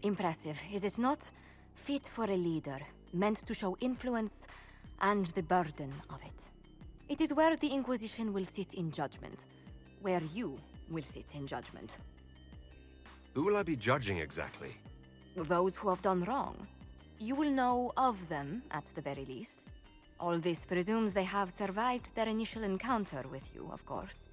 Impressive, is it not? Fit for a leader, meant to show influence and the burden of it. It is where the Inquisition will sit in judgment. Where you will sit in judgment. Who will I be judging exactly? Those who have done wrong. You will know of them, at the very least. All this presumes they have survived their initial encounter with you, of course.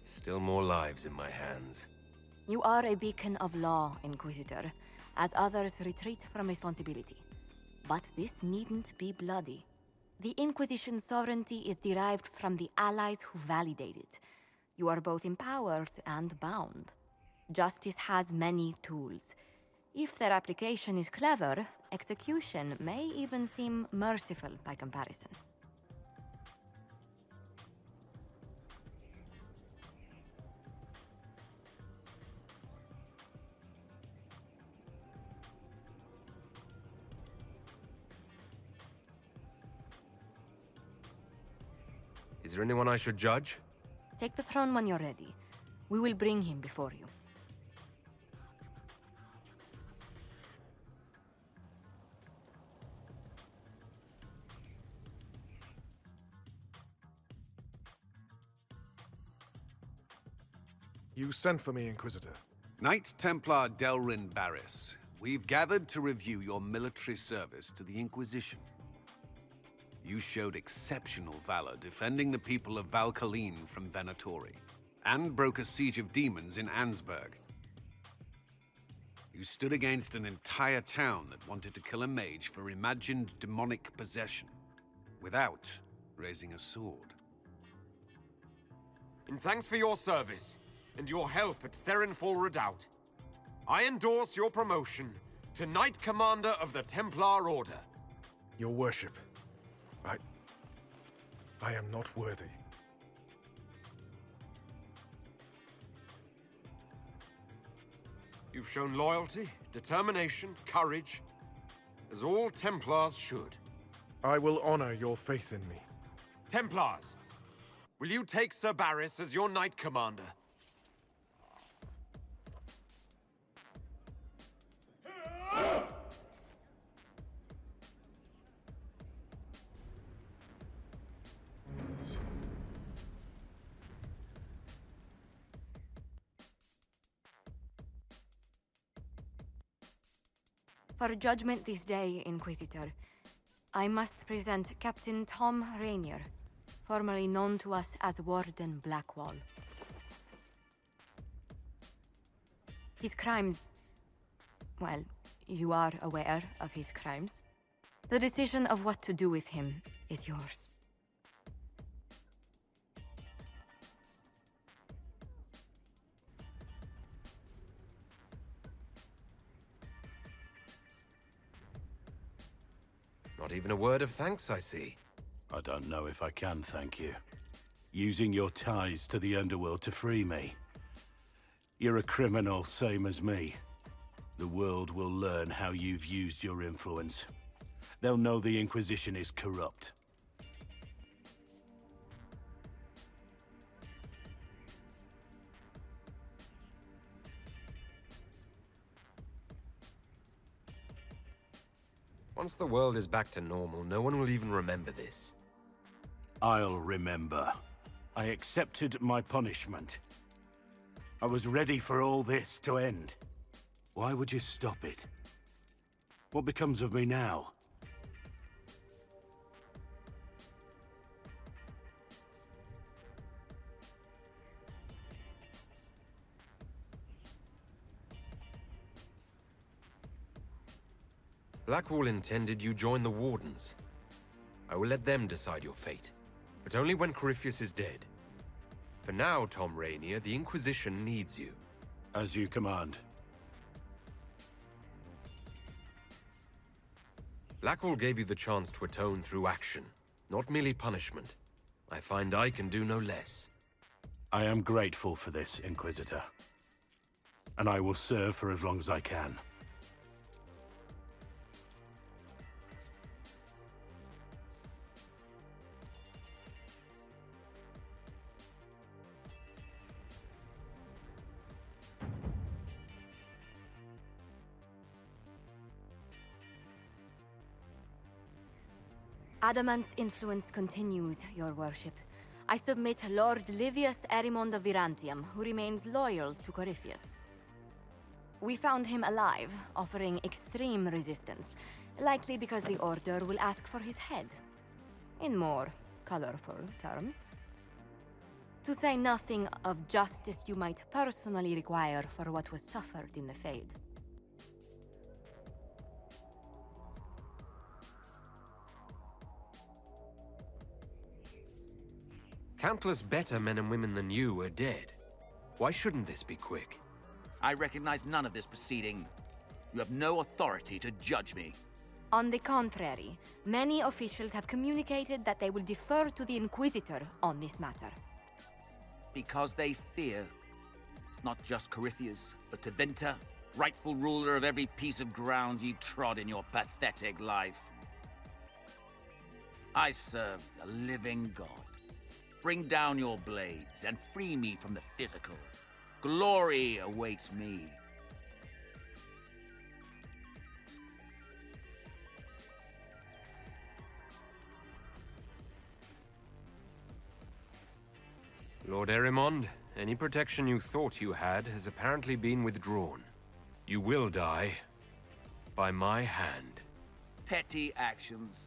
Still more lives in my hands. You are a beacon of law, Inquisitor, as others retreat from responsibility. But this needn't be bloody. The Inquisition's sovereignty is derived from the allies who validate it. You are both empowered and bound. Justice has many tools. If their application is clever, execution may even seem merciful by comparison. Is there anyone I should judge? Take the throne when you're ready. We will bring him before you. You sent for me, Inquisitor. Knight Templar Delrin Barris, we've gathered to review your military service to the Inquisition. You showed exceptional valor defending the people of Valkaline from Venatori, and broke a siege of demons in Ansburg. You stood against an entire town that wanted to kill a mage for imagined demonic possession, without raising a sword. In thanks for your service, and your help at Therenfall Redoubt, I endorse your promotion to Knight Commander of the Templar Order. Your worship, I am not worthy. You've shown loyalty, determination, courage, as all Templars should. I will honor your faith in me. Templars, will you take Sir Barris as your Knight Commander? For judgment this day, Inquisitor, I must present Captain Tom Rainier, formerly known to us as Warden Blackwall. His crimes... well, you are aware of his crimes. The decision of what to do with him is yours. Not even a word of thanks, I see. I don't know if I can thank you. Using your ties to the underworld to free me. You're a criminal, same as me. The world will learn how you've used your influence. They'll know the Inquisition is corrupt. Once the world is back to normal, no one will even remember this. I'll remember. I accepted my punishment. I was ready for all this to end. Why would you stop it? What becomes of me now? Blackwall intended you join the Wardens. I will let them decide your fate, but only when Corypheus is dead. For now, Tom Rainier, the Inquisition needs you. As you command. Blackwall gave you the chance to atone through action, not merely punishment. I find I can do no less. I am grateful for this, Inquisitor. And I will serve for as long as I can. Adamant's influence continues, your worship. I submit Lord Livius Erimond of Virantium, who remains loyal to Corypheus. We found him alive, offering extreme resistance, likely because the Order will ask for his head. In more colorful terms. To say nothing of justice you might personally require for what was suffered in the Fade. Countless better men and women than you are dead. Why shouldn't this be quick? I recognize none of this proceeding. You have no authority to judge me. On the contrary, many officials have communicated that they will defer to the Inquisitor on this matter. Because they fear. Not just Corypheus, but Tevinter, rightful ruler of every piece of ground you trod in your pathetic life. I serve a living god. Bring down your blades and free me from the physical. Glory awaits me. Lord Erimond, any protection you thought you had has apparently been withdrawn. You will die by my hand. Petty actions.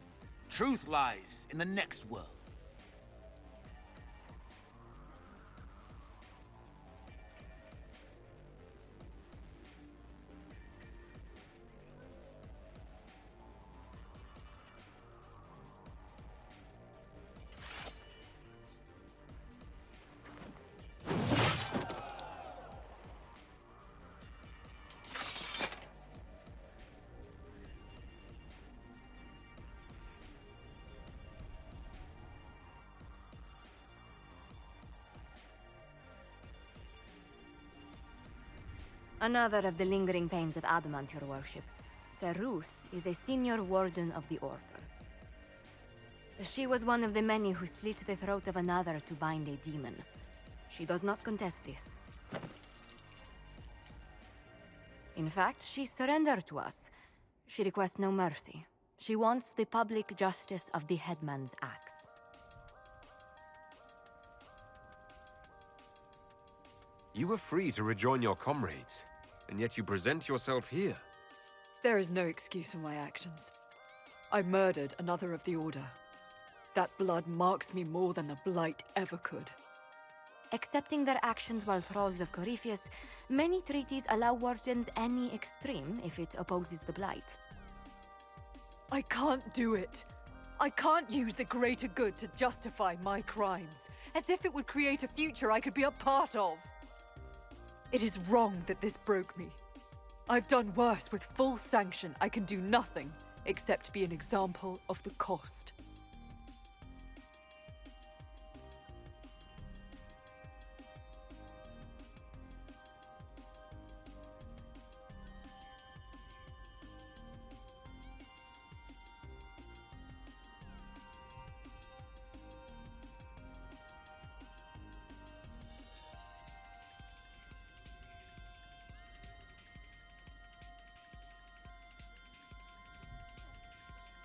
Truth lies in the next world. Another of the lingering pains of Adamant, your worship. Sir Ruth is a senior warden of the Order. She was one of the many who slit the throat of another to bind a demon. She does not contest this. In fact, she surrendered to us. She requests no mercy. She wants the public justice of the headman's axe. You were free to rejoin your comrades, and yet you present yourself here. There is no excuse for my actions. I murdered another of the Order. That blood marks me more than the Blight ever could. Accepting their actions while thralls of Corypheus, many treaties allow wardens any extreme if it opposes the Blight. I can't do it. I can't use the greater good to justify my crimes, as if it would create a future I could be a part of. It is wrong that this broke me. I've done worse with full sanction. I can do nothing except be an example of the cost.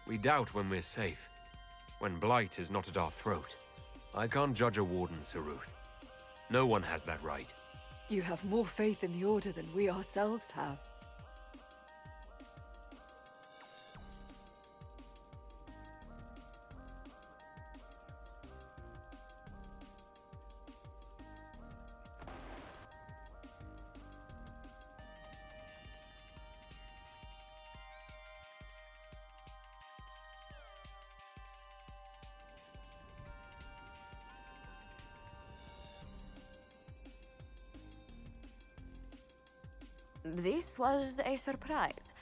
We doubt when we're safe, when blight is not at our throat. I can't judge a warden, Sir Ruth. No one has that right. You have more faith in the Order than we ourselves have. This was a surprise.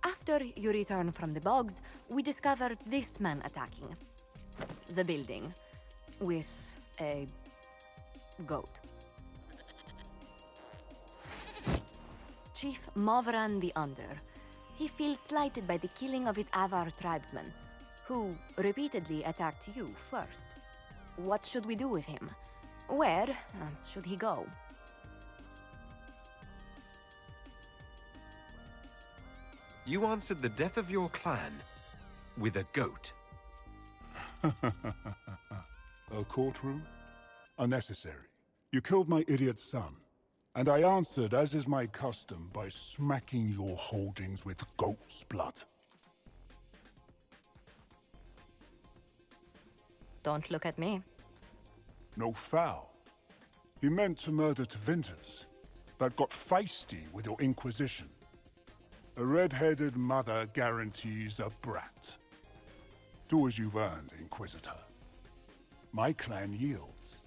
After you return from the bogs, we discovered this man attacking the building with a goat. Chief Movran the Under. He feels slighted by the killing of his Avar tribesmen, who repeatedly attacked you first. What should we do with him? Where should he go? You answered the death of your clan with a goat. A courtroom? Unnecessary. You killed my idiot son, and I answered, as is my custom, by smacking your holdings with goat's blood. Don't look at me. No foul. He meant to murder Tevinters, but got feisty with your Inquisition. A red-headed mother guarantees a brat. Do as you've earned, Inquisitor. My clan yields.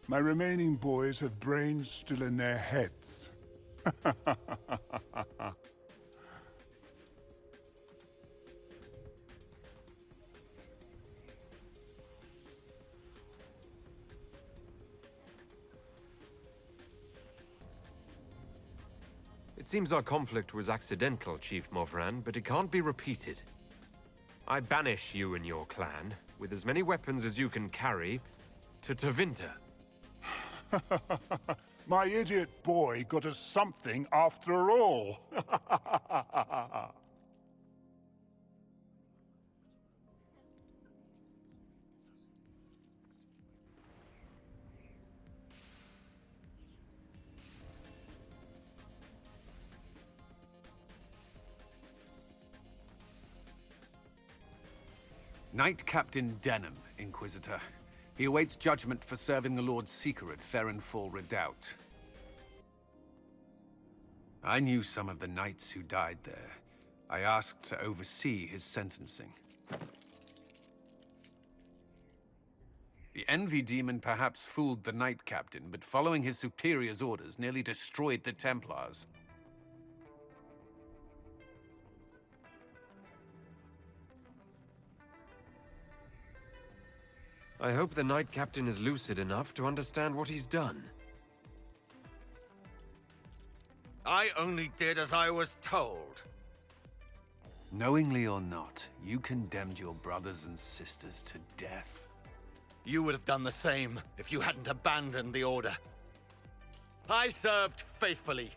My remaining boys have brains still in their heads. It seems our conflict was accidental, Chief Movran, but it can't be repeated. I banish you and your clan, with as many weapons as you can carry, to Tevinter. My idiot boy got us something after all. Knight Captain Denham, Inquisitor. He awaits judgment for serving the Lord Seeker at Therenfall Redoubt. I knew some of the knights who died there. I asked to oversee his sentencing. The Envy Demon perhaps fooled the Knight Captain, but following his superior's orders nearly destroyed the Templars. I hope the Knight Captain is lucid enough to understand what he's done. I only did as I was told. Knowingly or not, you condemned your brothers and sisters to death. You would have done the same if you hadn't abandoned the Order. I served faithfully.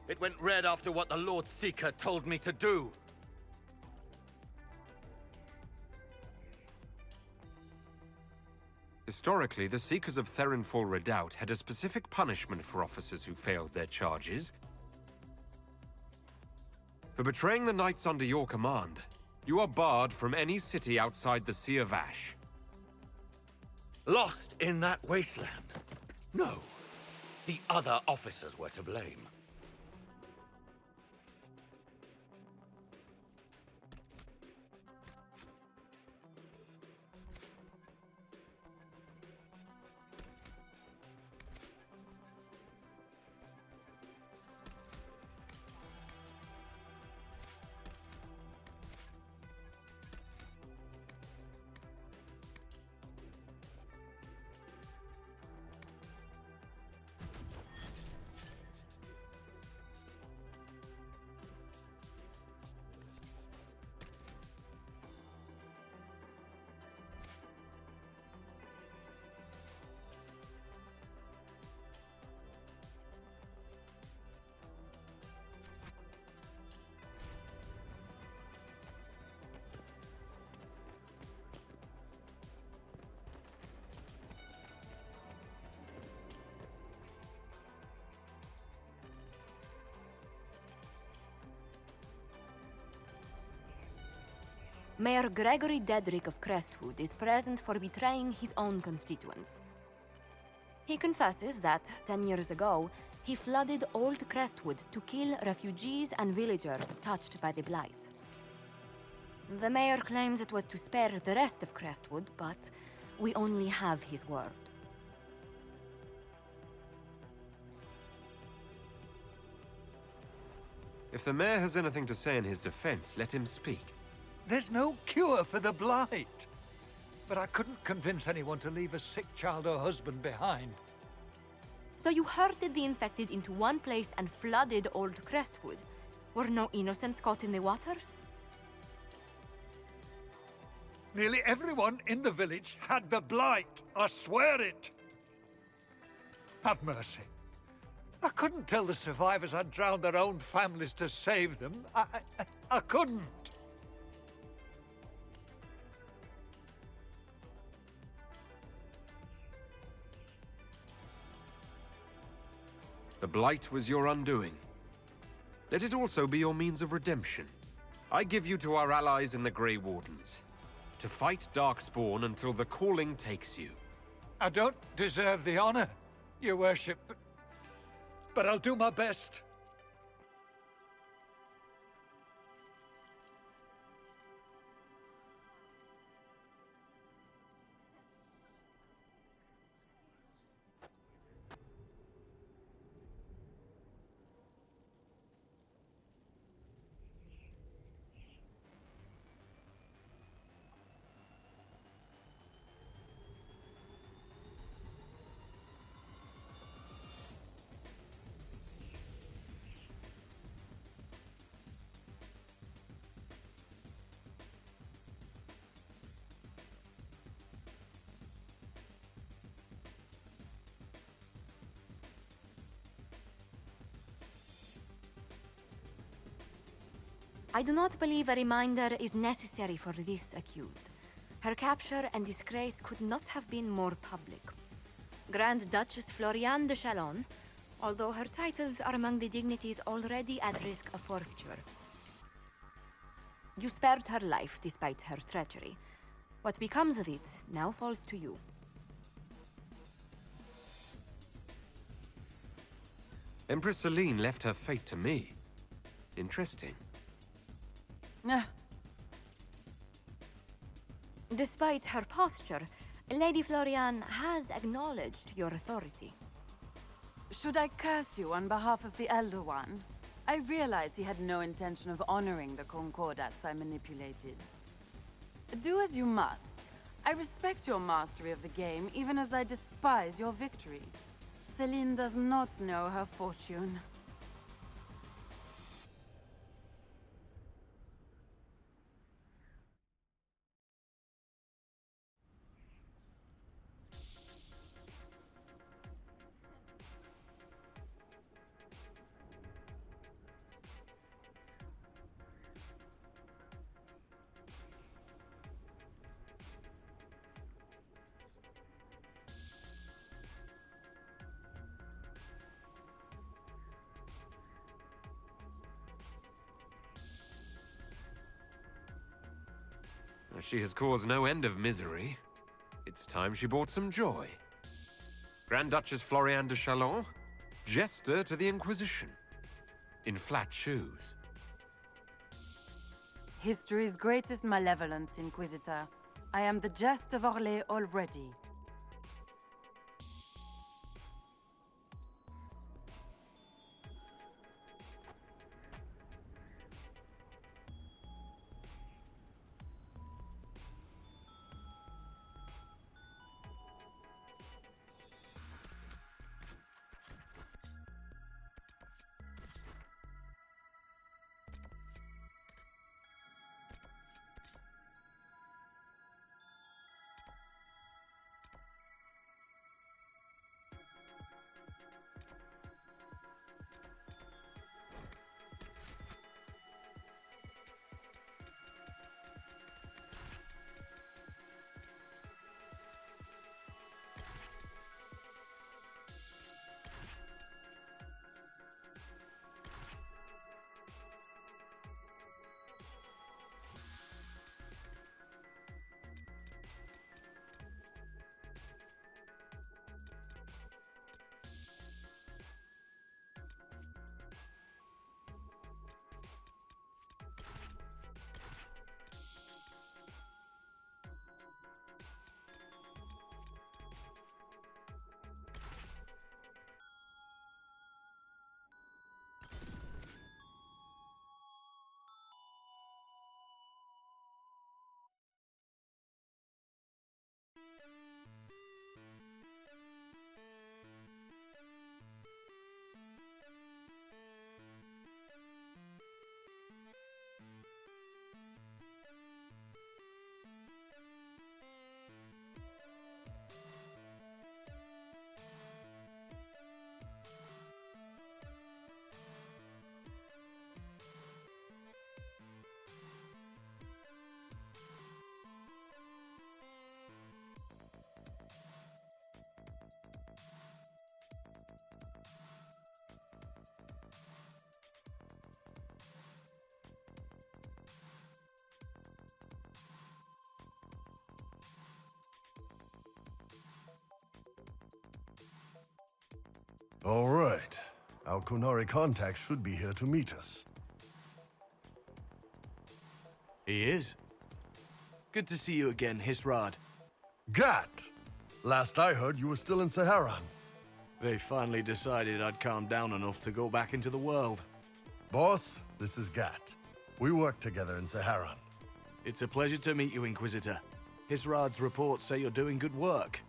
It went red after what the Lord Seeker told me to do. Historically, the Seekers of Therenfall Redoubt had a specific punishment for officers who failed their charges. For betraying the knights under your command, you are barred from any city outside the Sea of Ash. Lost in that wasteland? No. The other officers were to blame. Mayor Gregory Dedrick of Crestwood is present for betraying his own constituents. He confesses that, 10 years ago, he flooded Old Crestwood to kill refugees and villagers touched by the Blight. The mayor claims it was to spare the rest of Crestwood, but we only have his word. If the mayor has anything to say in his defense, let him speak. There's no cure for the Blight. But I couldn't convince anyone to leave a sick child or husband behind. So you herded the infected into one place and flooded Old Crestwood? Were no innocents caught in the waters? Nearly everyone in the village had the Blight. I swear it. Have mercy. I couldn't tell the survivors I'd drowned their own families to save them. I couldn't. The Blight was your undoing. Let it also be your means of redemption. I give you to our allies in the Grey Wardens, to fight Darkspawn until the calling takes you. I don't deserve the honor, Your Worship, but I'll do my best. I do not believe a reminder is necessary for this accused. Her capture and disgrace could not have been more public. Grand Duchess Floriane de Chalon, although her titles are among the dignities already at risk of forfeiture. You spared her life despite her treachery. What becomes of it now falls to you. Empress Celine left her fate to me. Interesting. Despite her posture, Lady Floriane has acknowledged your authority. Should I curse you on behalf of the Elder One? I realize he had no intention of honoring the concordats I manipulated. Do as you must. I respect your mastery of the game, even as I despise your victory. Celine does not know her fortune. She has caused no end of misery. It's time she brought some joy. Grand Duchess Floriane de Chalon, jester to the Inquisition, in flat shoes. History's greatest malevolence, Inquisitor. I am the jest of Orlais already. All right. Our Kunari contact should be here to meet us. He is. Good to see you again, Hisrad. Gat! Last I heard, you were still in Saharan. They finally decided I'd calmed down enough to go back into the world. Boss, this is Gat. We work together in Saharan. It's a pleasure to meet you, Inquisitor. Hisrad's reports say you're doing good work.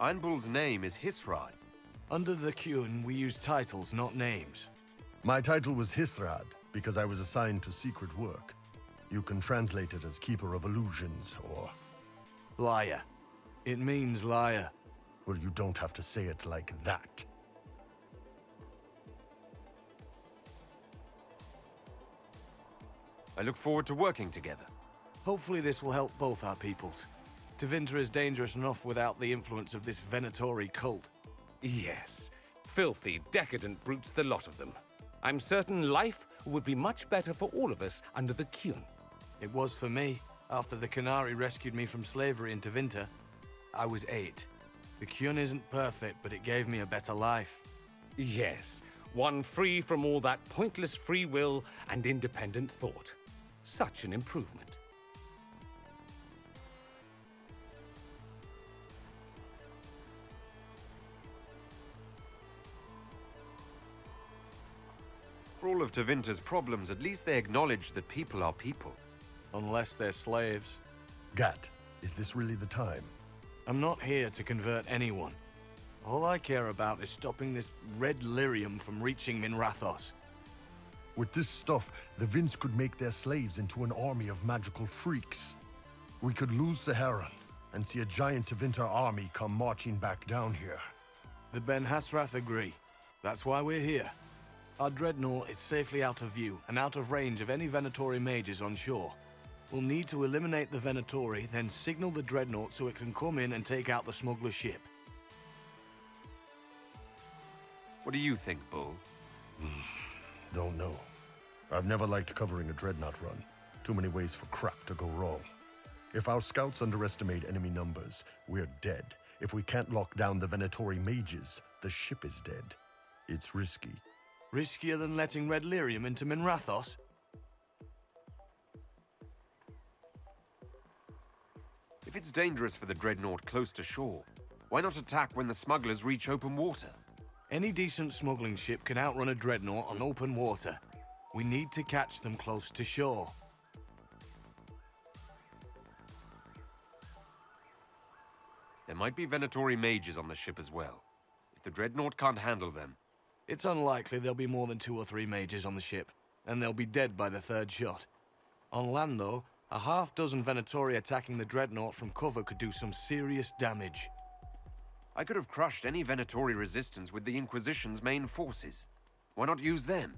Iron Bull's name is Hisrad. Under the Kyun, we use titles, not names. My title was Hisrad, because I was assigned to secret work. You can translate it as Keeper of Illusions, or... Liar. It means liar. Well, you don't have to say it like that. I look forward to working together. Hopefully this will help both our peoples. Tevinter is dangerous enough without the influence of this Venatori cult. Yes. Filthy, decadent brutes, the lot of them. I'm certain life would be much better for all of us under the Kyun. It was for me. After the Canary rescued me from slavery in Tevinter, I was 8. The Kyun isn't perfect, but it gave me a better life. Yes. One free from all that pointless free will and independent thought. Such an improvement. For all of Tevinter's problems, at least they acknowledge that people are people. Unless they're slaves. Gat, is this really the time? I'm not here to convert anyone. All I care about is stopping this red lyrium from reaching Minrathos. With this stuff, the Vince could make their slaves into an army of magical freaks. We could lose Saharan and see a giant Tevinter army come marching back down here. The Ben Hasrath agree. That's why we're here. Our dreadnought is safely out of view and out of range of any Venatori mages on shore. We'll need to eliminate the Venatori, then signal the dreadnought so it can come in and take out the smuggler ship. What do you think, Bull? Don't know. I've never liked covering a dreadnought run. Too many ways for crap to go wrong. If our scouts underestimate enemy numbers, we're dead. If we can't lock down the Venatori mages, the ship is dead. It's risky. Riskier than letting Red Lyrium into Minrathos? If it's dangerous for the dreadnought close to shore, why not attack when the smugglers reach open water? Any decent smuggling ship can outrun a dreadnought on open water. We need to catch them close to shore. There might be Venatori mages on the ship as well. If the dreadnought can't handle them... It's unlikely there'll be more than 2 or 3 mages on the ship, and they'll be dead by the 3rd shot. On land, though, a half-dozen Venatori attacking the dreadnought from cover could do some serious damage. I could have crushed any Venatori resistance with the Inquisition's main forces. Why not use them?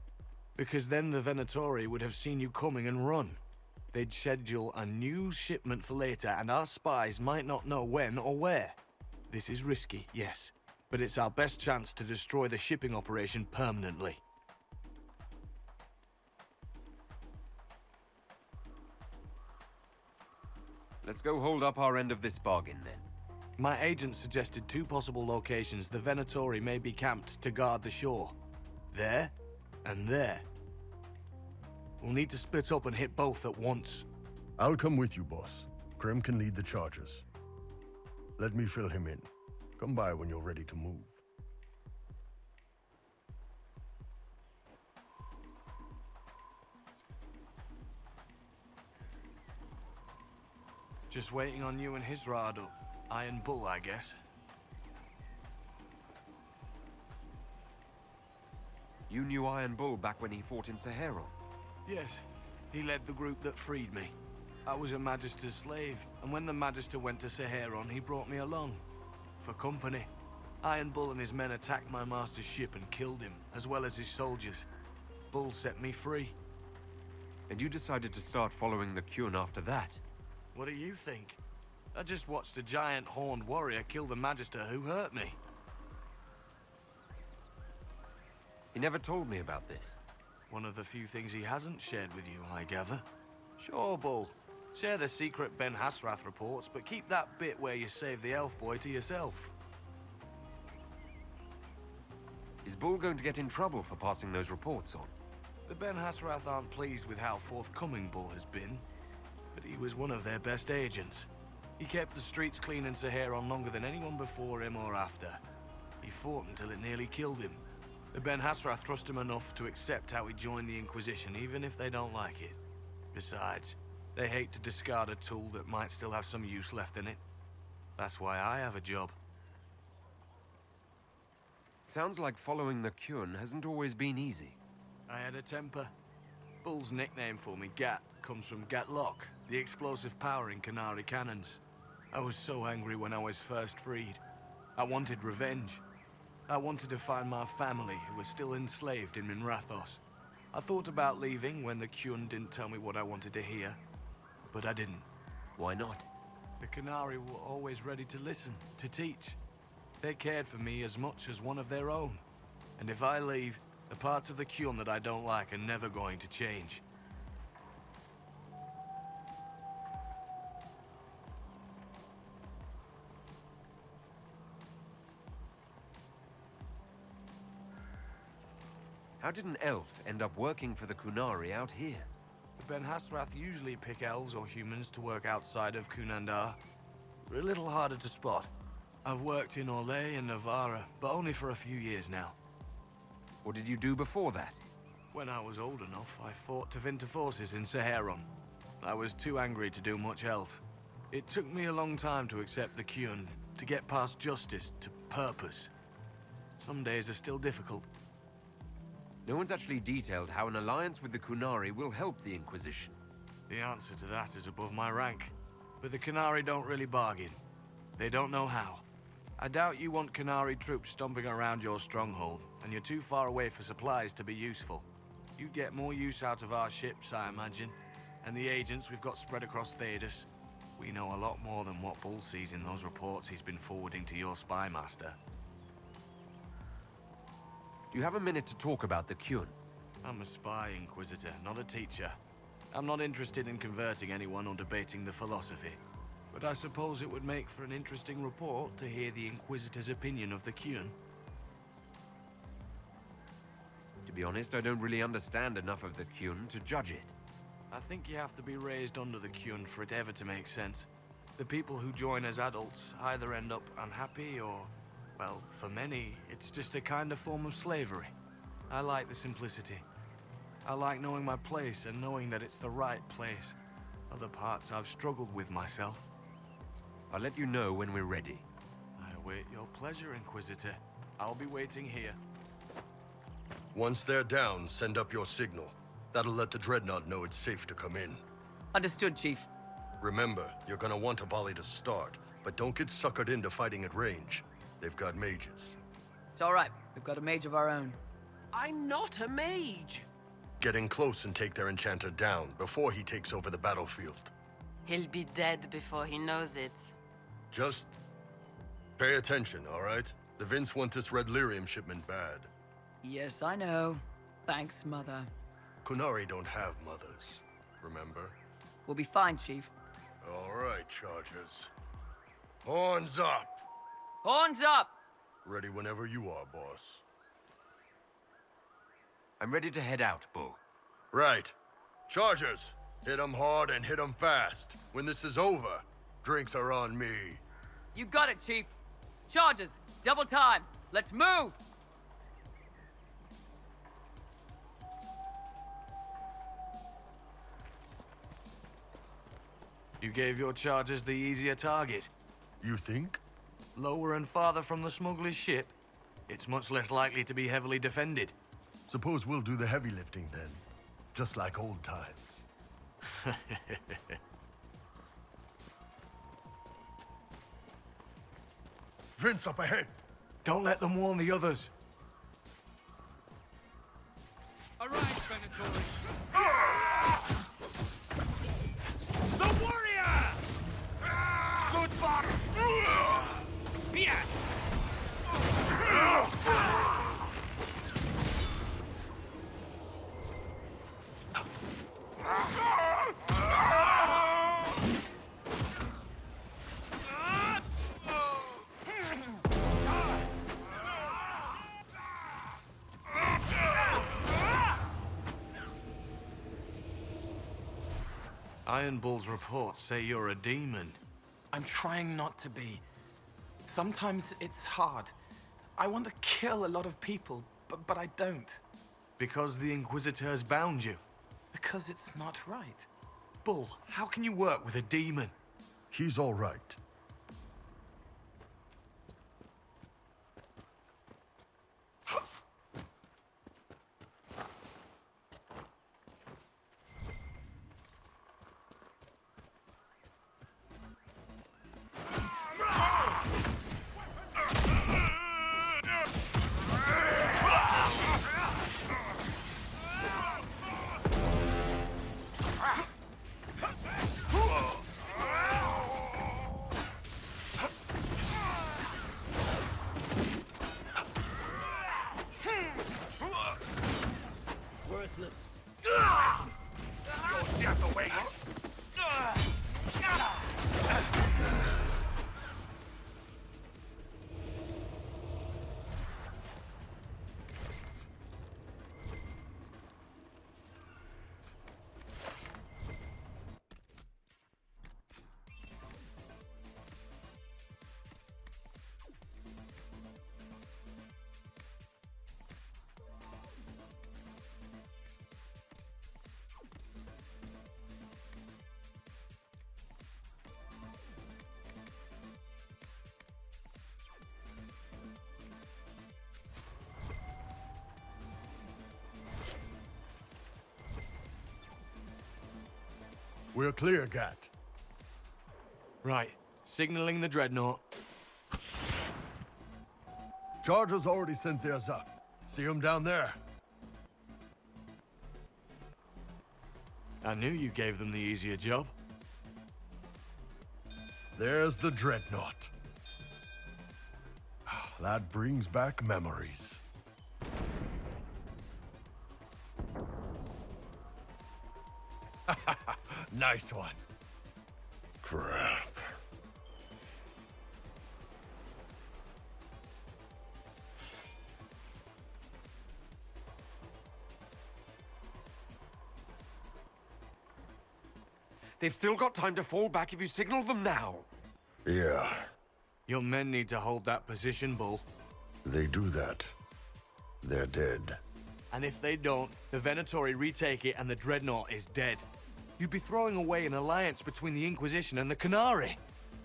Because then the Venatori would have seen you coming and run. They'd schedule a new shipment for later, and our spies might not know when or where. This is risky, yes, but it's our best chance to destroy the shipping operation permanently. Let's go hold up our end of this bargain, then. My agent suggested 2 possible locations the Venatori may be camped to guard the shore. There, and there. We'll need to split up and hit both at once. I'll come with you, boss. Krem can lead the charges. Let me fill him in. Come by when you're ready to move. Just waiting on you and Hisrad up. Iron Bull, I guess. You knew Iron Bull back when he fought in Saharan? Yes. He led the group that freed me. I was a Magister's slave, and when the Magister went to Saharan, he brought me along. For company. Iron Bull and his men attacked my master's ship and killed him, as well as his soldiers. Bull set me free. And you decided to start following the Kyun after that? What do you think? I just watched a giant horned warrior kill the Magister who hurt me. He never told me about this. One of the few things he hasn't shared with you, I gather. Sure, Bull. Share the secret Ben Hasrath reports, but keep that bit where you save the elf boy to yourself. Is Bull going to get in trouble for passing those reports on? The Ben Hasrath aren't pleased with how forthcoming Bull has been, but he was one of their best agents. He kept the streets clean in Saharon longer than anyone before him or after. He fought until it nearly killed him. The Ben Hasrath trust him enough to accept how he joined the Inquisition, even if they don't like it. Besides, they hate to discard a tool that might still have some use left in it. That's why I have a job. Sounds like following the Kyun hasn't always been easy. I had a temper. Bull's nickname for me, Gat, comes from Gatlock, the explosive power in Qunari cannons. I was so angry when I was first freed. I wanted revenge. I wanted to find my family, who were still enslaved in Minrathos. I thought about leaving when the Kyun didn't tell me what I wanted to hear, but I didn't. Why not? The Qunari were always ready to listen, to teach. They cared for me as much as one of their own. And if I leave, the parts of the Kyun that I don't like are never going to change. How did an elf end up working for the Qunari out here? The Ben Hasrath usually pick elves or humans to work outside of Kunandar. We're a little harder to spot. I've worked in Orlais and Navarra, but only for a few years now. What did you do before that? When I was old enough, I fought Tevinter forces in Saharon. I was too angry to do much else. It took me a long time to accept the Kyun, to get past justice to purpose. Some days are still difficult. No one's actually detailed how an alliance with the Qunari will help the Inquisition. The answer to that is above my rank. But the Qunari don't really bargain. They don't know how. I doubt you want Qunari troops stomping around your stronghold, and you're too far away for supplies to be useful. You'd get more use out of our ships, I imagine, and the agents we've got spread across Thedas. We know a lot more than what Bull sees in those reports he's been forwarding to your spy master. Do you have a minute to talk about the Kyun? I'm a spy, Inquisitor, not a teacher. I'm not interested in converting anyone or debating the philosophy. But I suppose it would make for an interesting report to hear the Inquisitor's opinion of the Kyun. To be honest, I don't really understand enough of the Kyun to judge it. I think you have to be raised under the Kyun for it ever to make sense. The people who join as adults either end up unhappy or, well, for many, it's just a kind of form of slavery. I like the simplicity. I like knowing my place and knowing that it's the right place. Other parts I've struggled with myself. I'll let you know when we're ready. I await your pleasure, Inquisitor. I'll be waiting here. Once they're down, send up your signal. That'll let the Dreadnought know it's safe to come in. Understood, Chief. Remember, you're gonna want a volley to start, but don't get suckered into fighting at range. They've got mages. It's all right. We've got a mage of our own. I'm not a mage. Get in close and take their enchanter down before he takes over the battlefield. He'll be dead before he knows it. Just pay attention, all right? The Vince want this red lyrium shipment bad. Yes, I know. Thanks, Mother. Qunari don't have mothers, remember? We'll be fine, Chief. All right, Chargers. Horns up! Horns up! Ready whenever you are, boss. I'm ready to head out, Bull. Right. Chargers, hit 'em hard and hit 'em fast. When this is over, drinks are on me. You got it, Chief. Charges, double time. Let's move! You gave your charges the easier target. You think? Lower and farther from the smuggler's ship, it's much less likely to be heavily defended. Suppose we'll do the heavy lifting then. Just like old times. Vince up ahead! Don't let them warn the others. Arise, Venatori! The warrior! Good bar! Bien! Iron Bull's reports say you're a demon. I'm trying not to be. Sometimes it's hard. I want to kill a lot of people, but I don't. Because the Inquisitors bound you? Because it's not right. Bull, how can you work with a demon? He's all right. Worthless. Your death awaits. We're clear, Gat. Right. Signaling the Dreadnought. Chargers already sent theirs up. See them down there? I knew you gave them the easier job. There's the Dreadnought. That brings back memories. Nice one. Crap. They've still got time to fall back if you signal them now. Yeah, Your men need to hold that position, Bull. they do that. They're dead. And if they don't, the Venatori retake it and the Dreadnought is dead. You'd be throwing away an alliance between the Inquisition and the Canary.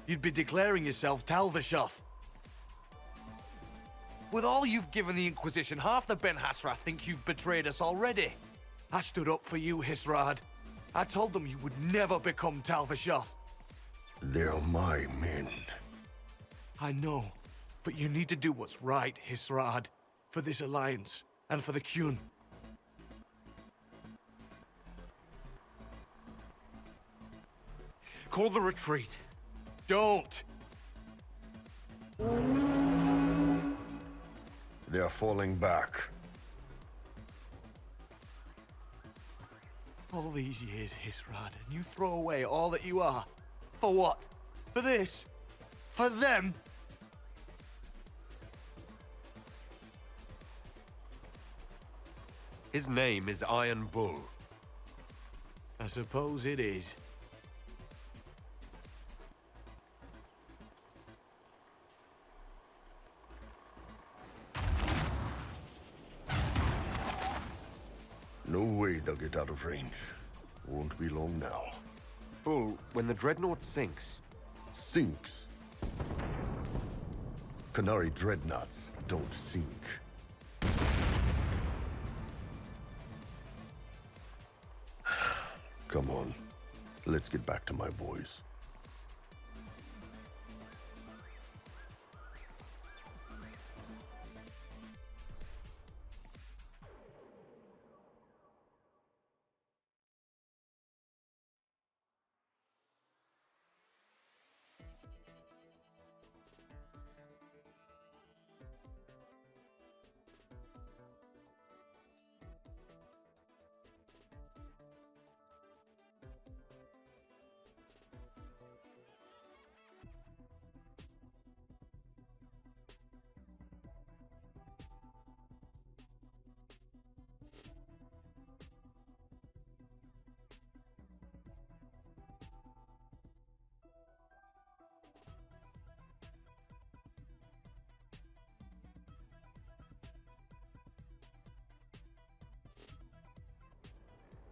You'd be declaring yourself Talvashoth. With all you've given the Inquisition, half the Ben Hasra think you've betrayed us already. I stood up for you, Hisrad. I told them you would never become Talvashoth. They're my men. I know, but you need to do what's right, Hisrad. For this alliance, and for the Qun. Call the retreat. Don't! They're falling back. All these years, Hisrad, and you throw away all that you are. For what? For this? For them? His name is Iron Bull. I suppose it is. No way they'll get out of range. Won't be long now. Bull, when the Dreadnought sinks... Sinks? Canary dreadnoughts don't sink. Come on. Let's get back to my boys.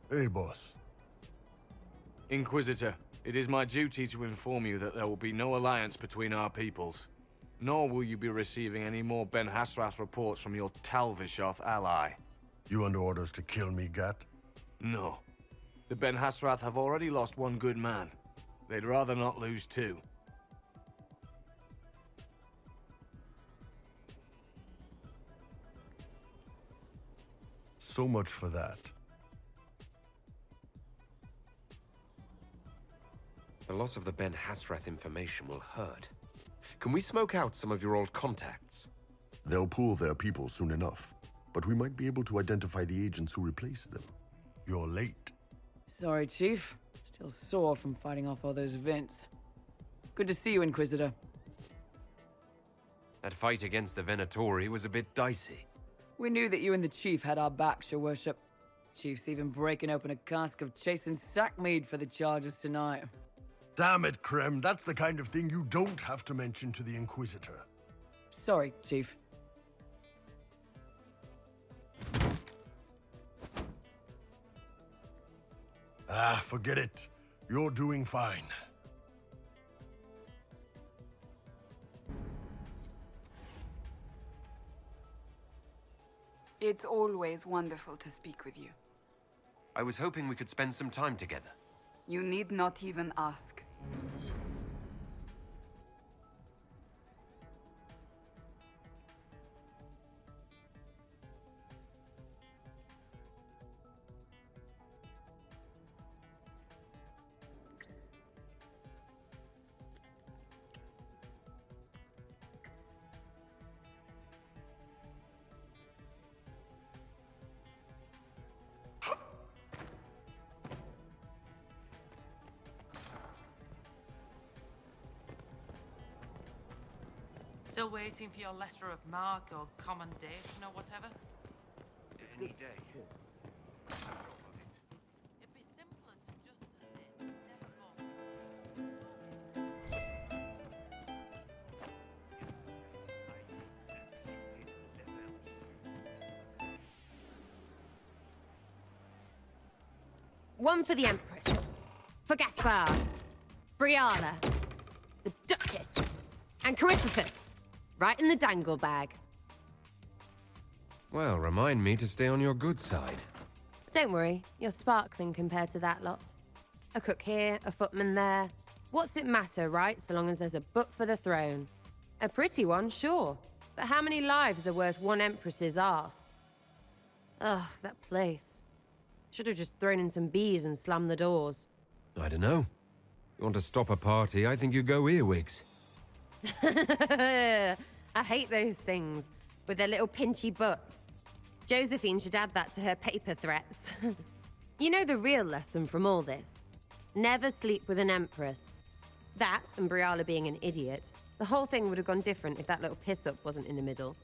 Hey, boss. Inquisitor, it is my duty to inform you that there will be no alliance between our peoples. Nor will you be receiving any more Ben Hasrath reports from your Talvishoth ally. You under orders to kill me, Gat? No. The Ben Hasrath have already lost one good man. They'd rather not lose two. So much for that. The loss of the Ben Hasrath information will hurt. Can we smoke out some of your old contacts? They'll pool their people soon enough, but we might be able to identify the agents who replaced them. You're late. Sorry, Chief. Still sore from fighting off all those Vints. Good to see you, Inquisitor. That fight against the Venatori was a bit dicey. We knew that you and the Chief had our backs, your worship. Chief's even breaking open a cask of chasing sackmead for the charges tonight. Damn it, Krem. That's the kind of thing you don't have to mention to the Inquisitor. Sorry, Chief. Ah, forget it. You're doing fine. It's always wonderful to speak with you. I was hoping we could spend some time together. You need not even ask. Still waiting for your letter of marque or commendation or whatever? Any day. It'd be simpler to just admit, never One for the Empress. For Gaspard. Briala. The Duchess. And Coryphophus. Right in the dangle bag. Well, remind me to stay on your good side. Don't worry, you're sparkling compared to that lot. A cook here, a footman there. What's it matter, right, so long as there's a butt for the throne? A pretty one, sure. But how many lives are worth one Empress's arse? Ugh, that place. Should have just thrown in some bees and slammed the doors. I don't know. You want to stop a party, I think you go earwigs. I hate those things, with their little pinchy butts. Josephine should add that to her paper threats. You know the real lesson from all this? Never sleep with an Empress. That, and Briala being an idiot, the whole thing would have gone different if that little piss-up wasn't in the middle.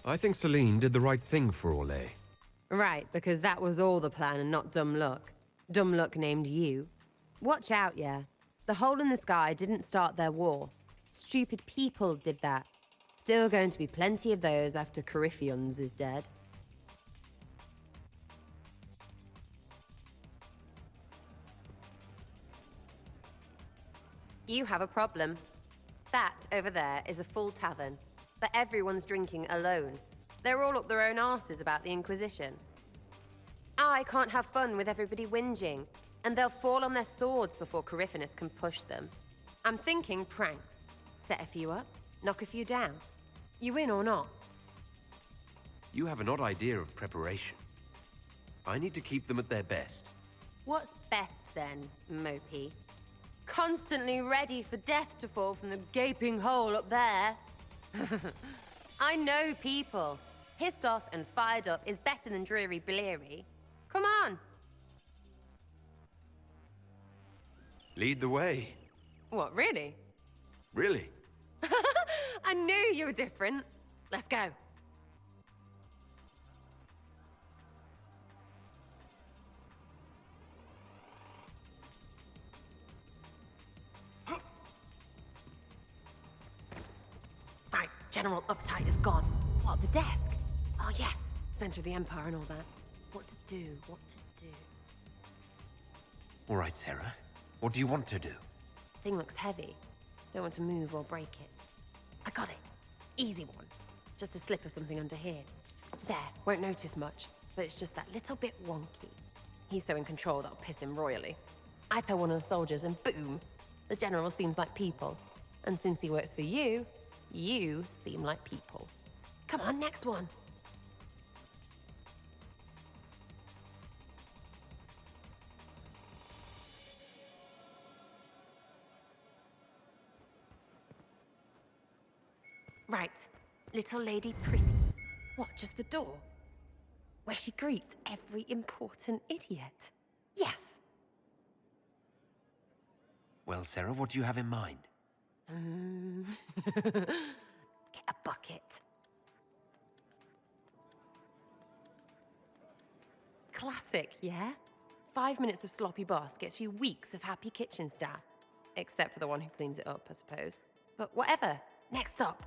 I think Celine did the right thing for Orlais. Right, because that was all the plan and not dumb luck. Dumb luck named you. Watch out, yeah. The hole in the sky didn't start their war. Stupid people did that. Still going to be plenty of those after Coryphions is dead. You have a problem. That over there is a full tavern, but everyone's drinking alone. They're all up their own arses about the Inquisition. I can't have fun with everybody whinging, and they'll fall on their swords before Coryphonas can push them. I'm thinking pranks. Set a few up, knock a few down. You in or not? You have an odd idea of preparation. I need to keep them at their best. What's best then, Mopey? Constantly ready for death to fall from the gaping hole up there. I know people. Pissed off and fired up is better than dreary bleary. Come on. Lead the way. What, really? Really? I knew you were different. Let's go. Right, General Uptight is gone. What, the desk? Oh yes, center of the Empire and all that. What to do, what to do. All right, Sarah. What do you want to do? Thing looks heavy. Don't want to move or break it. I got it. Easy one. Just a slip of something under here. There, won't notice much, but it's just that little bit wonky. He's so in control that'll piss him royally. I tell one of the soldiers and boom, the general seems like people. And since he works for you, you seem like people. Come on, next one. Right, little Lady Prissy. What, just the door? Where she greets every important idiot. Yes. Well, Sarah, what do you have in mind? Get a bucket. Classic, yeah? 5 minutes of sloppy boss gets you weeks of happy kitchen staff. Except for the one who cleans it up, I suppose. But whatever. Next up.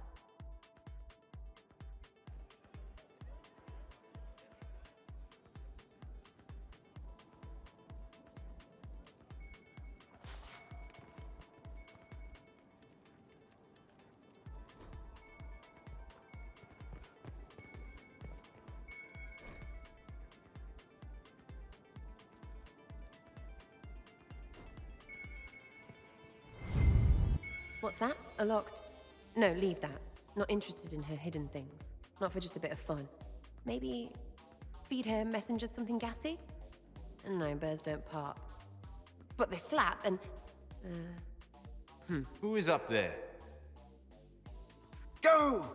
What's that? A locked... No, leave that. Not interested in her hidden things. Not for just a bit of fun. Maybe... feed her messengers something gassy? No, birds don't pop. But they flap and... Who is up there? Go!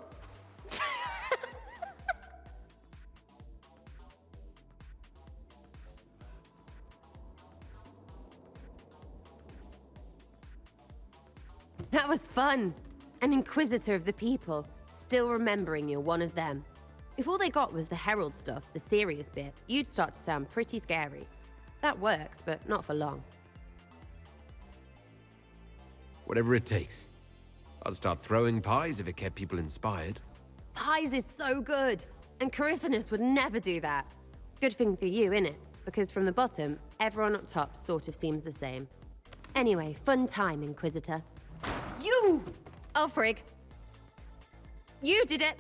That was fun. An inquisitor of the people, still remembering you're one of them. If all they got was the herald stuff, the serious bit, you'd start to sound pretty scary. That works, but not for long. Whatever it takes. I'll start throwing pies if it kept people inspired. Pies is so good, and Coryphanus would never do that. Good thing for you, innit? Because from the bottom, everyone up top sort of seems the same. Anyway, fun time, Inquisitor. You! Oh, frig. You did it!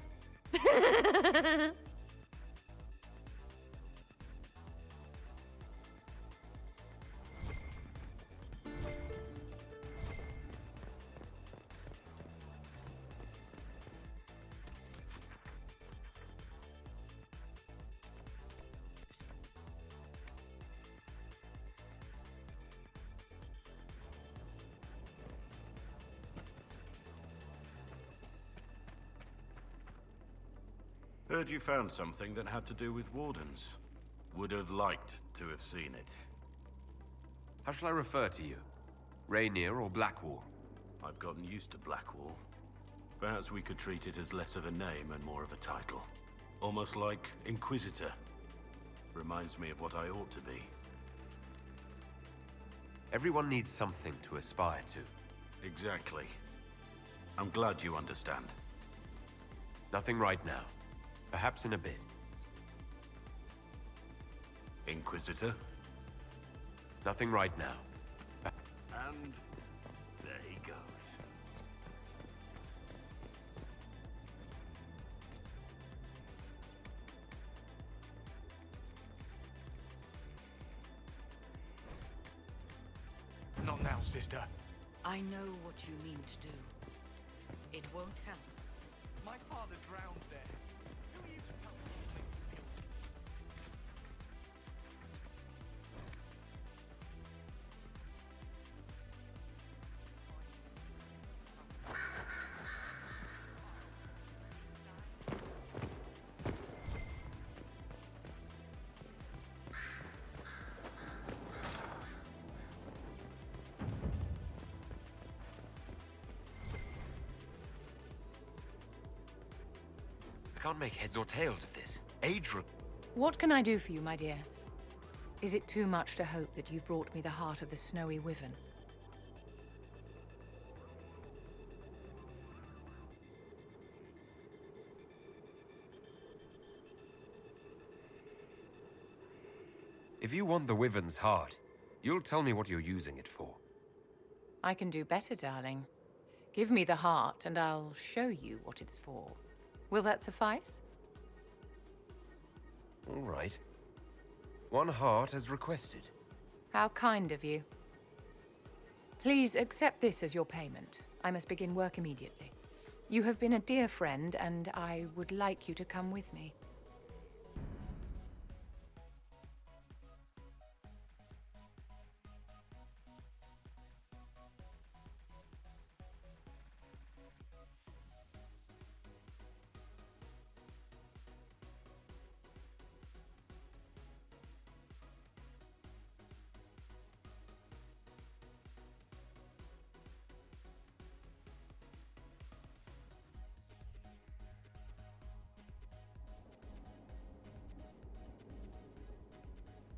Heard you found something that had to do with wardens. Would have liked to have seen it. How shall I refer to you? Rainier or Blackwall? I've gotten used to Blackwall. Perhaps we could treat it as less of a name and more of a title. Almost like Inquisitor. Reminds me of what I ought to be. Everyone needs something to aspire to. Exactly. I'm glad you understand. Nothing right now. Perhaps in a bit. Inquisitor? Nothing right now. And there he goes. Not now, sister. I know what you mean to do. It won't help. My father drowned there. Who are you to tell me? I can't make heads or tails of this. What can I do for you, my dear? Is it too much to hope that you've brought me the heart of the snowy wyvern? If you want the Wyvern's heart, you'll tell me what you're using it for. I can do better, darling. Give me the heart, and I'll show you what it's for. Will that suffice? All right. 1 heart as requested. How kind of you. Please accept this as your payment. I must begin work immediately. You have been a dear friend, and I would like you to come with me.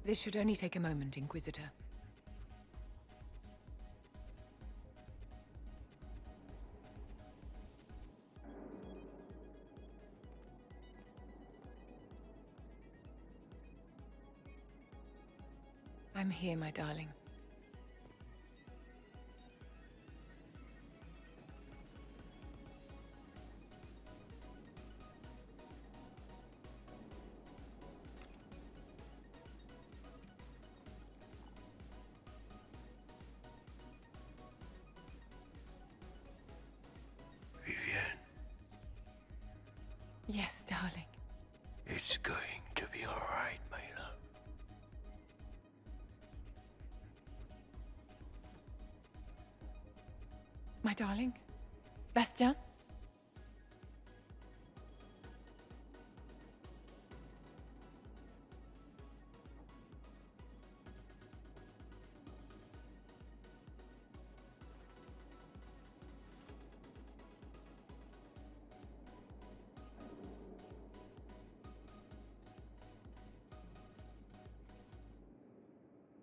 This should only take a moment, Inquisitor. I'm here, my darling. Yes, darling. It's going to be all right, my love. My darling? Bastien?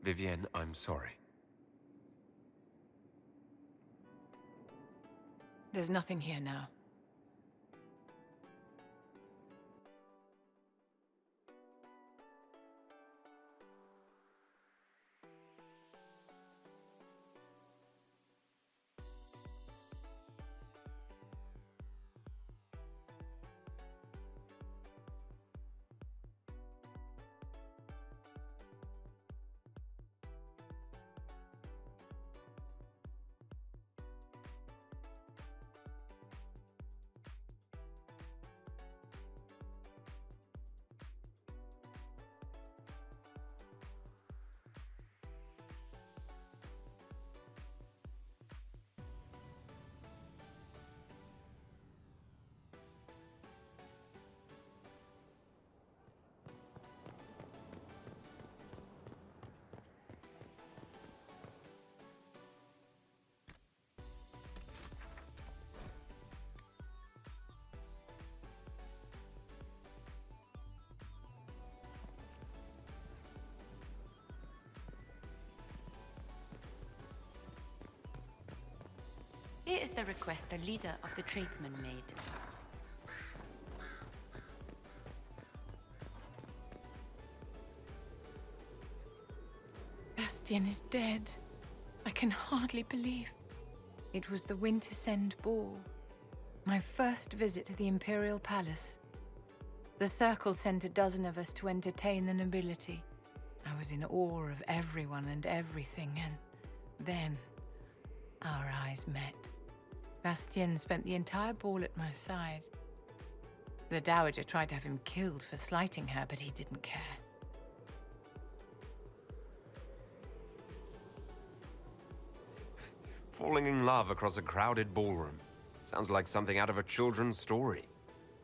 Vivienne, I'm sorry. There's nothing here now. Here is the request the leader of the tradesmen made. Bastien is dead. I can hardly believe. It was the Wintersend Ball. My first visit to the Imperial Palace. The Circle sent a dozen of us to entertain the nobility. I was in awe of everyone and everything, and then our eyes met. Bastien spent the entire ball at my side. The Dowager tried to have him killed for slighting her, but he didn't care. Falling in love across a crowded ballroom. Sounds like something out of a children's story.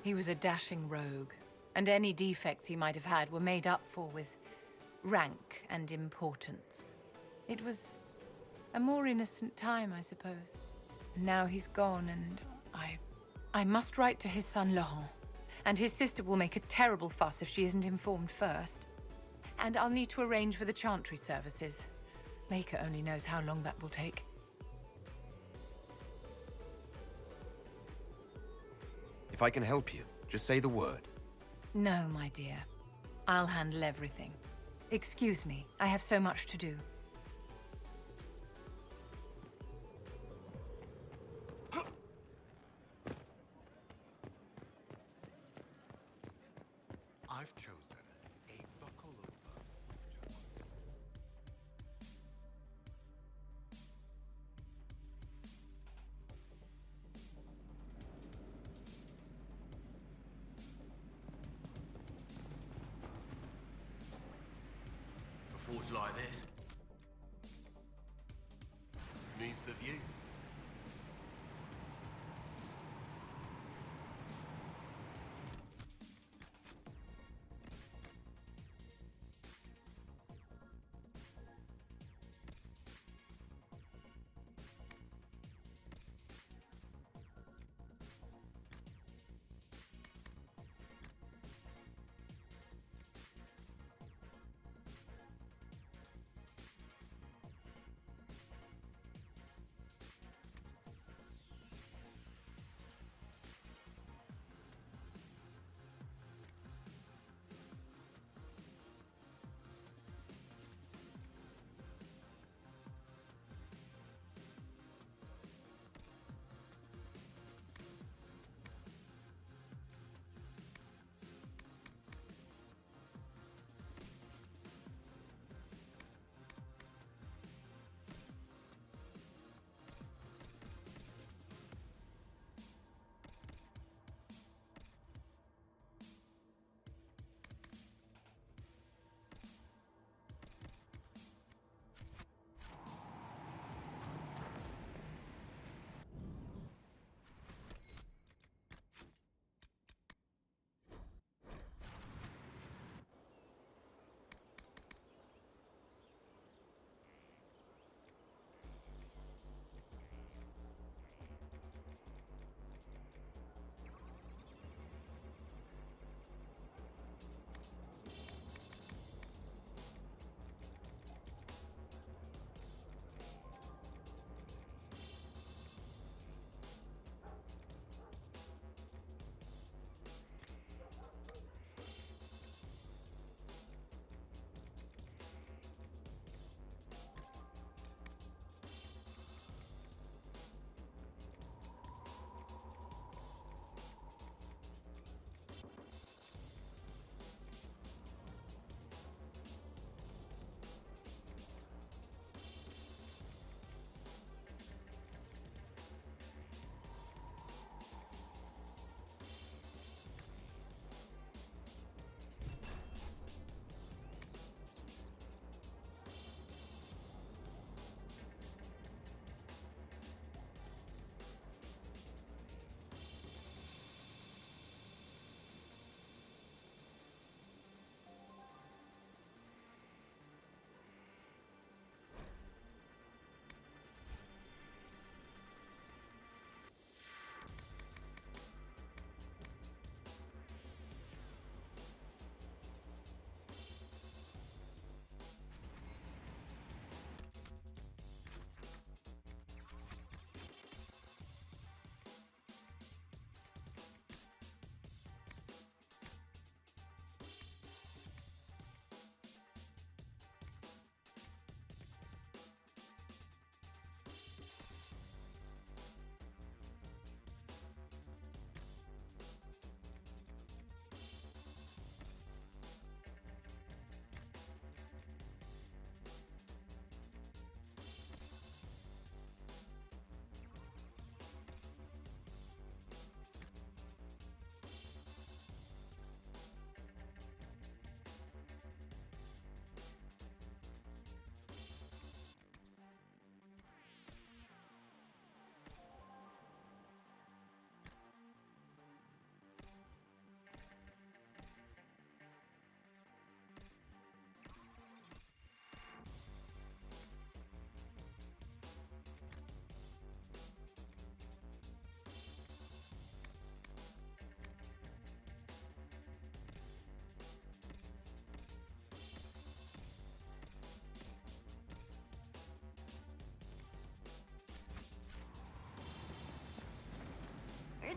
He was a dashing rogue, and any defects he might have had were made up for with rank and importance. It was a more innocent time, I suppose. And now he's gone, and I must write to his son Laurent. And his sister will make a terrible fuss if she isn't informed first. And I'll need to arrange for the chantry services. Maker only knows how long that will take. If I can help you, just say the word. No, my dear. I'll handle everything. Excuse me, I have so much to do. I've chosen a buckle over. A forge like this needs the view.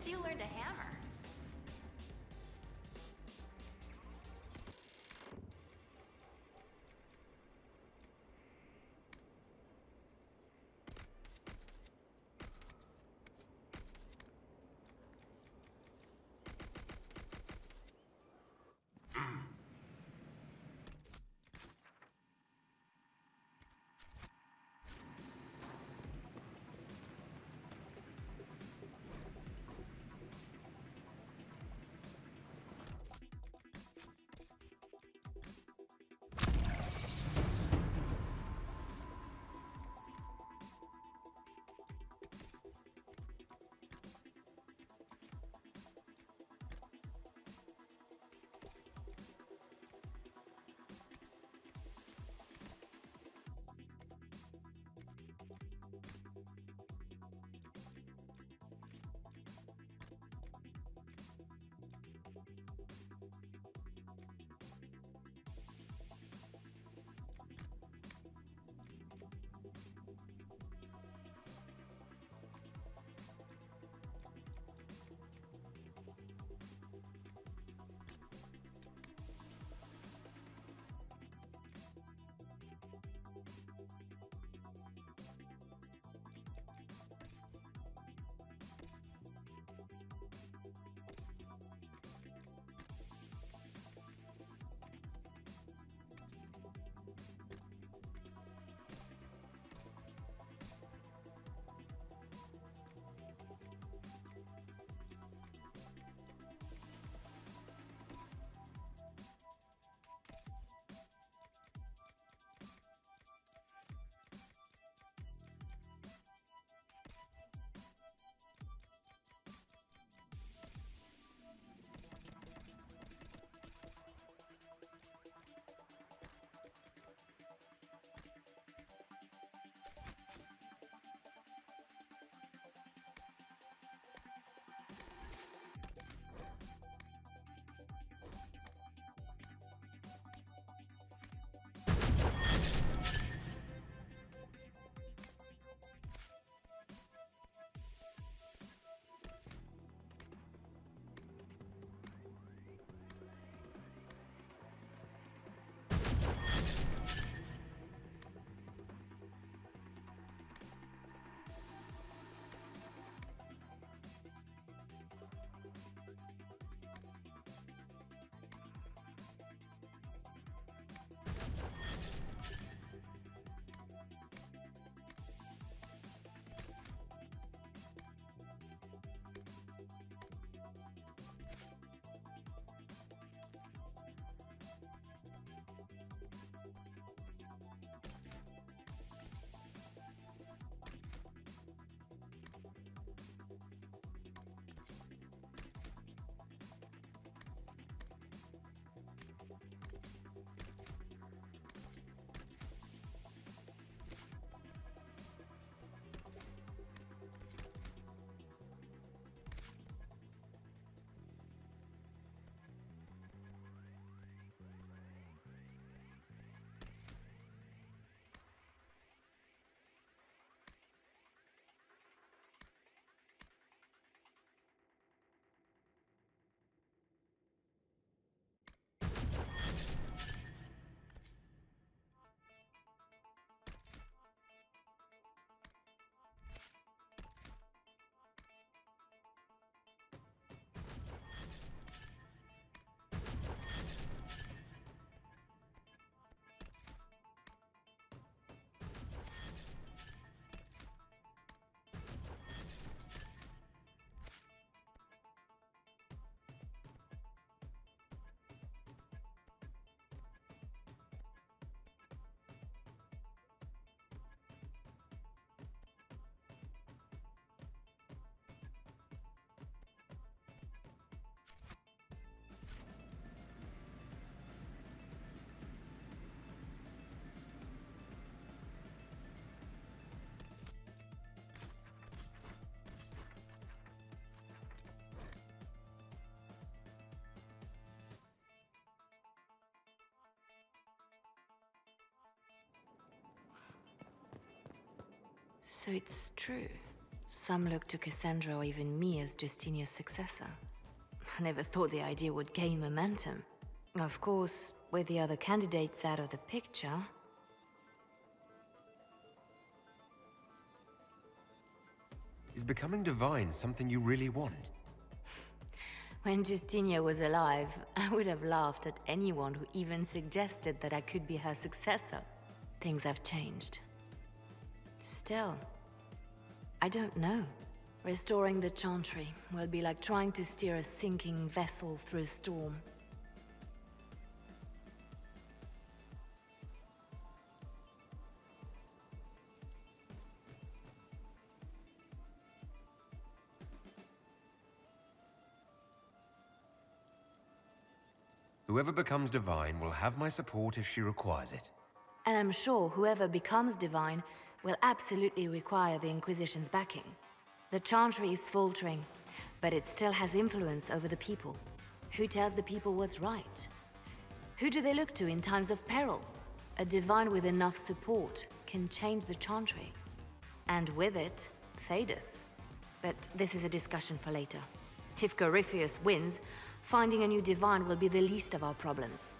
Where'd you learn to hammer? So it's true. Some look to Cassandra or even me as Justinia's successor. I never thought the idea would gain momentum. Of course, with the other candidates out of the picture... Is becoming divine something you really want? When Justinia was alive, I would have laughed at anyone who even suggested that I could be her successor. Things have changed. Still, I don't know. Restoring the Chantry will be like trying to steer a sinking vessel through a storm. Whoever becomes divine will have my support if she requires it. And I'm sure whoever becomes divine will absolutely require the Inquisition's backing. The Chantry is faltering, but it still has influence over the people. Who tells the people what's right? Who do they look to in times of peril? A divine with enough support can change the Chantry. And with it, Thedas. But this is a discussion for later. If Corypheus wins, finding a new divine will be the least of our problems.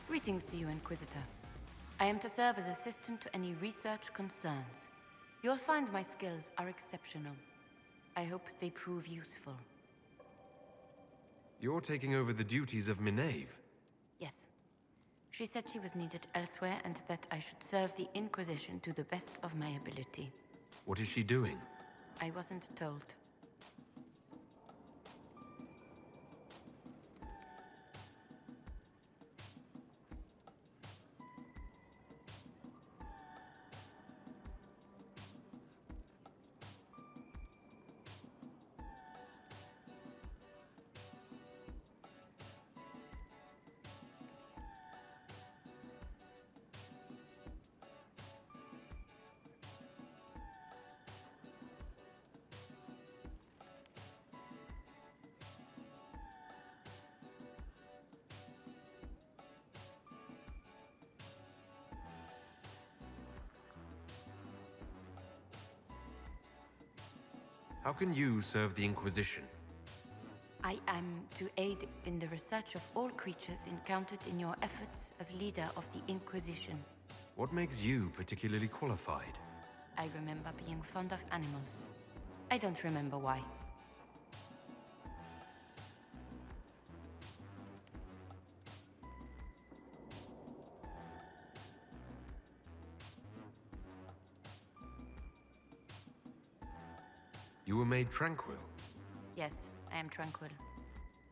Greetings to you, Inquisitor. I am to serve as assistant to any research concerns. You'll find my skills are exceptional. I hope they prove useful. You're taking over the duties of Minave. Yes. She said she was needed elsewhere and that I should serve the Inquisition to the best of my ability. What is she doing? I wasn't told. How can you serve the Inquisition? I am to aid in the research of all creatures encountered in your efforts as leader of the Inquisition. What makes you particularly qualified? I remember being fond of animals. I don't remember why. You were made tranquil. Yes, I am tranquil.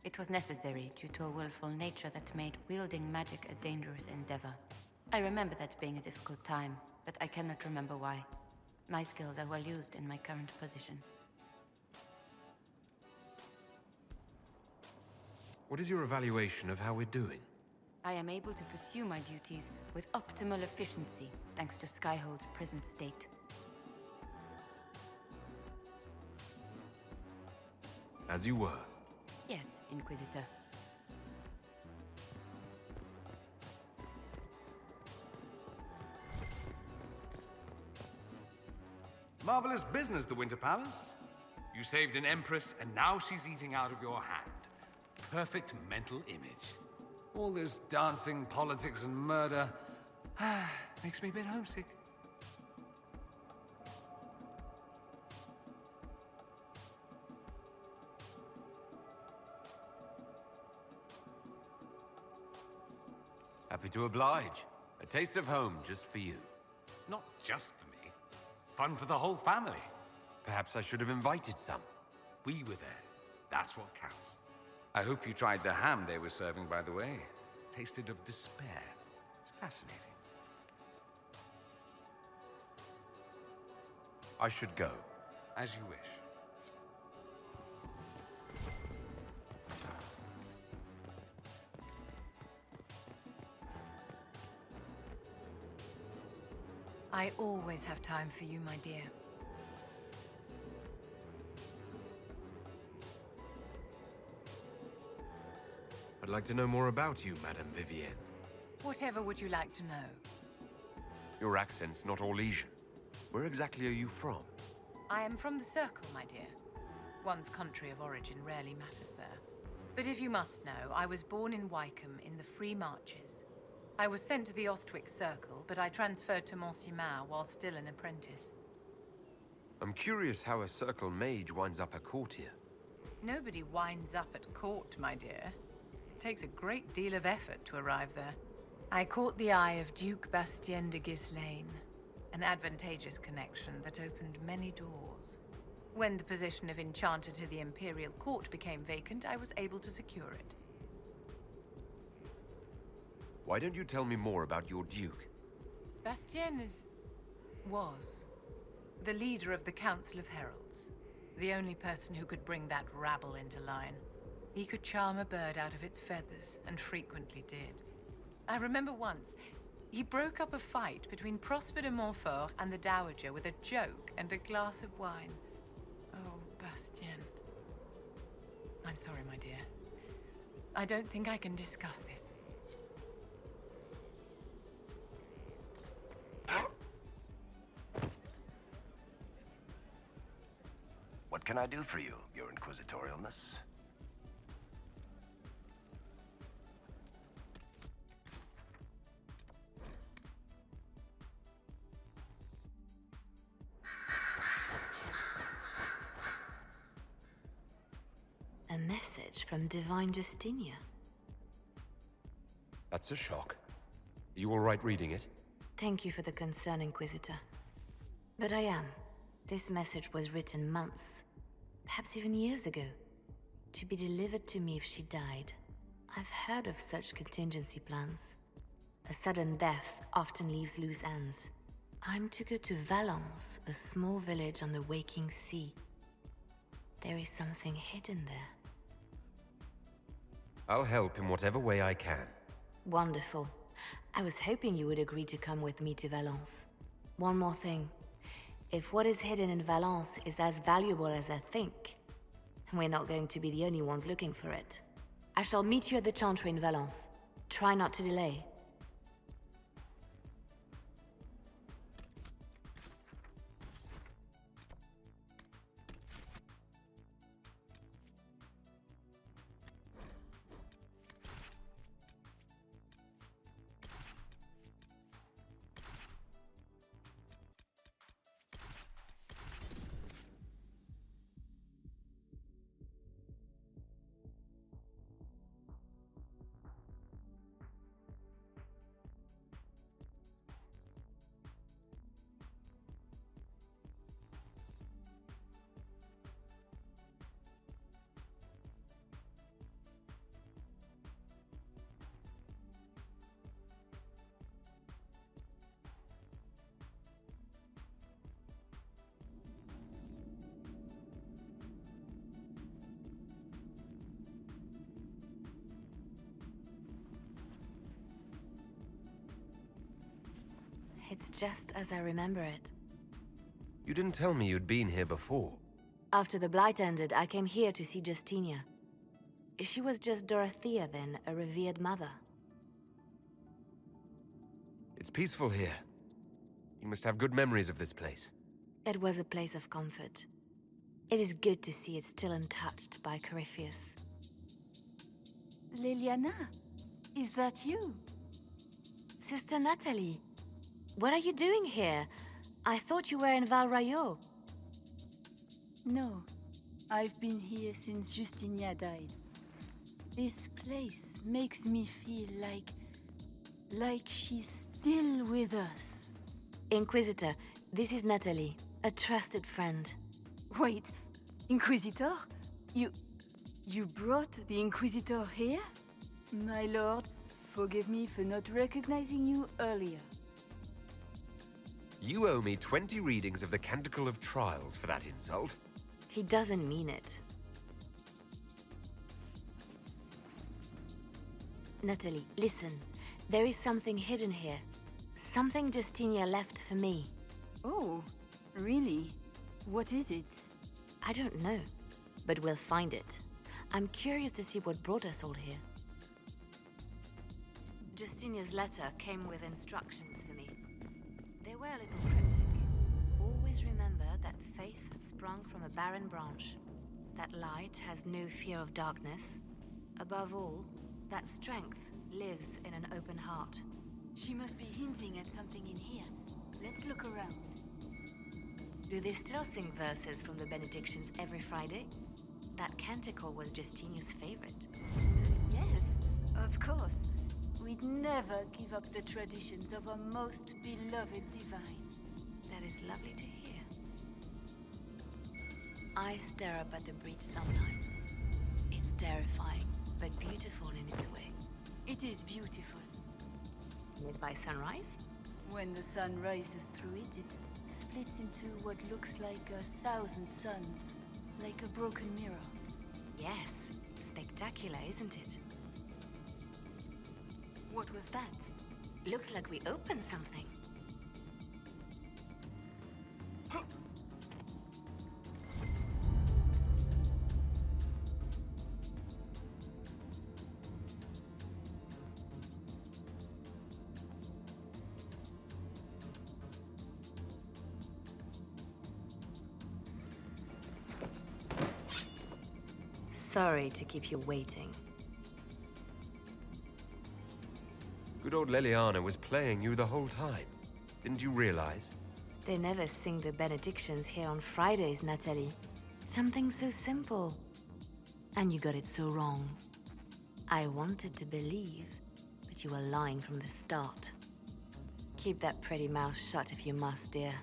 It was necessary due to a willful nature that made wielding magic a dangerous endeavor. I remember that being a difficult time, but I cannot remember why. My skills are well used in my current position. What is your evaluation of how we're doing? I am able to pursue my duties with optimal efficiency, thanks to Skyhold's present state. As you were. Yes, Inquisitor. Marvelous business, the Winter Palace. You saved an empress, and now she's eating out of your hand. Perfect mental image. All this dancing, politics, and murder makes me a bit homesick. Happy to oblige. A taste of home just for you. Not just for me. Fun for the whole family. Perhaps I should have invited some. We were there. That's what counts. I hope you tried the ham they were serving, by the way. Tasted of despair. It's fascinating. I should go. As you wish. I always have time for you, my dear. I'd like to know more about you, Madame Vivienne. Whatever would you like to know? Your accent's not Orlesian. Where exactly are you from? I am from the Circle, my dear. One's country of origin rarely matters there. But if you must know, I was born in Wycombe in the Free Marches. I was sent to the Ostwick Circle, but I transferred to Monsignor while still an apprentice. I'm curious how a Circle mage winds up a courtier. Nobody winds up at court, my dear. It takes a great deal of effort to arrive there. I caught the eye of Duke Bastien de Ghislaine, an advantageous connection that opened many doors. When the position of Enchanter to the Imperial Court became vacant, I was able to secure it. Why don't you tell me more about your Duke? Bastien was the leader of the Council of Heralds. The only person who could bring that rabble into line. He could charm a bird out of its feathers, and frequently did. I remember once, he broke up a fight between Prosper de Montfort and the Dowager with a joke and a glass of wine. Oh, Bastien. I'm sorry, my dear. I don't think I can discuss this. What can I do for you, Your Inquisitorialness? A message from Divine Justinia. That's a shock. Are you all right reading it? Thank you for the concern, Inquisitor. But I am. This message was written months, perhaps even years ago, to be delivered to me if she died. I've heard of such contingency plans. A sudden death often leaves loose ends. I'm to go to Valence, a small village on the waking sea. There is something hidden there. I'll help in whatever way I can. Wonderful. I was hoping you would agree to come with me to Valence. One more thing. If what is hidden in Valence is as valuable as I think, we're not going to be the only ones looking for it. I shall meet you at the Chantry in Valence. Try not to delay. It's just as I remember it. You didn't tell me you'd been here before. After the Blight ended, I came here to see Justinia. She was just Dorothea then, a revered mother. It's peaceful here. You must have good memories of this place. It was a place of comfort. It is good to see it still untouched by Corypheus. Liliana, is that you? Sister Natalie, what are you doing here? I thought you were in Val Rayo. No, I've been here since Justinia died. This place makes me feel like she's still with us. Inquisitor, this is Natalie, a trusted friend. Wait, Inquisitor? You brought the Inquisitor here? My lord, forgive me for not recognizing you earlier. You owe me 20 readings of the Canticle of Trials for that insult. He doesn't mean it. Natalie, listen. There is something hidden here. Something Justinia left for me. Oh, really? What is it? I don't know, but we'll find it. I'm curious to see what brought us all here. Justinia's letter came with instructions for me. They were a little cryptic. Always remember that faith sprung from a barren branch. That light has no fear of darkness. Above all, that strength lives in an open heart. She must be hinting at something in here. Let's look around. Do they still sing verses from the benedictions every Friday? That canticle was Justinia's favorite. Yes, of course. We'd never give up the traditions of our most beloved divine. That is lovely to hear. I stare up at the breach sometimes. It's terrifying, but beautiful in its way. It is beautiful. Lit by sunrise? When the sun rises through it, it splits into what looks like 1,000 suns, like a broken mirror. Yes, spectacular, isn't it? What was that? Looks like we opened something. Sorry to keep you waiting. Good old Leliana was playing you the whole time. Didn't you realize? They never sing the benedictions here on Fridays, Natalie. Something so simple. And you got it so wrong. I wanted to believe, but you were lying from the start. Keep that pretty mouth shut if you must, dear.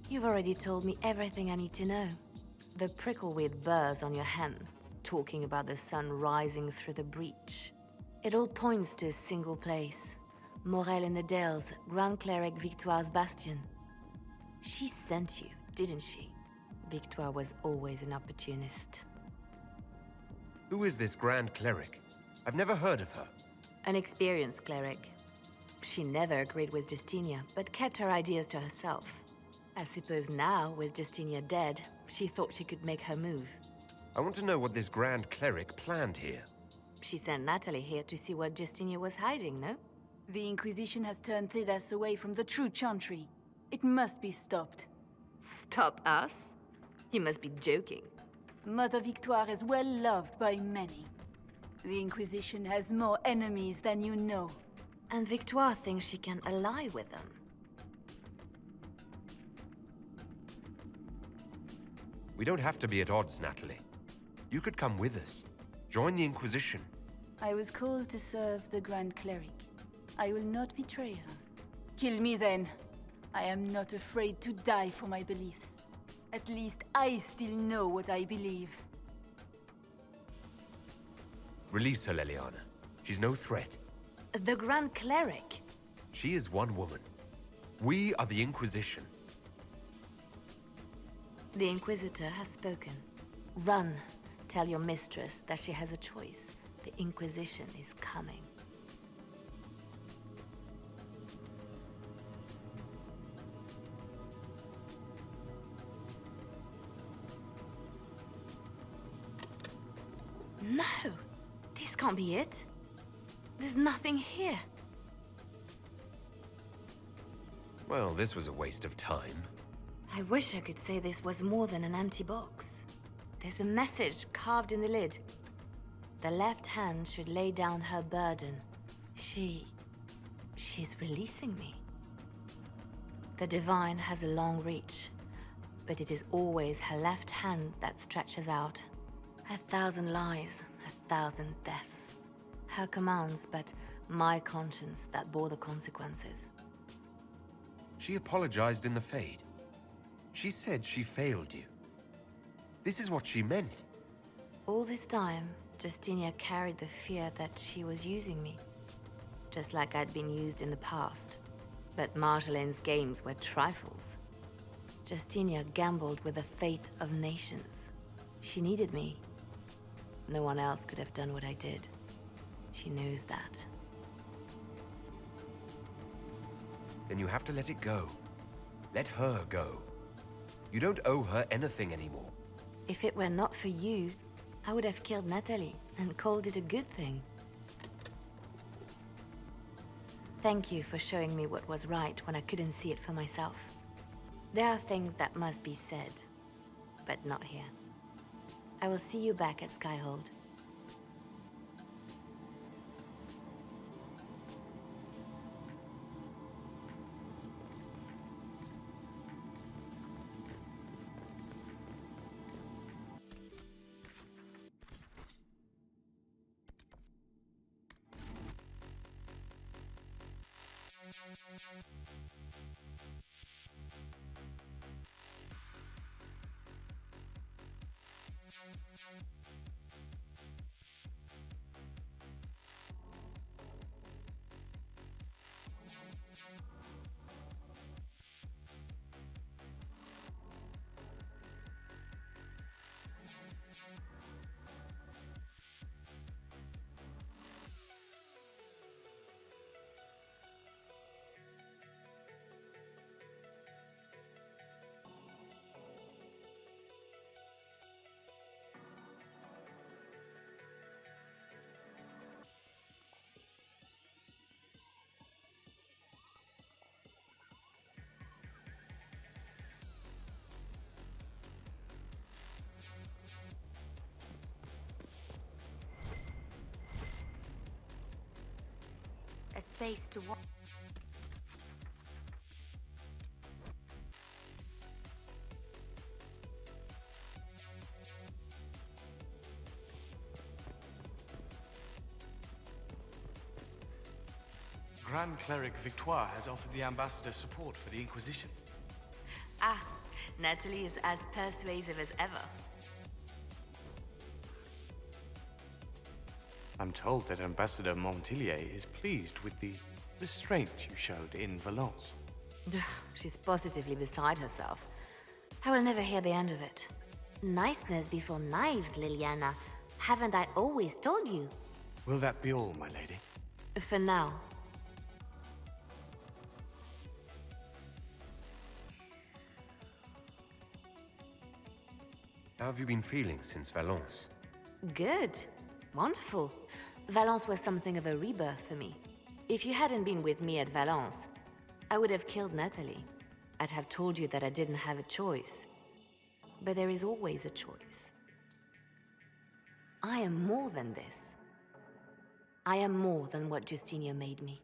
You've already told me everything I need to know. The prickleweed burrs on your hem, talking about the sun rising through the breach. It all points to a single place. Morel in the Dales, Grand Cleric Victoire's bastion. She sent you, didn't she? Victoire was always an opportunist. Who is this Grand Cleric? I've never heard of her. An experienced cleric. She never agreed with Justinia, but kept her ideas to herself. I suppose now, with Justinia dead, she thought she could make her move. I want to know what this Grand Cleric planned here. She sent Natalie here to see what Justinia was hiding, no? The Inquisition has turned Thidas away from the true Chantry. It must be stopped. Stop us? You must be joking. Mother Victoire is well loved by many. The Inquisition has more enemies than you know. And Victoire thinks she can ally with them. We don't have to be at odds, Natalie. You could come with us. Join the Inquisition. I was called to serve the Grand Cleric. I will not betray her. Kill me then. I am not afraid to die for my beliefs. At least I still know what I believe. Release her, Leliana. She's no threat. The Grand Cleric? She is one woman. We are the Inquisition. The Inquisitor has spoken. Run. Tell your mistress that she has a choice. The Inquisition is coming. No! This can't be it. There's nothing here. Well, this was a waste of time. I wish I could say this was more than an empty box. There's a message carved in the lid. The left hand should lay down her burden. She's releasing me. The divine has a long reach, but it is always her left hand that stretches out. 1,000 lies, 1,000 deaths. Her commands, but my conscience that bore the consequences. She apologized in the Fade. She said she failed you. This is what she meant. All this time, Justinia carried the fear that she was using me. Just like I'd been used in the past. But Marjolaine's games were trifles. Justinia gambled with the fate of nations. She needed me. No one else could have done what I did. She knows that. Then you have to let it go. Let her go. You don't owe her anything anymore. If it were not for you, I would have killed Natalie and called it a good thing. Thank you for showing me what was right when I couldn't see it for myself. There are things that must be said, but not here. I will see you back at Skyhold. A space to walk. Grand Cleric Victoire has offered the Ambassador support for the Inquisition. Ah, Natalie is as persuasive as ever. I'm told that Ambassador Montillier is pleased with the restraint you showed in Valence. She's positively beside herself. I will never hear the end of it. Niceness before knives, Liliana. Haven't I always told you? Will that be all, my lady? For now. How have you been feeling since Valence? Good. Wonderful. Valence was something of a rebirth for me. If you hadn't been with me at Valence, I would have killed Natalie. I'd have told you that I didn't have a choice. But there is always a choice. I am more than this. I am more than what Justinia made me.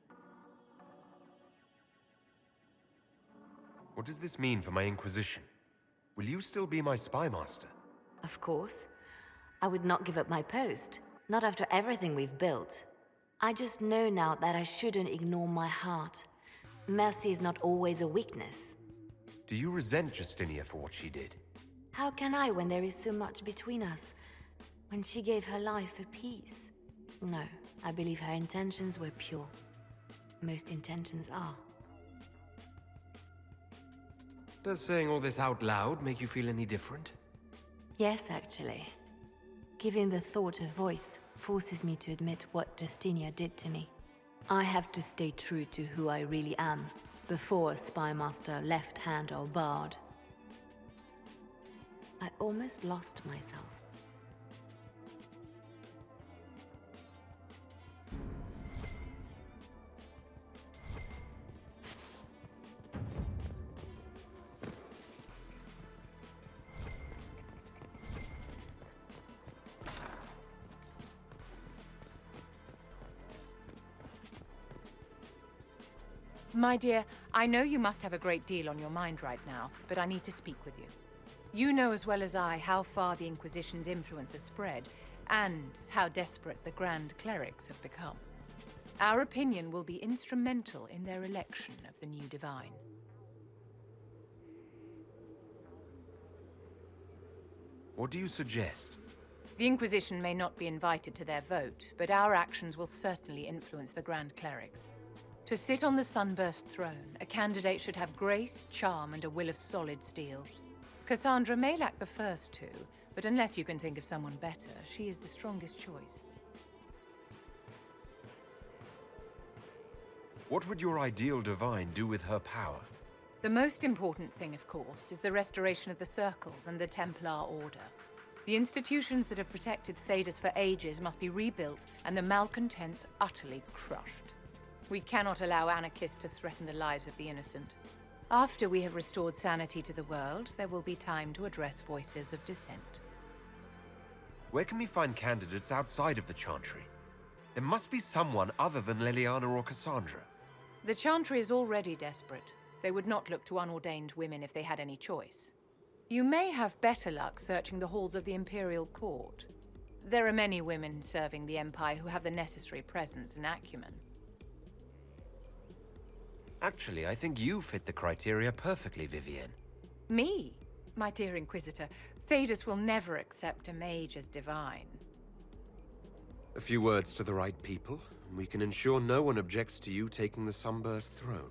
What does this mean for my Inquisition? Will you still be my spy master? Of course. I would not give up my post. Not after everything we've built. I just know now that I shouldn't ignore my heart. Mercy is not always a weakness. Do you resent Justinia for what she did? How can I when there is so much between us? When she gave her life for peace? No, I believe her intentions were pure. Most intentions are. Does saying all this out loud make you feel any different? Yes, actually. Giving the thought a voice forces me to admit what Justinia did to me. I have to stay true to who I really am, before a spy master left hand or barred. I almost lost myself. My dear, I know you must have a great deal on your mind right now, but I need to speak with you. You know as well as I how far the Inquisition's influence has spread, and how desperate the Grand Clerics have become. Our opinion will be instrumental in their election of the new Divine. What do you suggest? The Inquisition may not be invited to their vote, but our actions will certainly influence the Grand Clerics. To sit on the Sunburst throne, a candidate should have grace, charm, and a will of solid steel. Cassandra may lack the first two, but unless you can think of someone better, she is the strongest choice. What would your ideal divine do with her power? The most important thing, of course, is the restoration of the Circles and the Templar Order. The institutions that have protected Thedas for ages must be rebuilt, and the malcontents utterly crushed. We cannot allow anarchists to threaten the lives of the innocent. After we have restored sanity to the world, there will be time to address voices of dissent. Where can we find candidates outside of the Chantry? There must be someone other than Leliana or Cassandra. The Chantry is already desperate. They would not look to unordained women if they had any choice. You may have better luck searching the halls of the Imperial Court. There are many women serving the Empire who have the necessary presence and acumen. Actually, I think you fit the criteria perfectly, Vivienne. Me? My dear Inquisitor, Thedas will never accept a mage as divine. A few words to the right people, and we can ensure no one objects to you taking the Sunburst throne.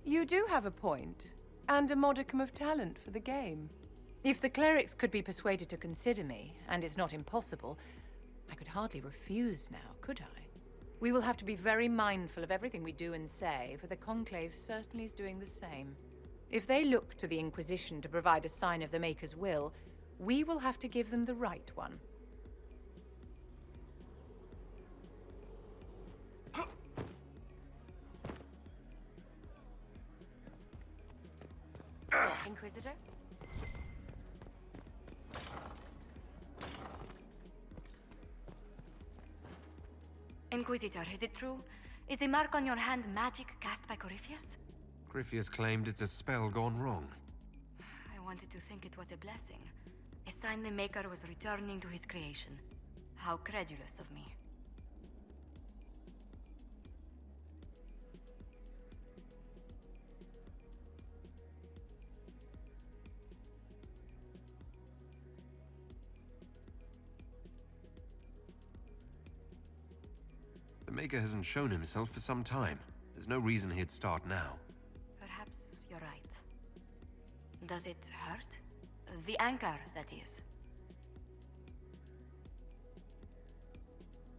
You do have a point, and a modicum of talent for the game. If the clerics could be persuaded to consider me, and it's not impossible, I could hardly refuse now, could I? We will have to be very mindful of everything we do and say, for the Conclave certainly is doing the same. If they look to the Inquisition to provide a sign of the Maker's will, we will have to give them the right one. Inquisitor? Inquisitor, is it true? Is the mark on your hand magic cast by Corypheus? Corypheus claimed it's a spell gone wrong. I wanted to think it was a blessing. A sign the Maker was returning to his creation. How credulous of me. The Maker hasn't shown himself for some time. There's no reason he'd start now. Perhaps you're right. Does it hurt? The anchor, that is.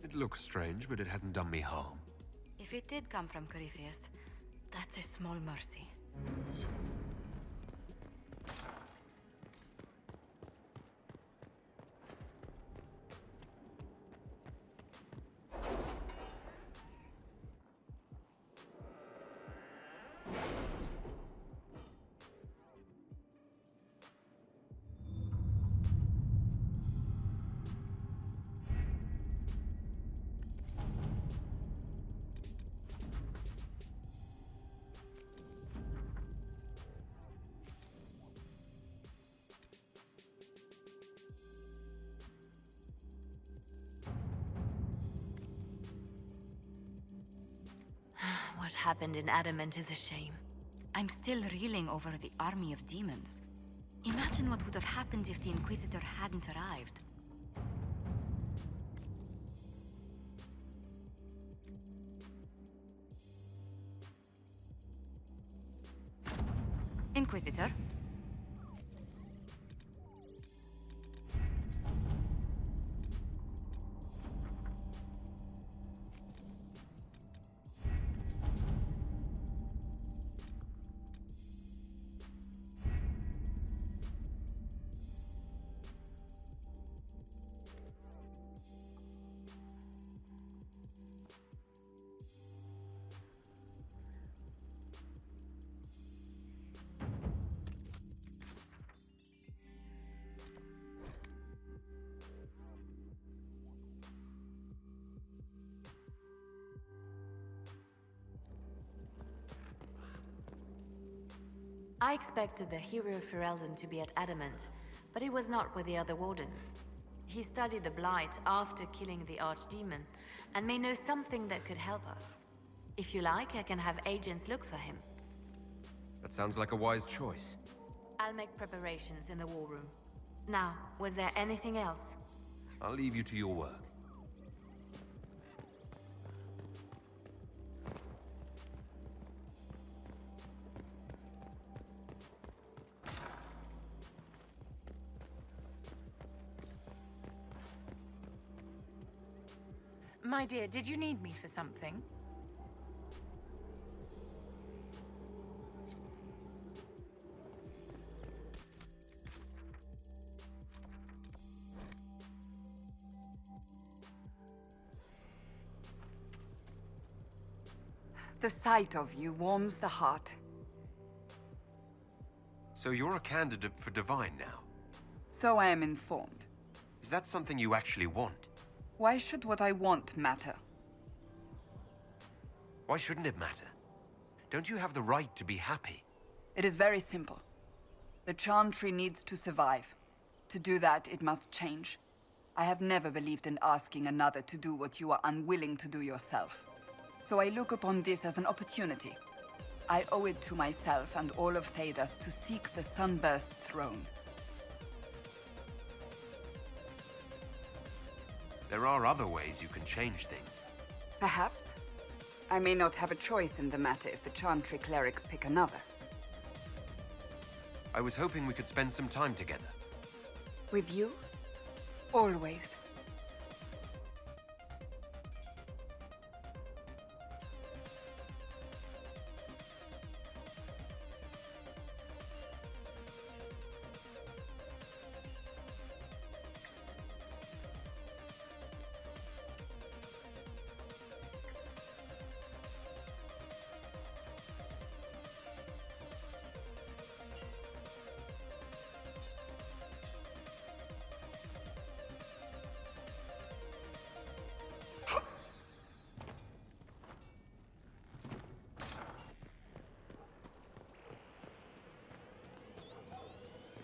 It looks strange, but it hasn't done me harm. If it did come from Corypheus, that's a small mercy. What happened in Adamant is a shame. I'm still reeling over the army of demons. Imagine what would have happened if the Inquisitor hadn't arrived. Inquisitor? I expected the hero Ferelden to be at Adamant, but he was not with the other wardens. He studied the Blight after killing the Archdemon, and may know something that could help us. If you like, I can have agents look for him. That sounds like a wise choice. I'll make preparations in the war room. Now, was there anything else? I'll leave you to your work. My dear, did you need me for something? The sight of you warms the heart. So you're a candidate for Divine now? So I am informed. Is that something you actually want? Why should what I want matter? Why shouldn't it matter? Don't you have the right to be happy? It is very simple. The Chantry needs to survive. To do that, it must change. I have never believed in asking another to do what you are unwilling to do yourself. So I look upon this as an opportunity. I owe it to myself and all of Thedas to seek the Sunburst throne. There are other ways you can change things. Perhaps. I may not have a choice in the matter if the Chantry clerics pick another. I was hoping we could spend some time together. With you? Always.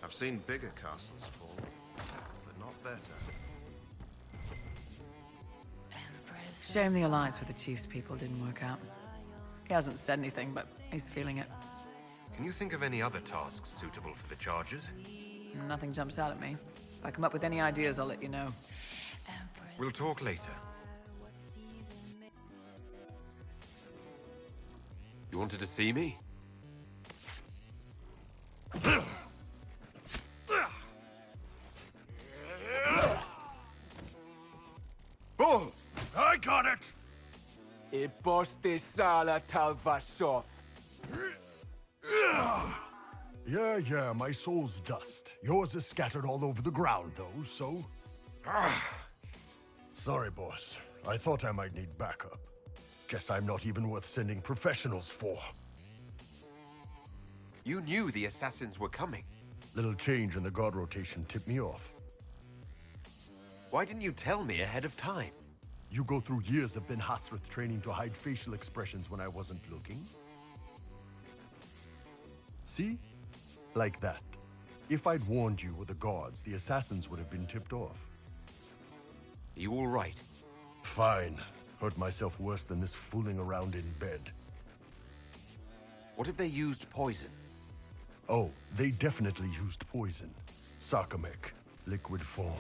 I've seen bigger castles fall, but not better. Shame the alliance with the Chief's people didn't work out. He hasn't said anything, but he's feeling it. Can you think of any other tasks suitable for the charges? Nothing jumps out at me. If I come up with any ideas, I'll let you know. We'll talk later. You wanted to see me? Oh, I got it! E posti sala talvashot. Yeah, my soul's dust. Yours is scattered all over the ground, though, so... Sorry, boss. I thought I might need backup. Guess I'm not even worth sending professionals for. You knew the assassins were coming. Little change in the guard rotation tipped me off. Why didn't you tell me ahead of time? You go through years of Ben Hasrith training to hide facial expressions when I wasn't looking. See? Like that. If I'd warned you with the guards, the assassins would have been tipped off. Are you all right? Fine. Hurt myself worse than this fooling around in bed. What if they used poison? Oh, they definitely used poison. Sarcomec, liquid form.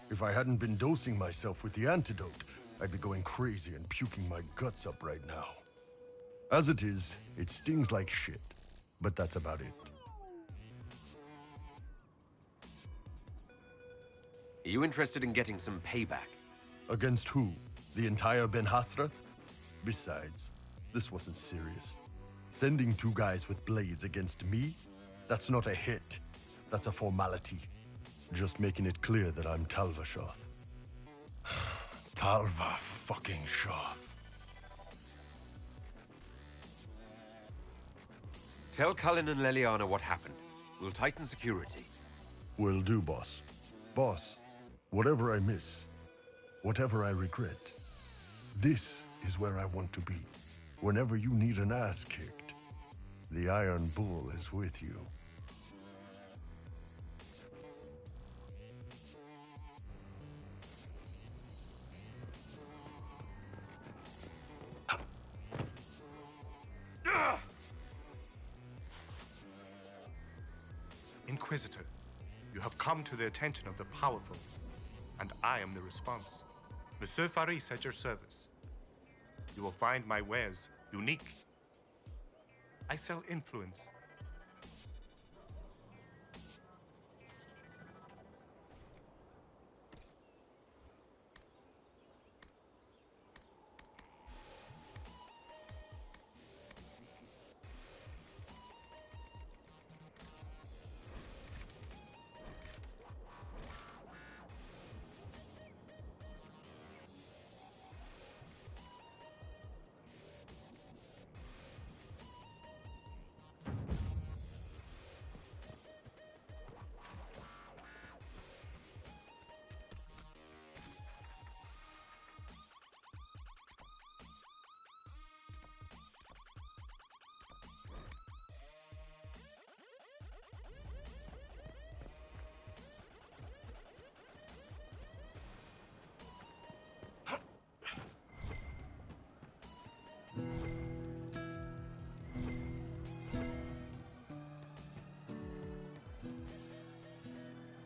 If I hadn't been dosing myself with the antidote, I'd be going crazy and puking my guts up right now. As it is, it stings like shit. But that's about it. Are you interested in getting some payback? Against who? The entire Ben Hasra? Besides, this wasn't serious. Sending two guys with blades against me? That's not a hit. That's a formality. Just making it clear that I'm Talva Shoth. Talva fucking Shoth. Tell Cullen and Leliana what happened. We'll tighten security. Will do, boss. Boss, whatever I miss, whatever I regret, this is where I want to be. Whenever you need an ass kicked, The Iron Bull is with you. Inquisitor, you have come to the attention of the powerful, and I am the response. Monsieur Faris at your service. You will find my wares unique. I sell influence.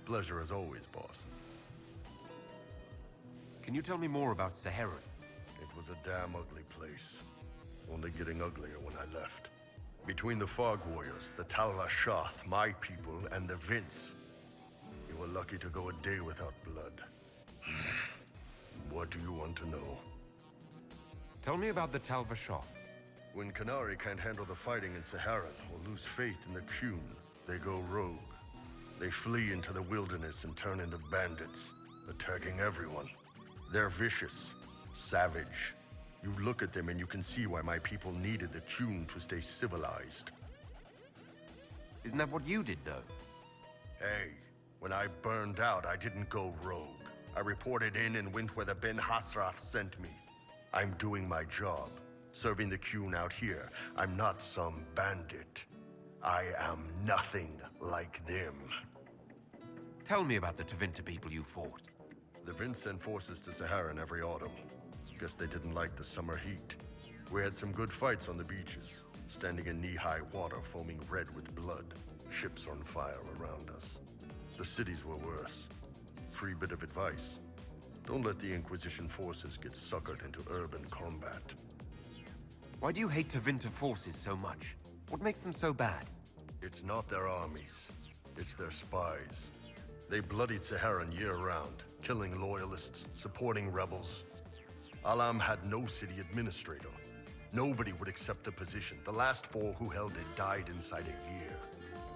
Pleasure as always, boss. Can you tell me more about Saharan? It was a damn ugly place. Only getting uglier when I left. Between the Fog Warriors, the Tal-Rashath, my people, and the Vince, you were lucky to go a day without blood. What do you want to know? Tell me about the Tal-Rashath. When Qunari can't handle the fighting in Saharan or lose faith in the Qun, they go rogue. They flee into the wilderness and turn into bandits, attacking everyone. They're vicious, savage. You look at them and you can see why my people needed the Qun to stay civilized. Isn't that what you did, though? Hey, when I burned out, I didn't go rogue. I reported in and went where the Ben Hasrath sent me. I'm doing my job, serving the Qun out here. I'm not some bandit. I am nothing like them. Tell me about the Tevinter people you fought. The Vince sent forces to Saharan every autumn. Guess they didn't like the summer heat. We had some good fights on the beaches, standing in knee-high water foaming red with blood, ships on fire around us. The cities were worse. Free bit of advice. Don't let the Inquisition forces get suckered into urban combat. Why do you hate Tevinter forces so much? What makes them so bad? It's not their armies. It's their spies. They bloodied Saharan year-round, killing loyalists, supporting rebels. Alam had no city administrator. Nobody would accept the position. The last 4 who held it died inside a year.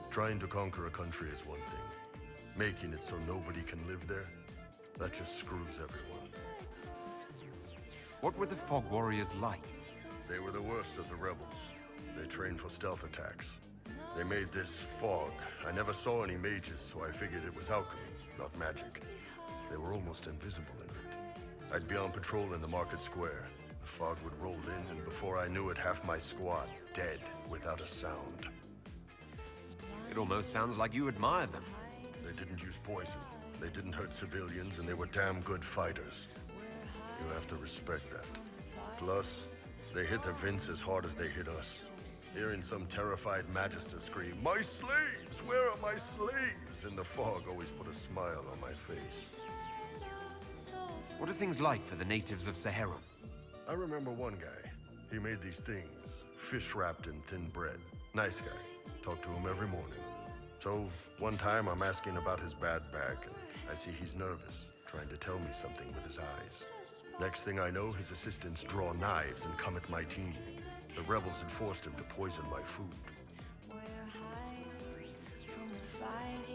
Trying to conquer a country is one thing. Making it so nobody can live there, that just screws everyone. What were the Fog Warriors like? They were the worst of the rebels. They trained for stealth attacks. They made this fog. I never saw any mages, so I figured it was alchemy, not magic. They were almost invisible in it. I'd be on patrol in the market square. The fog would roll in, and before I knew it, half my squad dead without a sound. It almost sounds like you admire them. They didn't use poison. They didn't hurt civilians, and they were damn good fighters. You have to respect that. Plus, they hit the Vince as hard as they hit us. Hearing some terrified Magister scream, "My slaves! Where are my slaves?" in the fog always put a smile on my face. What are things like for the natives of Saharan? I remember one guy. He made these things, fish wrapped in thin bread. Nice guy. Talk to him every morning. So, one time I'm asking about his bad back, and I see he's nervous, trying to tell me something with his eyes. Next thing I know, his assistants draw knives and come at my team. The rebels had forced him to poison my food.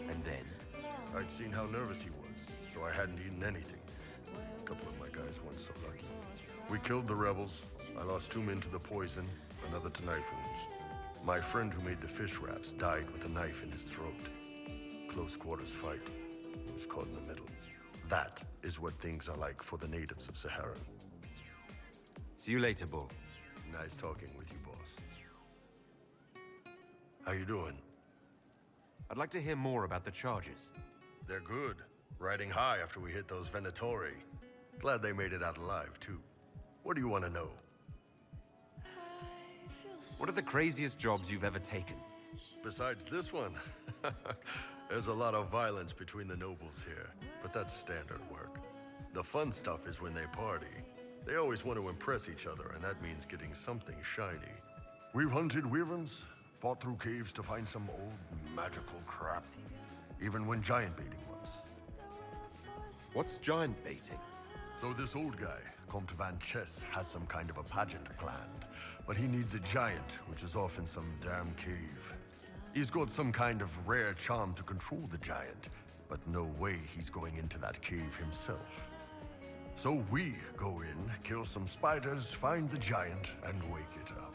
And then? I'd seen how nervous he was, so I hadn't eaten anything. A couple of my guys weren't so lucky. We killed the rebels. I lost 2 men to the poison, another to knife wounds. My friend who made the fish wraps died with a knife in his throat. Close quarters fight. He was caught in the middle. That is what things are like for the natives of Saharan. See you later, Bull. Nice talking with you, boss. How you doing? I'd like to hear more about the charges. They're good. Riding high after we hit those Venatori. Glad they made it out alive, too. What do you want to know? What are the craziest jobs you've ever taken? Besides this one, there's a lot of violence between the nobles here, but that's standard work. The fun stuff is when they party. They always want to impress each other, and that means getting something shiny. We've hunted wyverns, fought through caves to find some old magical crap. Even went giant baiting once. What's giant baiting? So this old guy, Comte Van Chess, has some kind of a pageant planned, but he needs a giant, which is off in some damn cave. He's got some kind of rare charm to control the giant, but no way he's going into that cave himself. So we go in, kill some spiders, find the giant, and wake it up.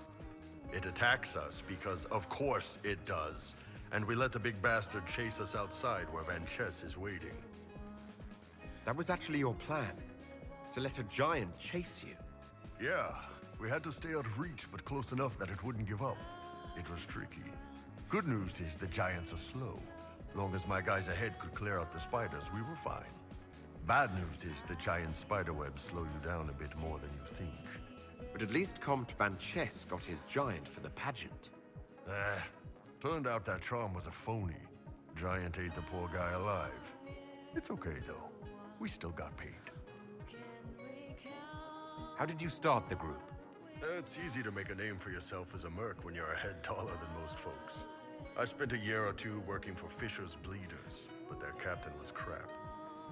It attacks us because, of course, it does. And we let the big bastard chase us outside where Van Chess is waiting. That was actually your plan? To let a giant chase you? Yeah, we had to stay out of reach, but close enough that it wouldn't give up. It was tricky. Good news is the giants are slow. Long as my guys ahead could clear out the spiders, we were fine. Bad news is the giant spiderwebs slow you down a bit more than you think. But at least Comte Van Chess got his giant for the pageant. Turned out that charm was a phony. Giant ate the poor guy alive. It's okay, though. We still got paid. How did you start the group? It's easy to make a name for yourself as a merc when you're a head taller than most folks. I spent a year or two working for Fisher's Bleeders, but their captain was crap.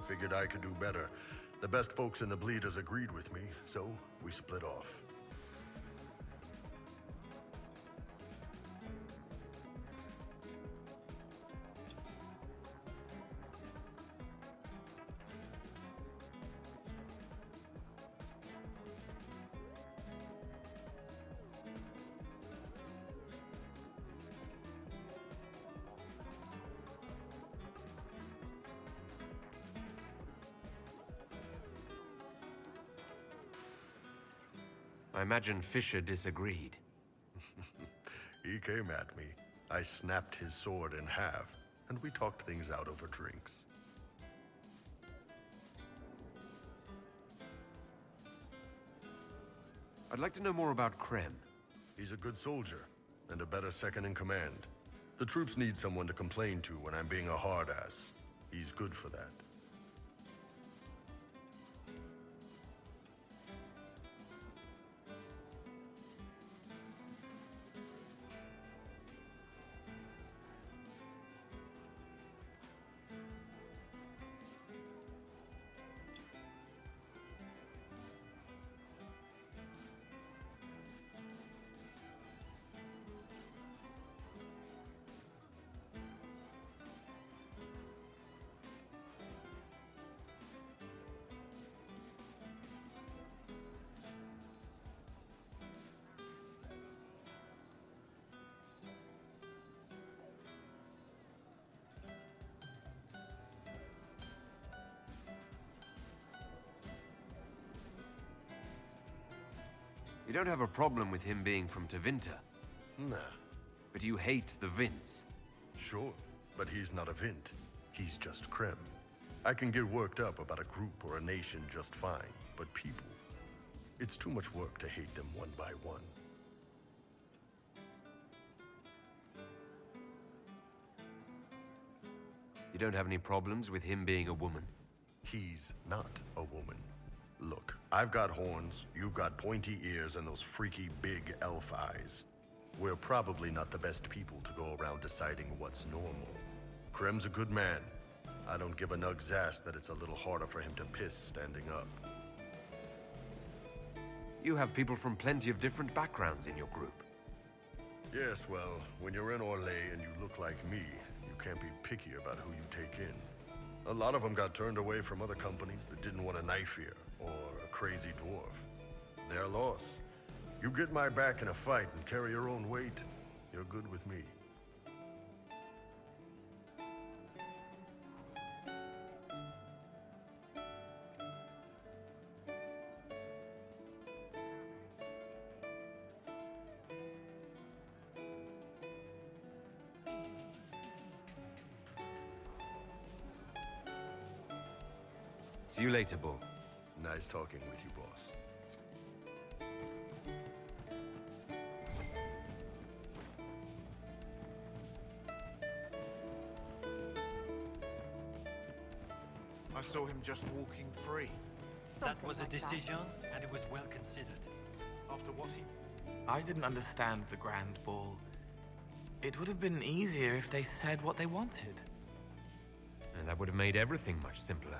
Figured I could do better. The best folks in the Bleeders agreed with me, so we split off. I imagine Fisher disagreed. He came at me. I snapped his sword in half, and we talked things out over drinks. I'd like to know more about Krem. He's a good soldier, and a better second in command. The troops need someone to complain to when I'm being a hard-ass. He's good for that. You don't have a problem with him being from Tevinter? Nah. But you hate the Vince? Sure, but he's not a Vint. He's just Krem. I can get worked up about a group or a nation just fine, but people... It's too much work to hate them one by one. You don't have any problems with him being a woman? He's not a woman. Look, I've got horns, you've got pointy ears, and those freaky big elf eyes. We're probably not the best people to go around deciding what's normal. Krem's a good man. I don't give a nug's ass that it's a little harder for him to piss standing up. You have people from plenty of different backgrounds in your group. Yes, well, when you're in Orlais and you look like me, you can't be picky about who you take in. A lot of them got turned away from other companies that didn't want a knife here, or a crazy dwarf. Their loss. You get my back in a fight and carry your own weight, you're good with me. See you later, Bull. Nice talking with you, boss. I saw him just walking free. That was a decision, and it was well considered. After what he... I didn't understand the Grand Ball. It would have been easier if they said what they wanted. And that would have made everything much simpler.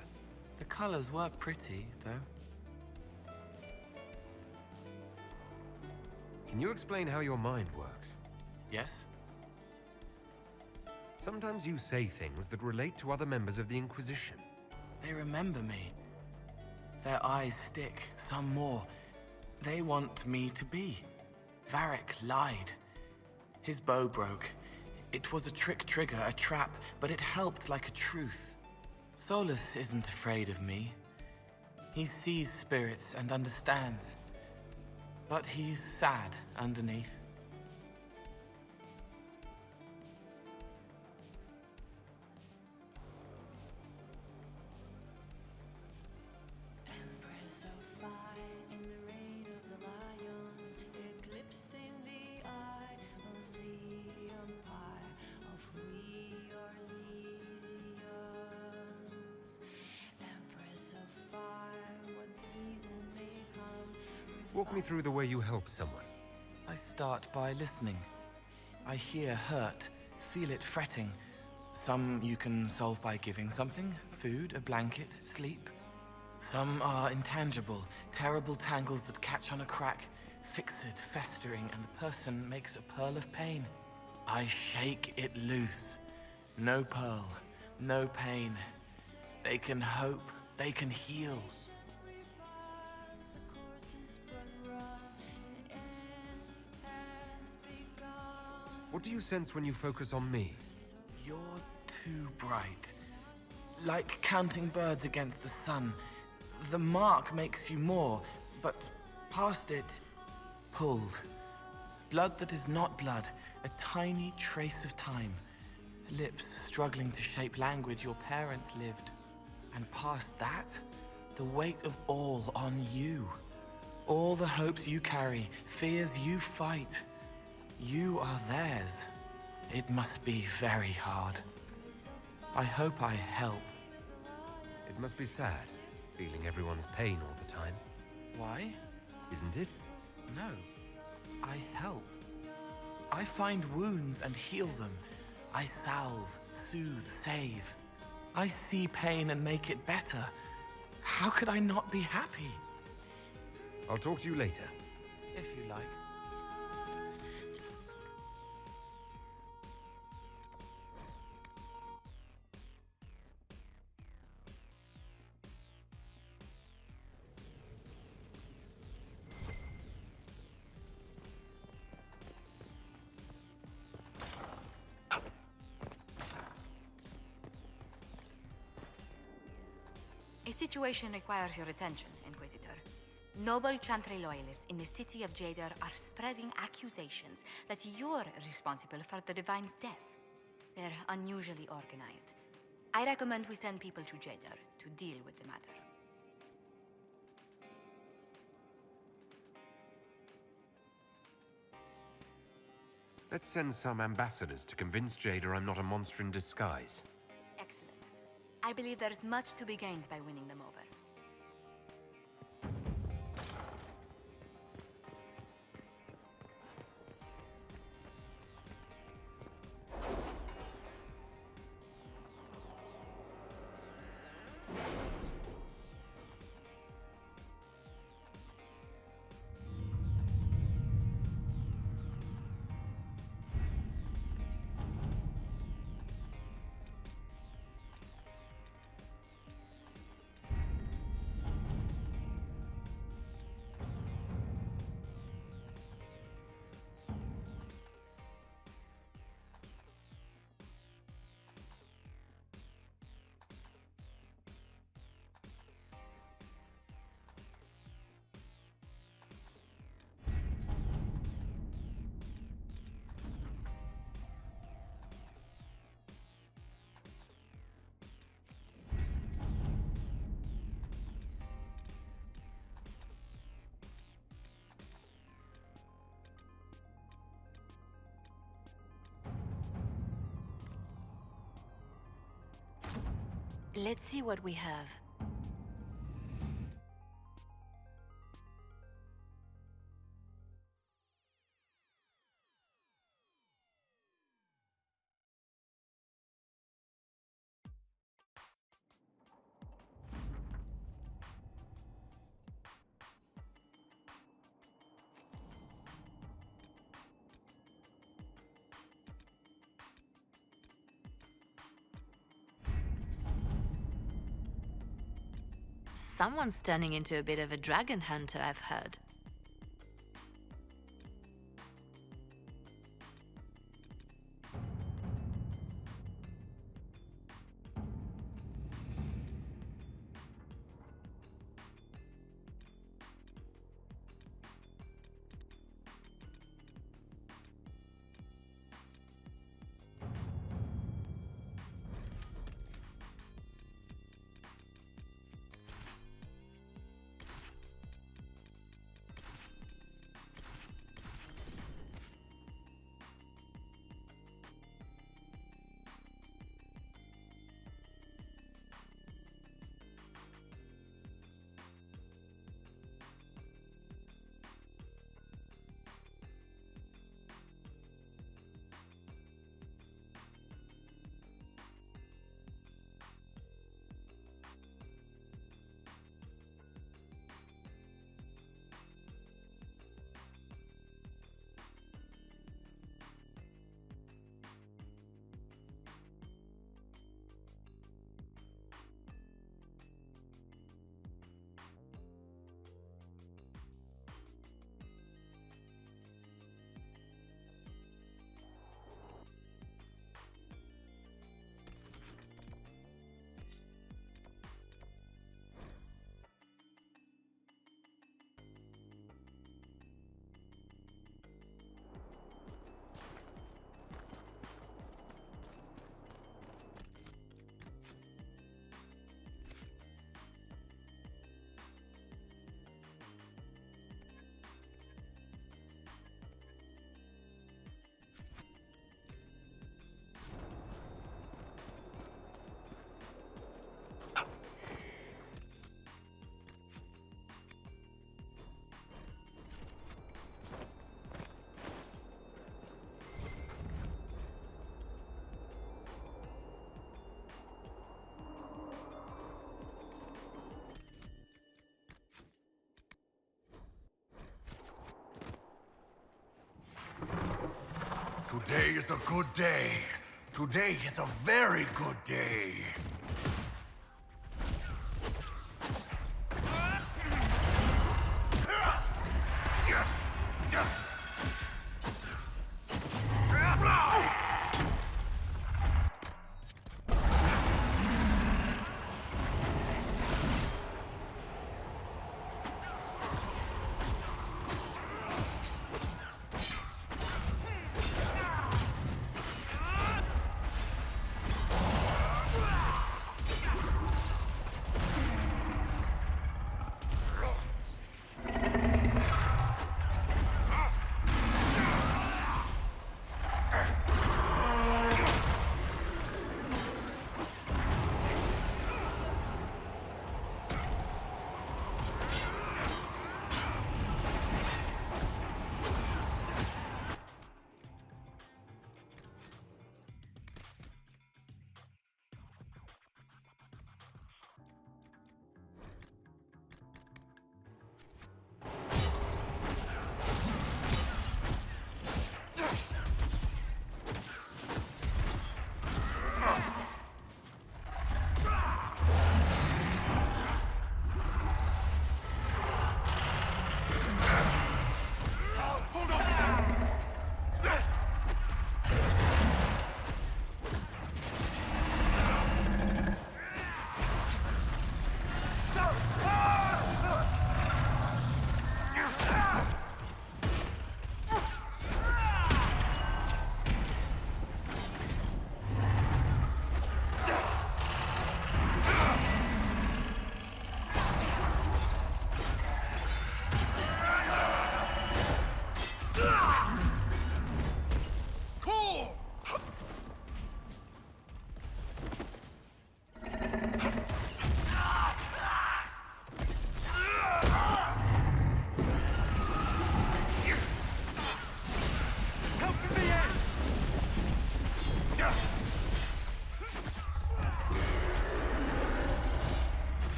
The colors were pretty, though. Can you explain how your mind works? Yes? Sometimes you say things that relate to other members of the Inquisition. They remember me. Their eyes stick, some more. They want me to be. Varric lied. His bow broke. It was a trick trigger, a trap, but it helped like a truth. Solus isn't afraid of me. He sees spirits and understands. But he's sad underneath. Empress of fire in the reign of the lion, eclipsed in the eye of the empire of we Orlesians. Empress of fire, what season may come. Walk me through the way you help someone. I start by listening. I hear hurt, feel it fretting. Some you can solve by giving something, food, a blanket, sleep. Some are intangible, terrible tangles that catch on a crack, fixed, festering, and the person makes a pearl of pain. I shake it loose. No pearl, no pain. They can hope, they can heal. What do you sense when you focus on me? You're too bright. Like counting birds against the sun. The mark makes you more, but past it, pulled. Blood that is not blood, a tiny trace of time. Lips struggling to shape language your parents lived. And past that, the weight of all on you. All the hopes you carry, fears you fight. You are theirs. It must be very hard. I hope I help. It must be sad, feeling everyone's pain all the time. Why? Isn't it? No. I help. I find wounds and heal them. I salve, soothe, save. I see pain and make it better. How could I not be happy? I'll talk to you later. If you like. A situation requires your attention, Inquisitor. Noble Chantry loyalists in the city of Jadar are spreading accusations that you're responsible for the Divine's death. They're unusually organized. I recommend we send people to Jadar to deal with the matter. Let's send some ambassadors to convince Jada I'm not a monster in disguise. Excellent. I believe there's much to be gained by winning them over. Let's see what we have. Someone's turning into a bit of a dragon hunter, I've heard. Today is a good day. Today is a very good day.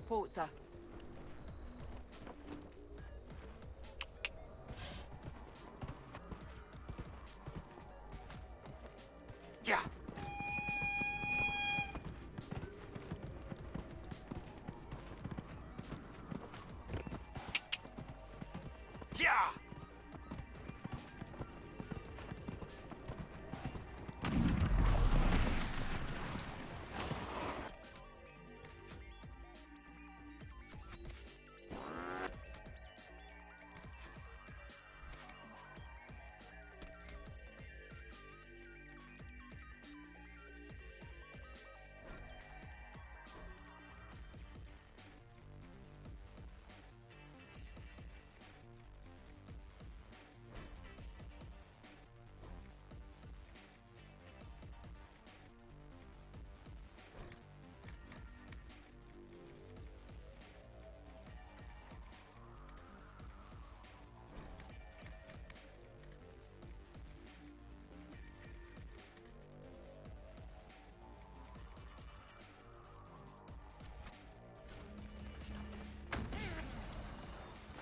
port, sir. Yeah. Yeah.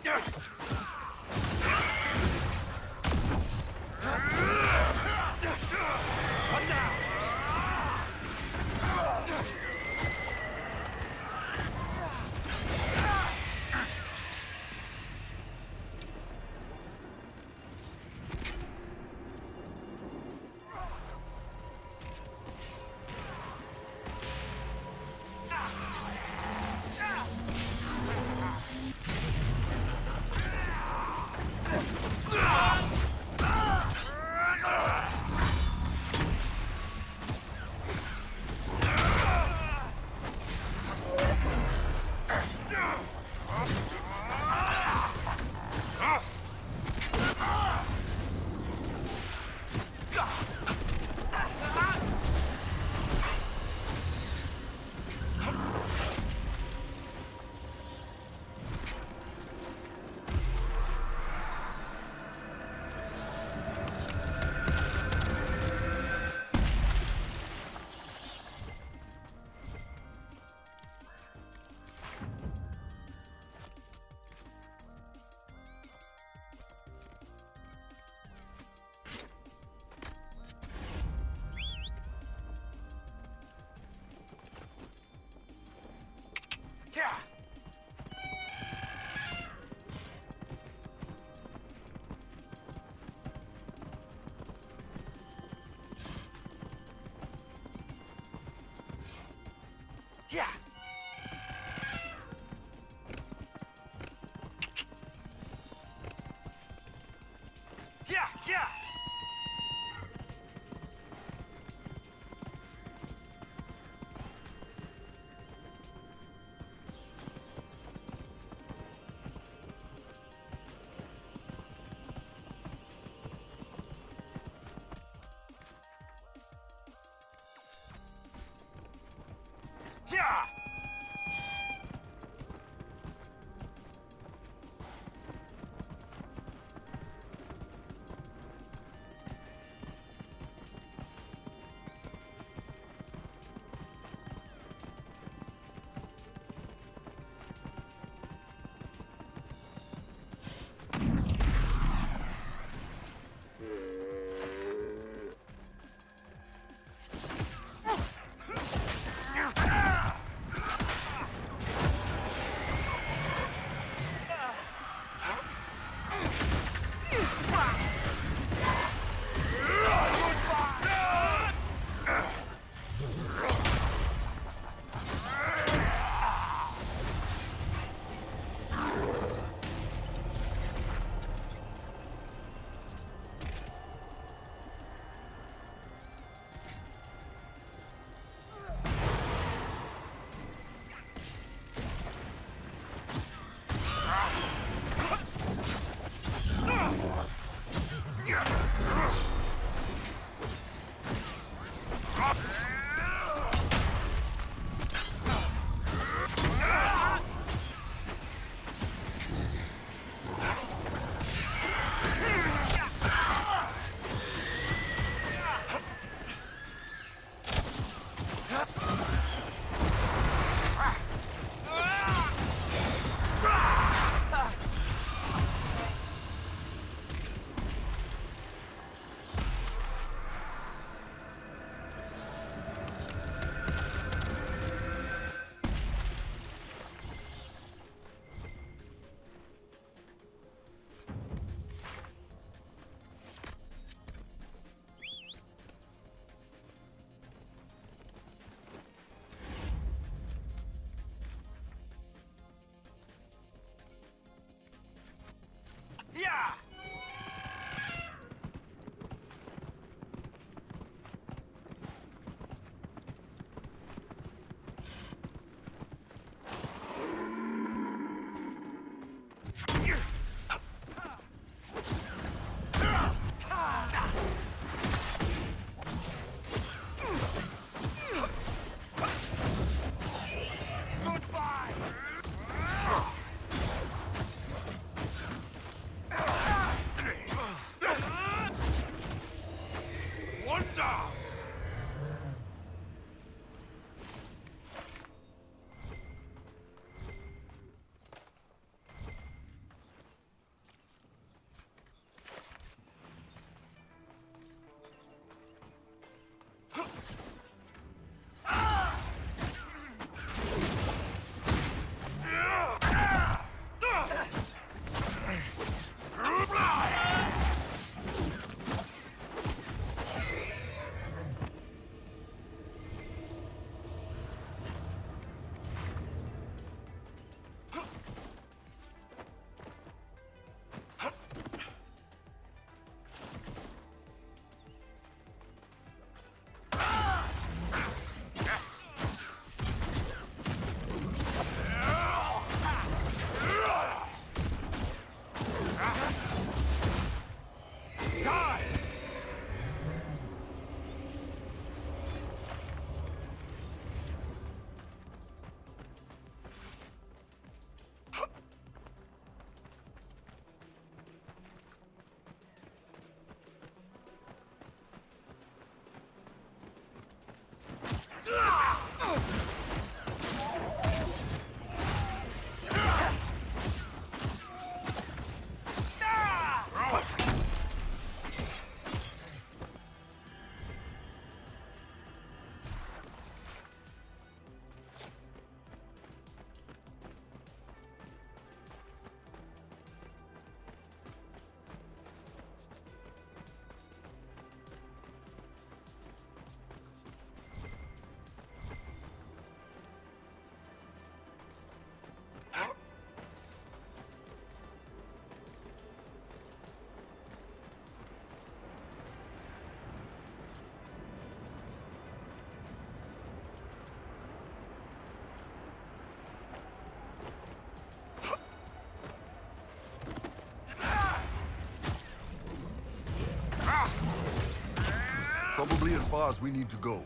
Yes! One down! Yeah! Yeah! Yeah! Yeah! Yeah! Ah! Probably as far as we need to go.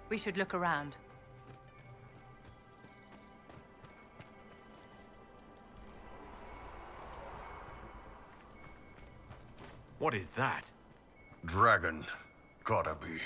We should look around. What is that? Dragon. Gotta be.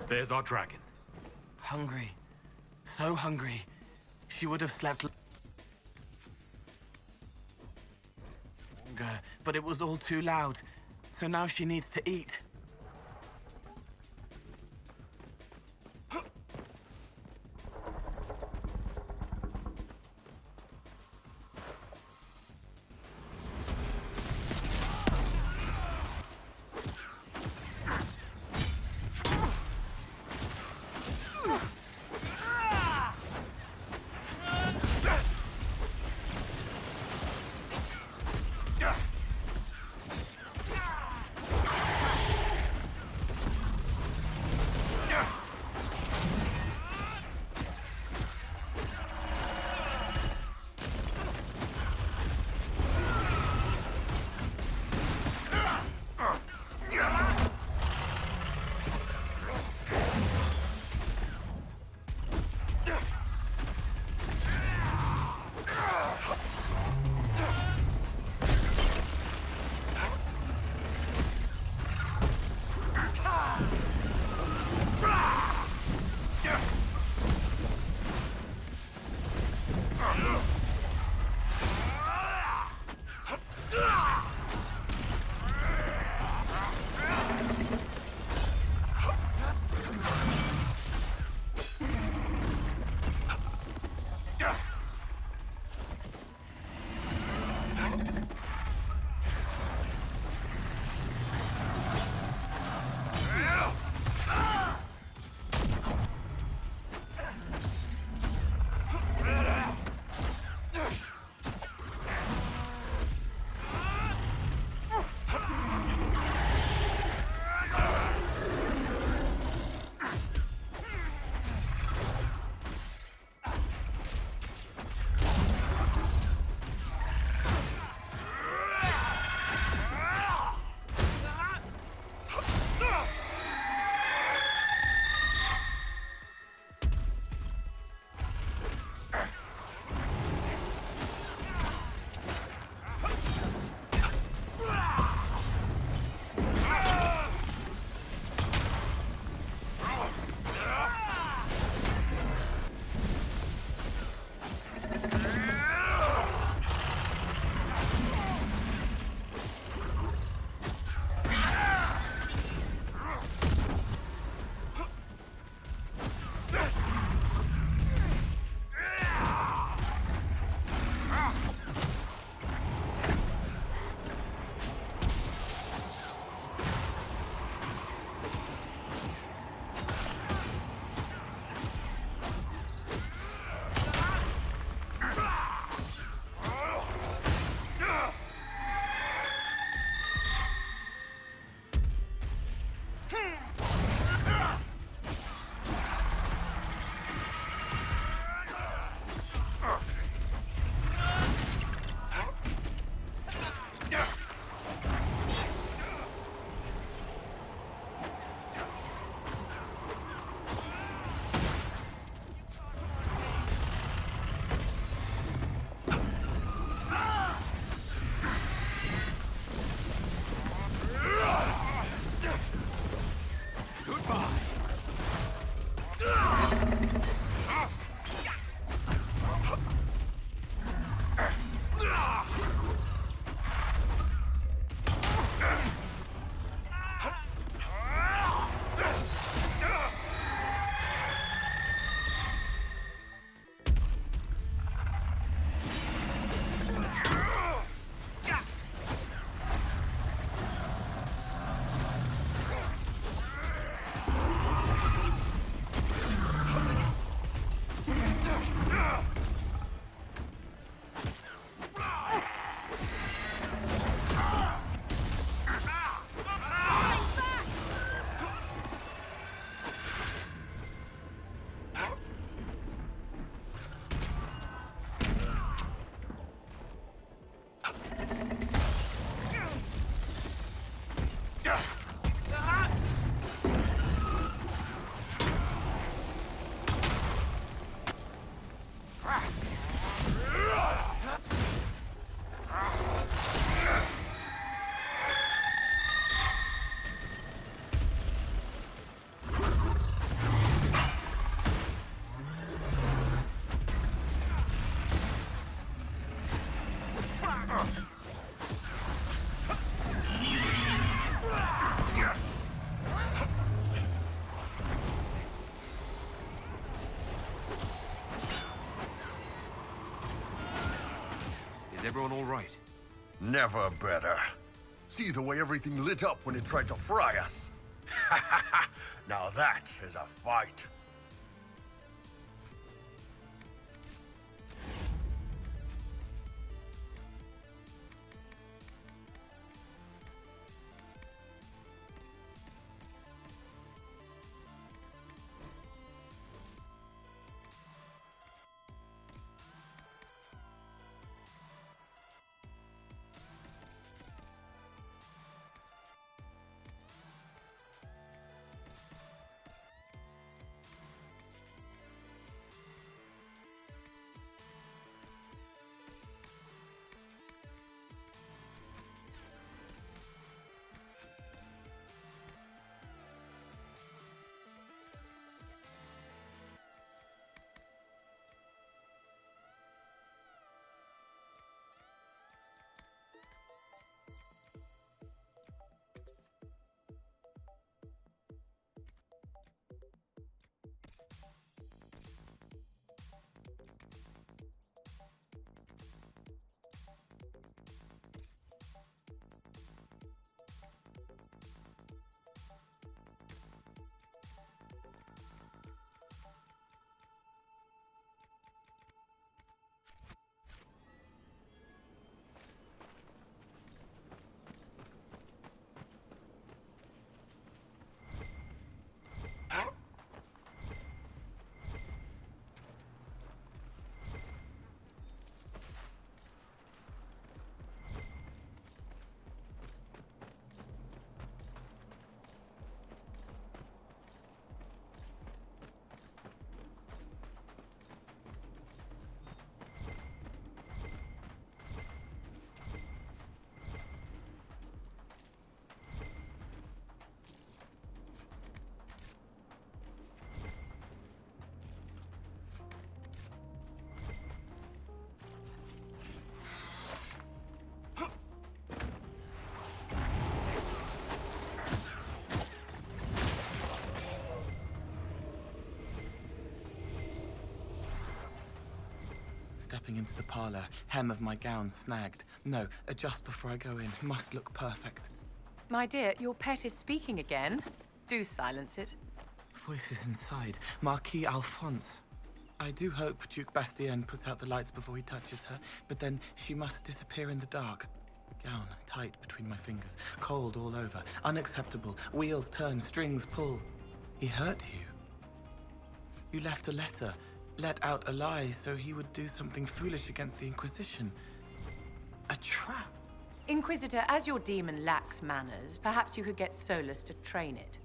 There's our dragon. Hungry. So hungry. She would have slept longer, but it was all too loud. So now she needs to eat. Is everyone all right? Never better. See the way everything lit up when it tried to fry us? Now that is a fight. Stepping into the parlor, hem of my gown snagged. No, adjust before I go in. Must look perfect. My dear, your pet is speaking again. Do silence it. Voices inside. Marquis Alphonse. I do hope Duke Bastien puts out the lights before he touches her, but then she must disappear in the dark. Gown tight between my fingers, cold all over, unacceptable. Wheels turn, strings pull. He hurt you. You left a letter, let out a lie so he would do something foolish against the Inquisition. A trap. Inquisitor, as your demon lacks manners, perhaps you could get Solus to train it.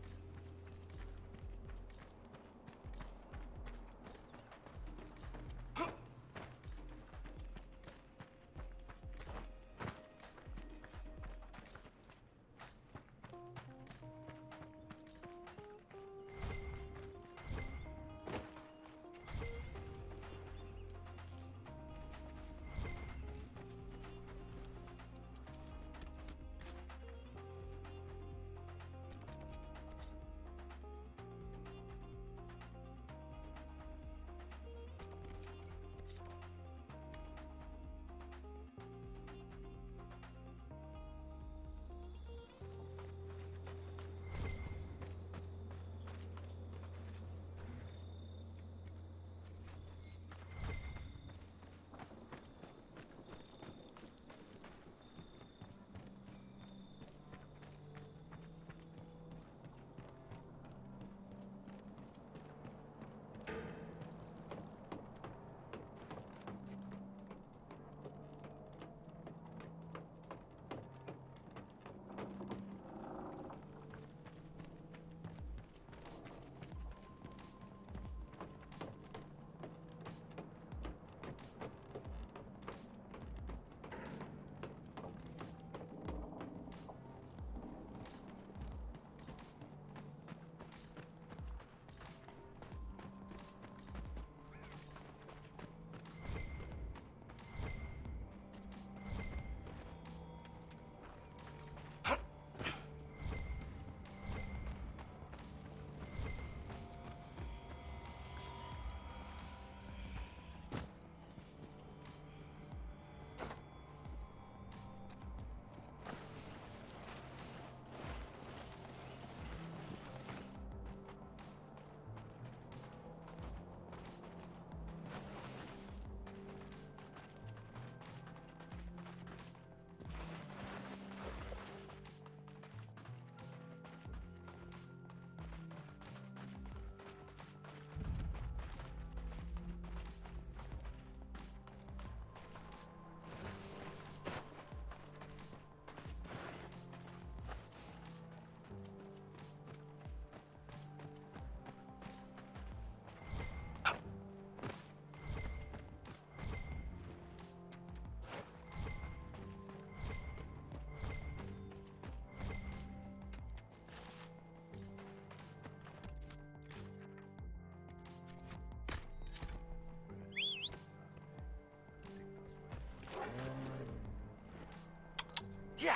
Yeah!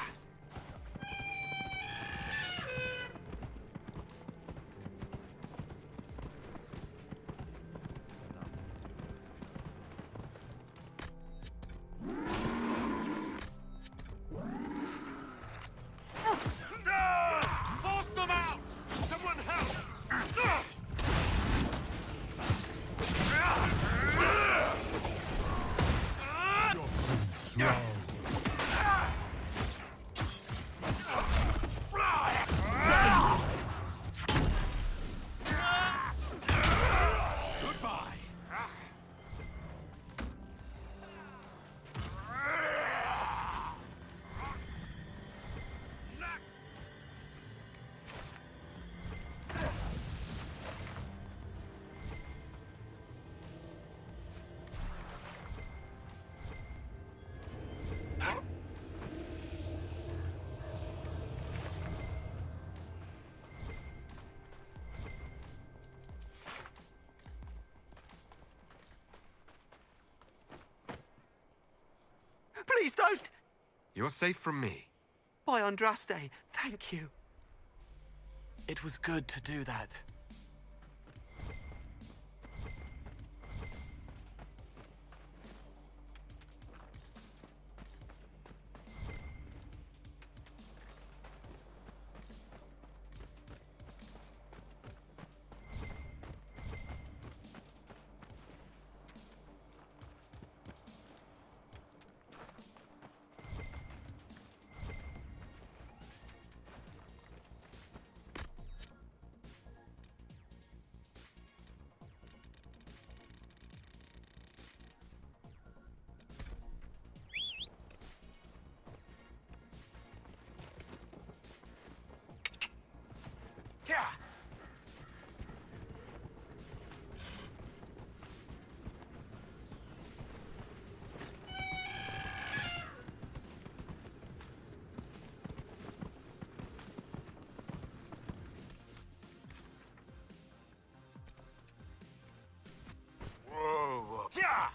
Force them out! Someone help! Goodbye. Please don't! You're safe from me. By Andraste, thank you. It was good to do that. Whoa! Yeah!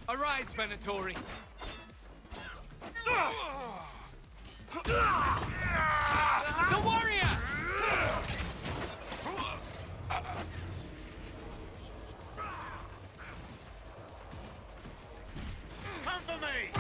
Arise, Venatori! The warrior! Come for me!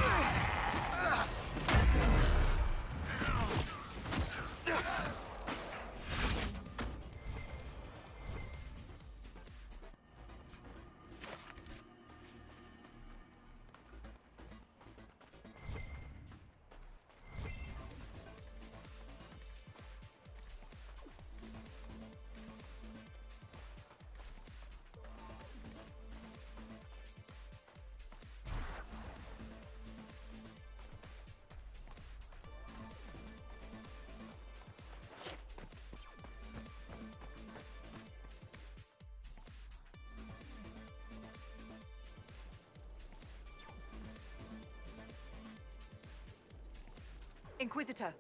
Inquisitor.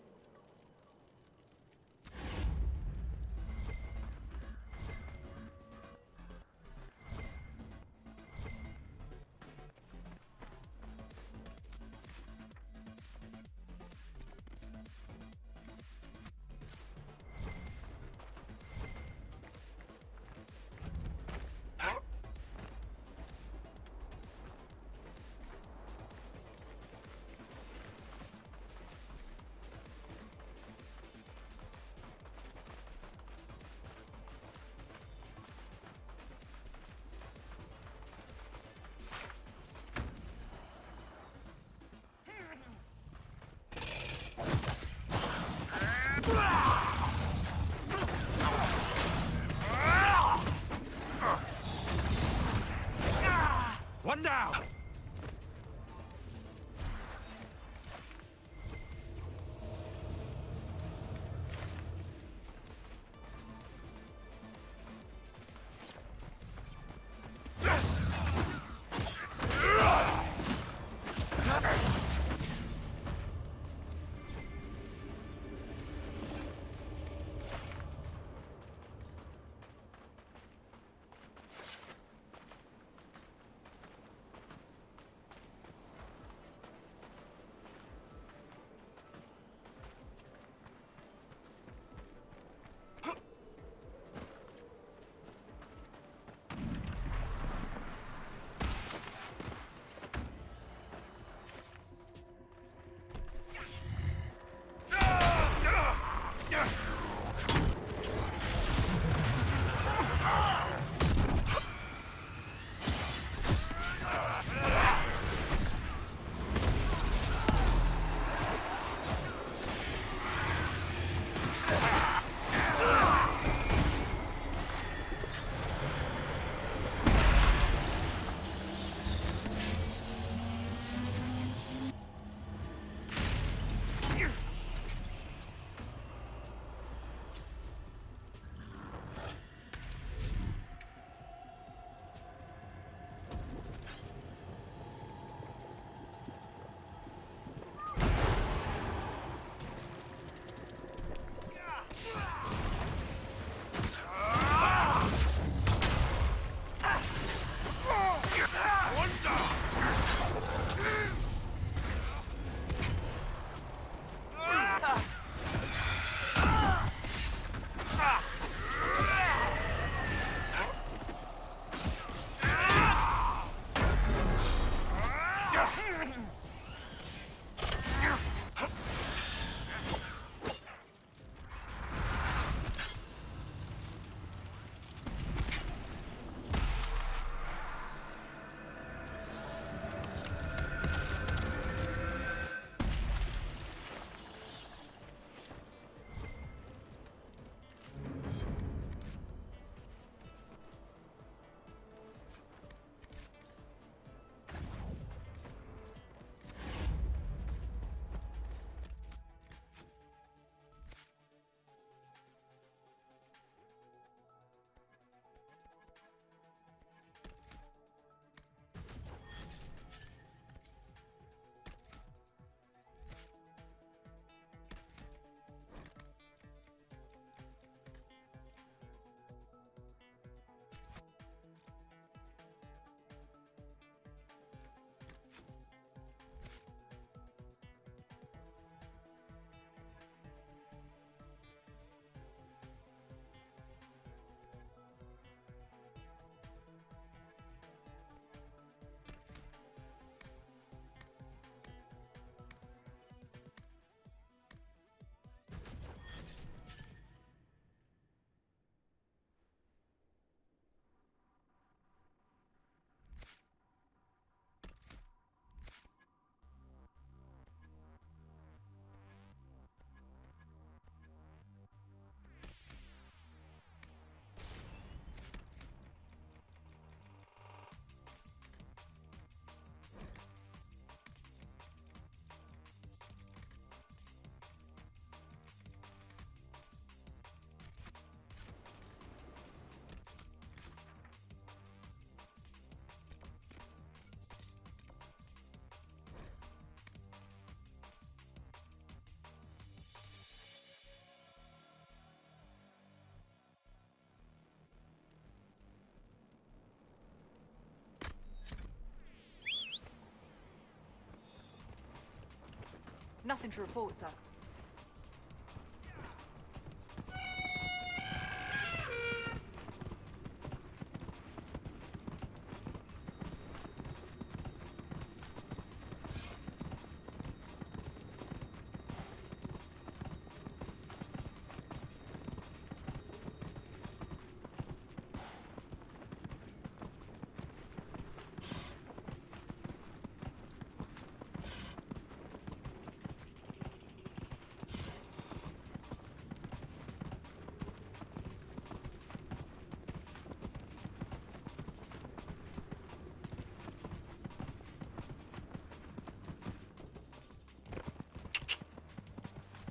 Nothing to report, sir.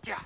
Yeah.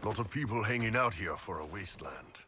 Lot of people hanging out here for a wasteland.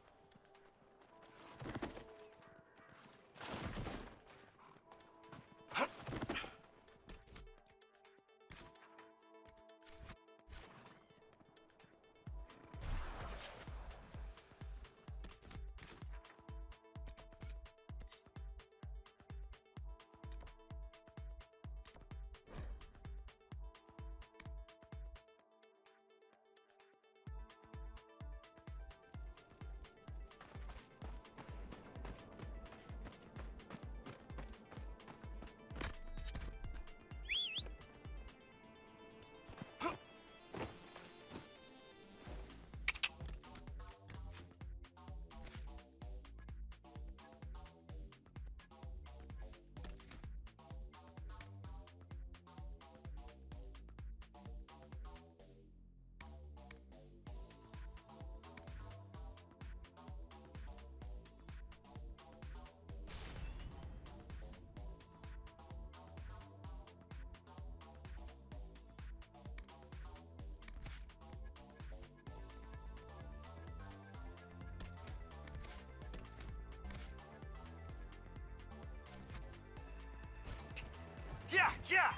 Yeah, yeah!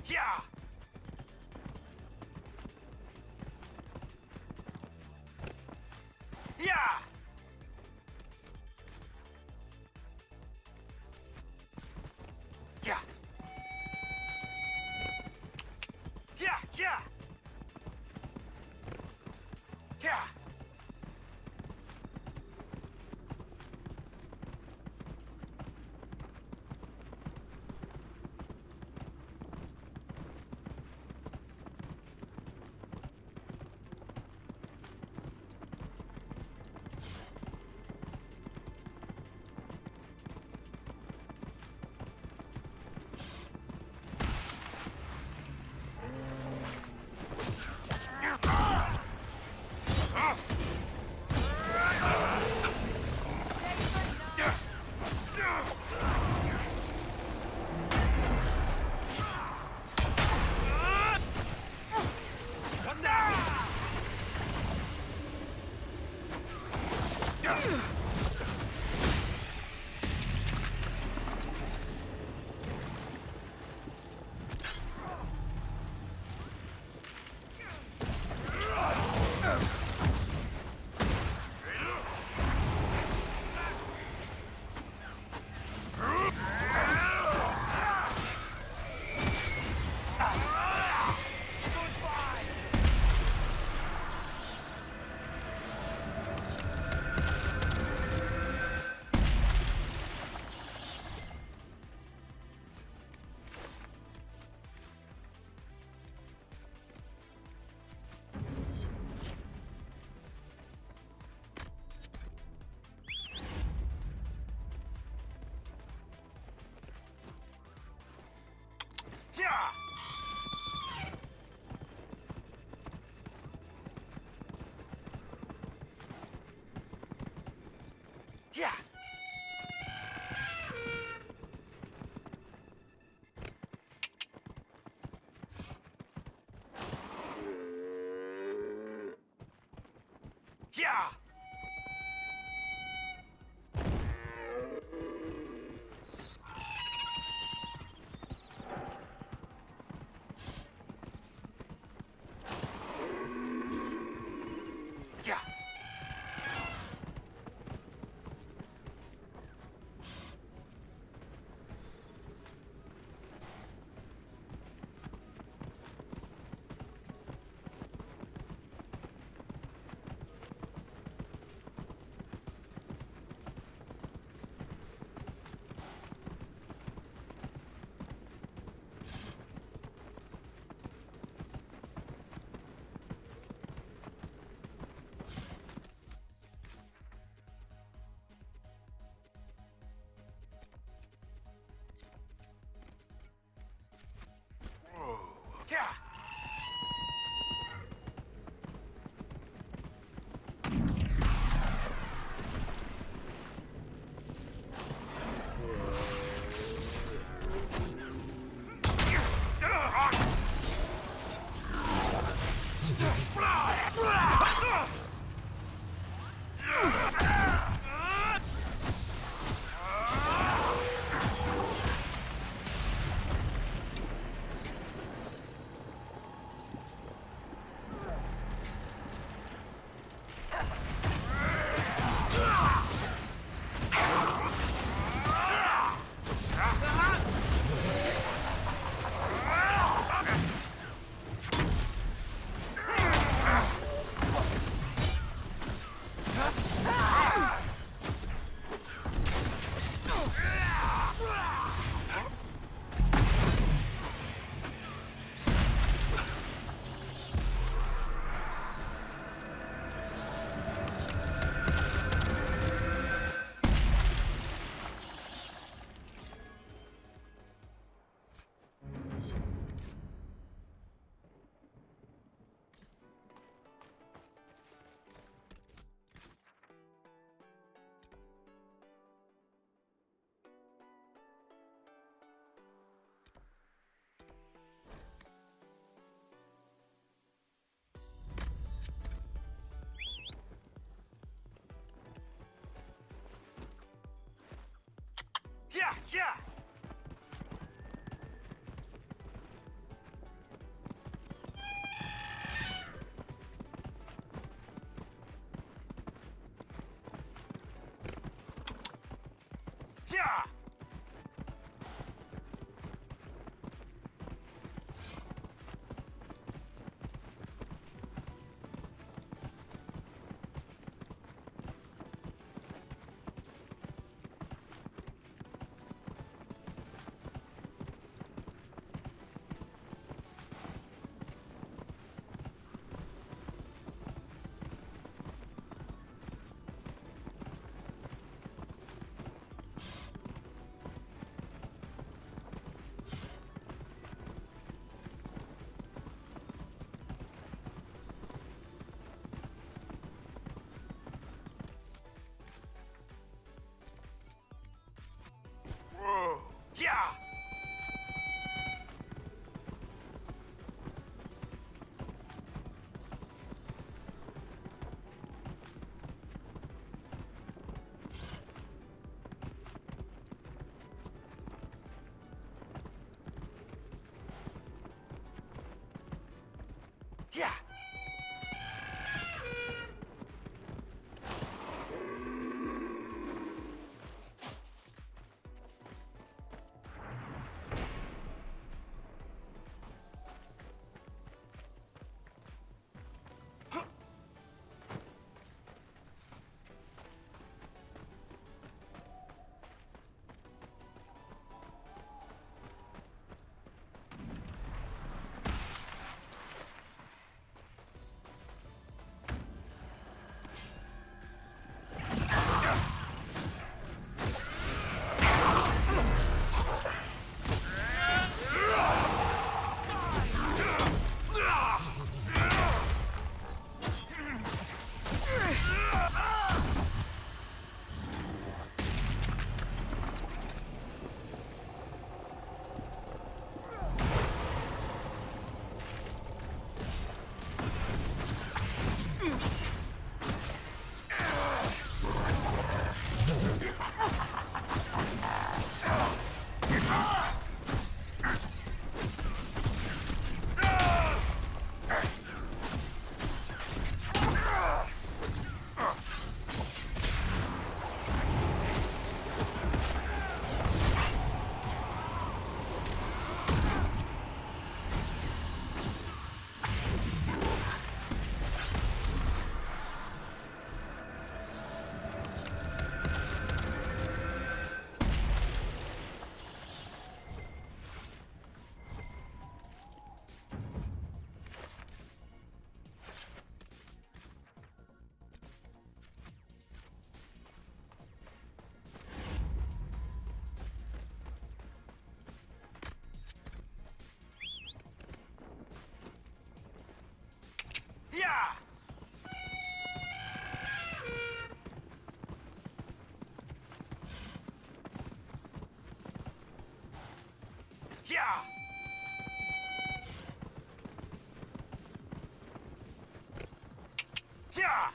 Yeah! Yeah! Yeah! Yeah! Yeah! Yeah! Yeah! Whoa! Yeah! Yeah! Yeah! Yeah!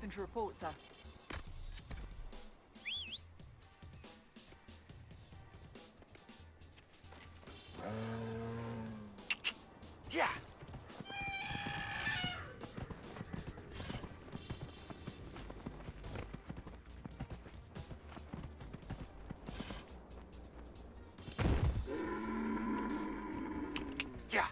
Nothing to report, sir. Yeah! Yeah!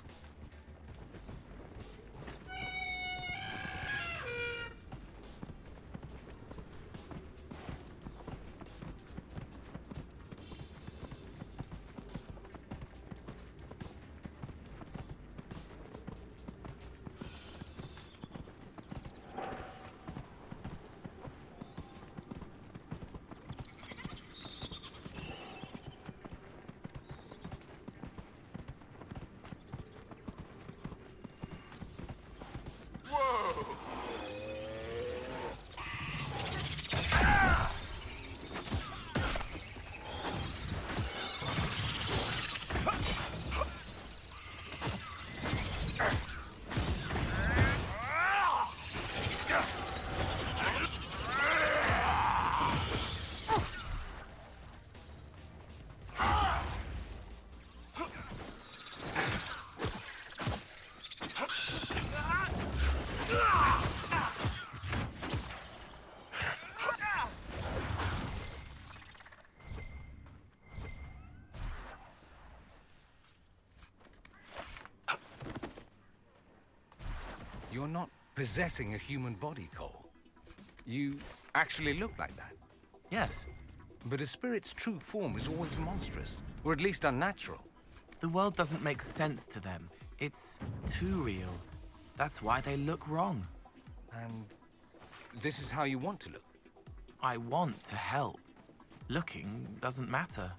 You're not possessing a human body, Cole. You actually look like that. Yes. But a spirit's true form is always monstrous, or at least unnatural. The world doesn't make sense to them. It's too real. That's why they look wrong. And this is how you want to look? I want to help. Looking doesn't matter.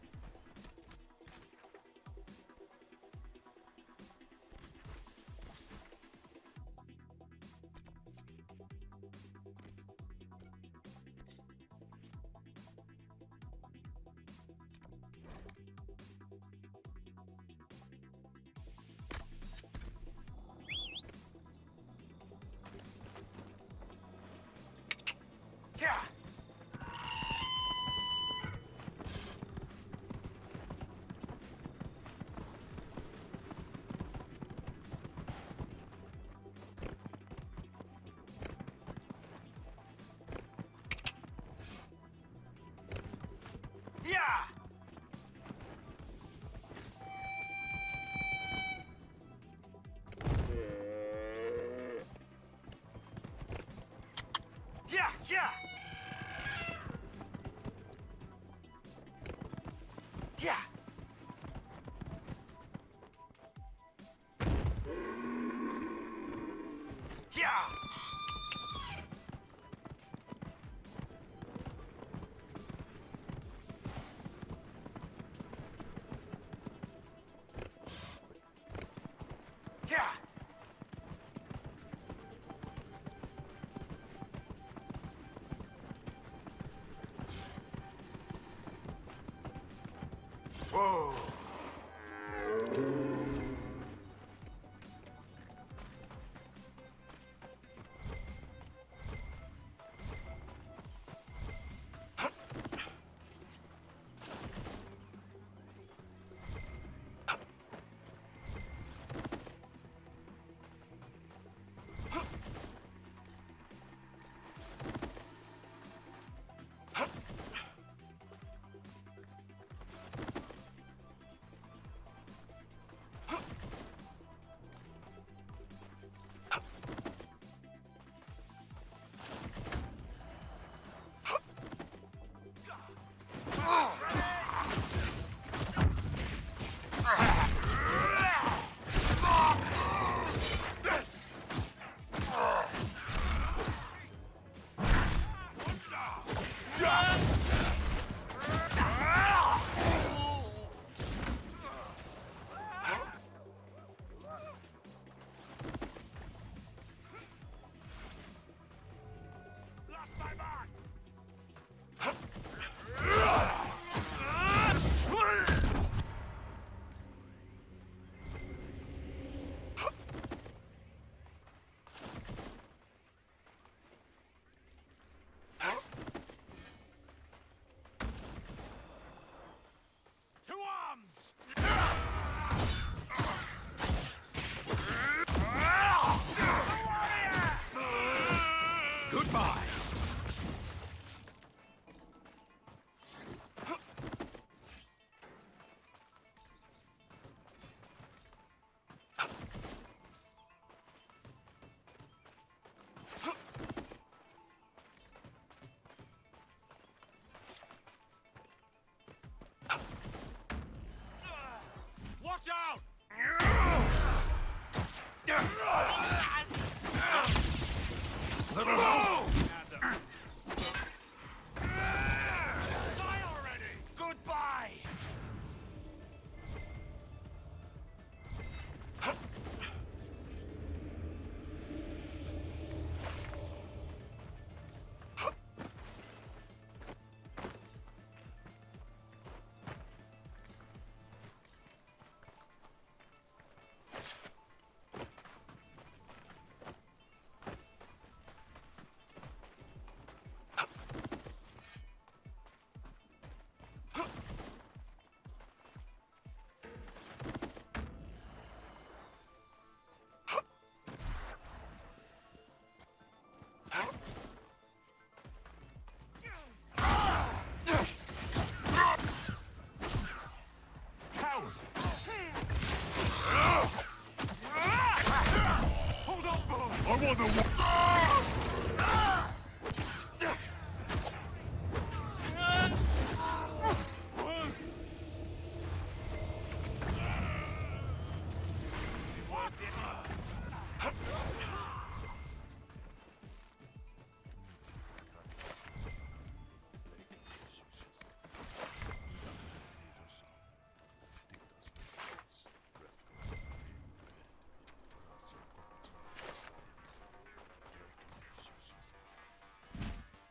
Goodbye!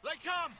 They come!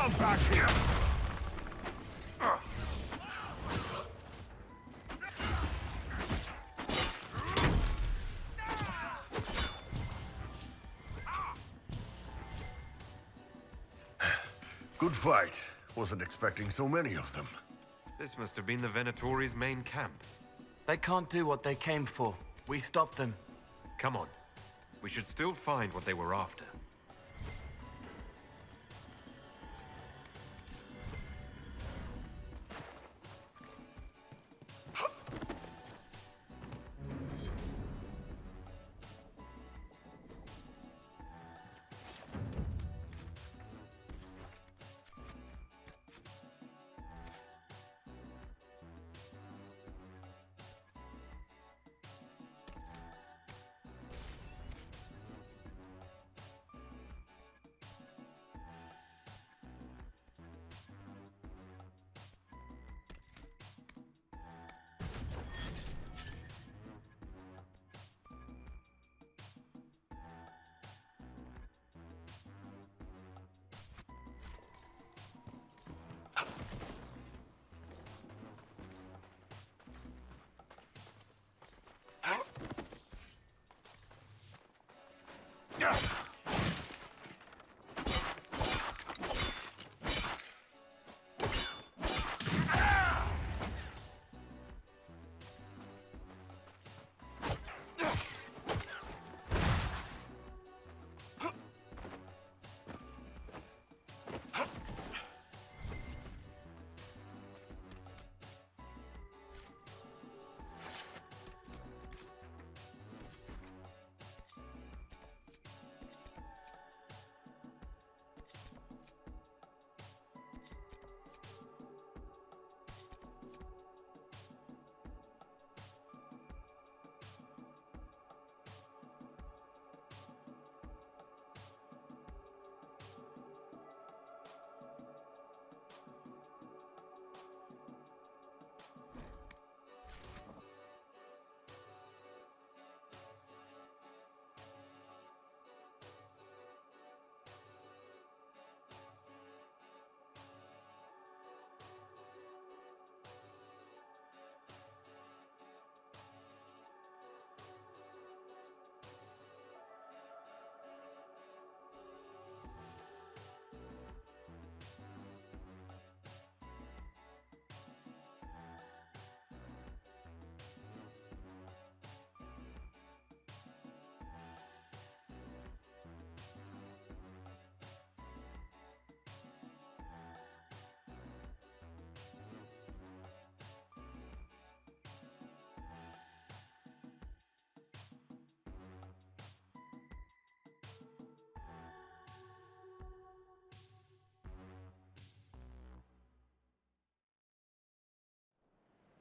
Come back here! Good fight. Wasn't expecting so many of them. This must have been the Venatori's main camp. They can't do what they came for. We stopped them. Come on. We should still find what they were after.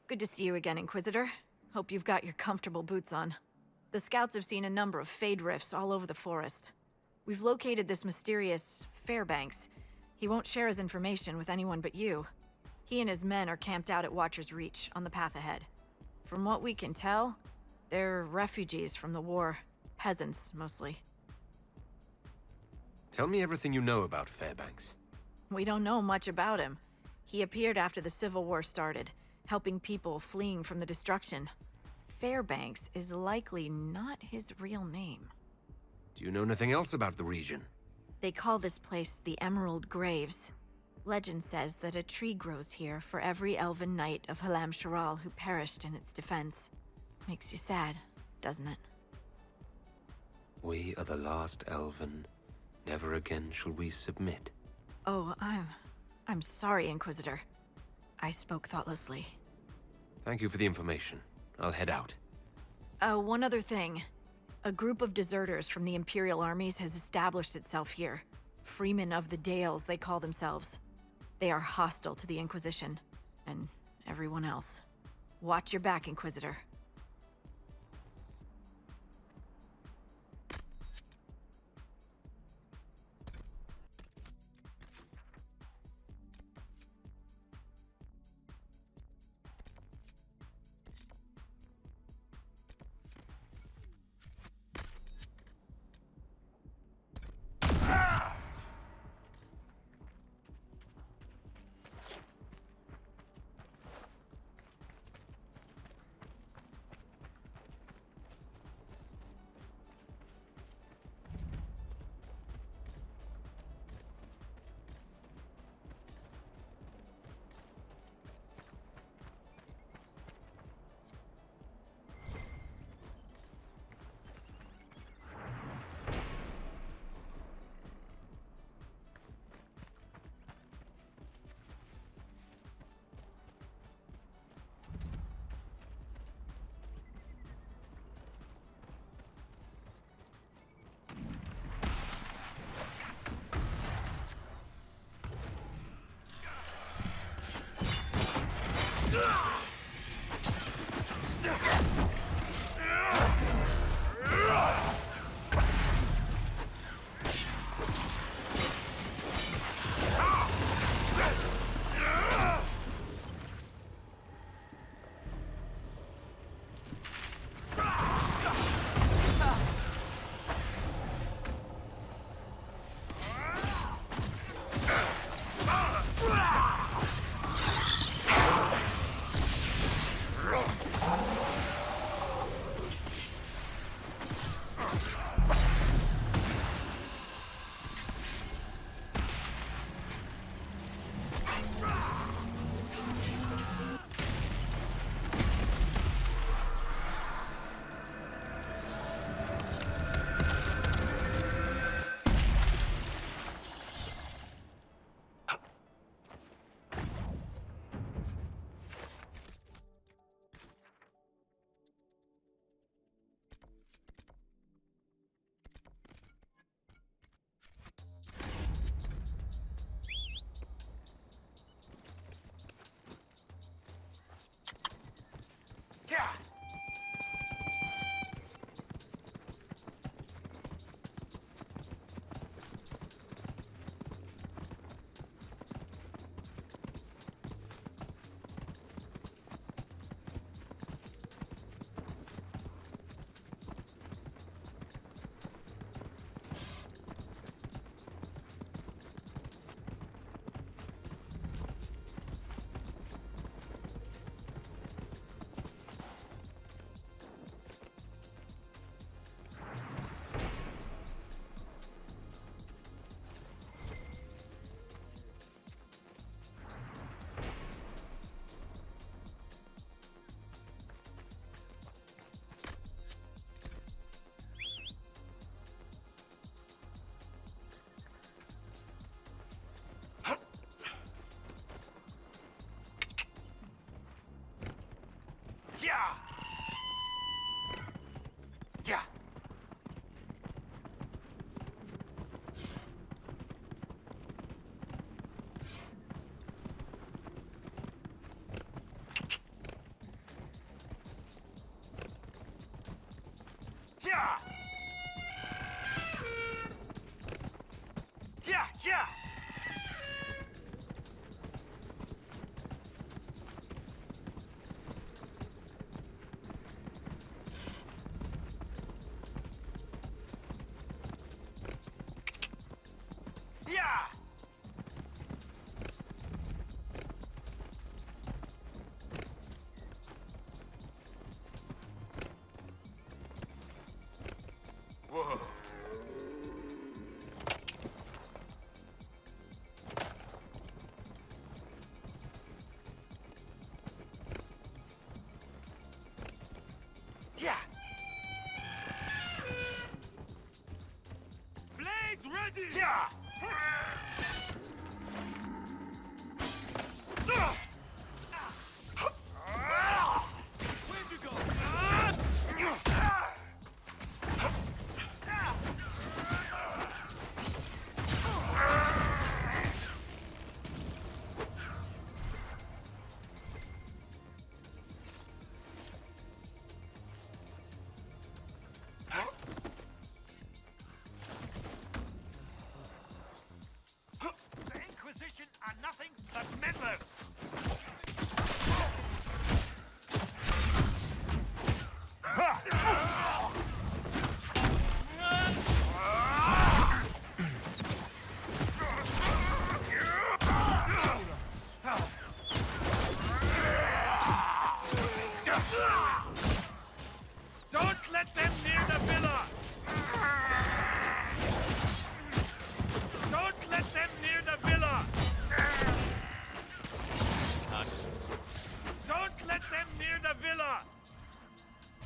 Good to see you again, Inquisitor. Hope you've got your comfortable boots on. The scouts have seen a number of Fade rifts all over the forest. We've located this mysterious Fairbanks. He won't share his information with anyone but you. He and his men are camped out at Watcher's Reach, on the path ahead. From what we can tell, they're refugees from the war. Peasants, mostly. Tell me everything you know about Fairbanks. We don't know much about him. He appeared after the Civil War started, helping people fleeing from the destruction. Fairbanks is likely not his real name. Do you know anything else about the region? They call this place the Emerald Graves. Legend says that a tree grows here for every elven knight of Halam Sharal who perished in its defense. Makes you sad, doesn't it? We are the last elven. Never again shall we submit. Oh, I'm sorry, Inquisitor. I spoke thoughtlessly. Thank you for the information. I'll head out. One other thing. A group of deserters from the Imperial armies has established itself here. Freemen of the Dales, they call themselves. They are hostile to the Inquisition, and everyone else. Watch your back, Inquisitor. Yeah! Yeah, yeah! Yeah! Whoa. Yeah! Blades ready! Yeah! Where'd you go? The Inquisition are nothing but members! Don't let them near the villa! Don't let them near the villa! Don't let them near the villa!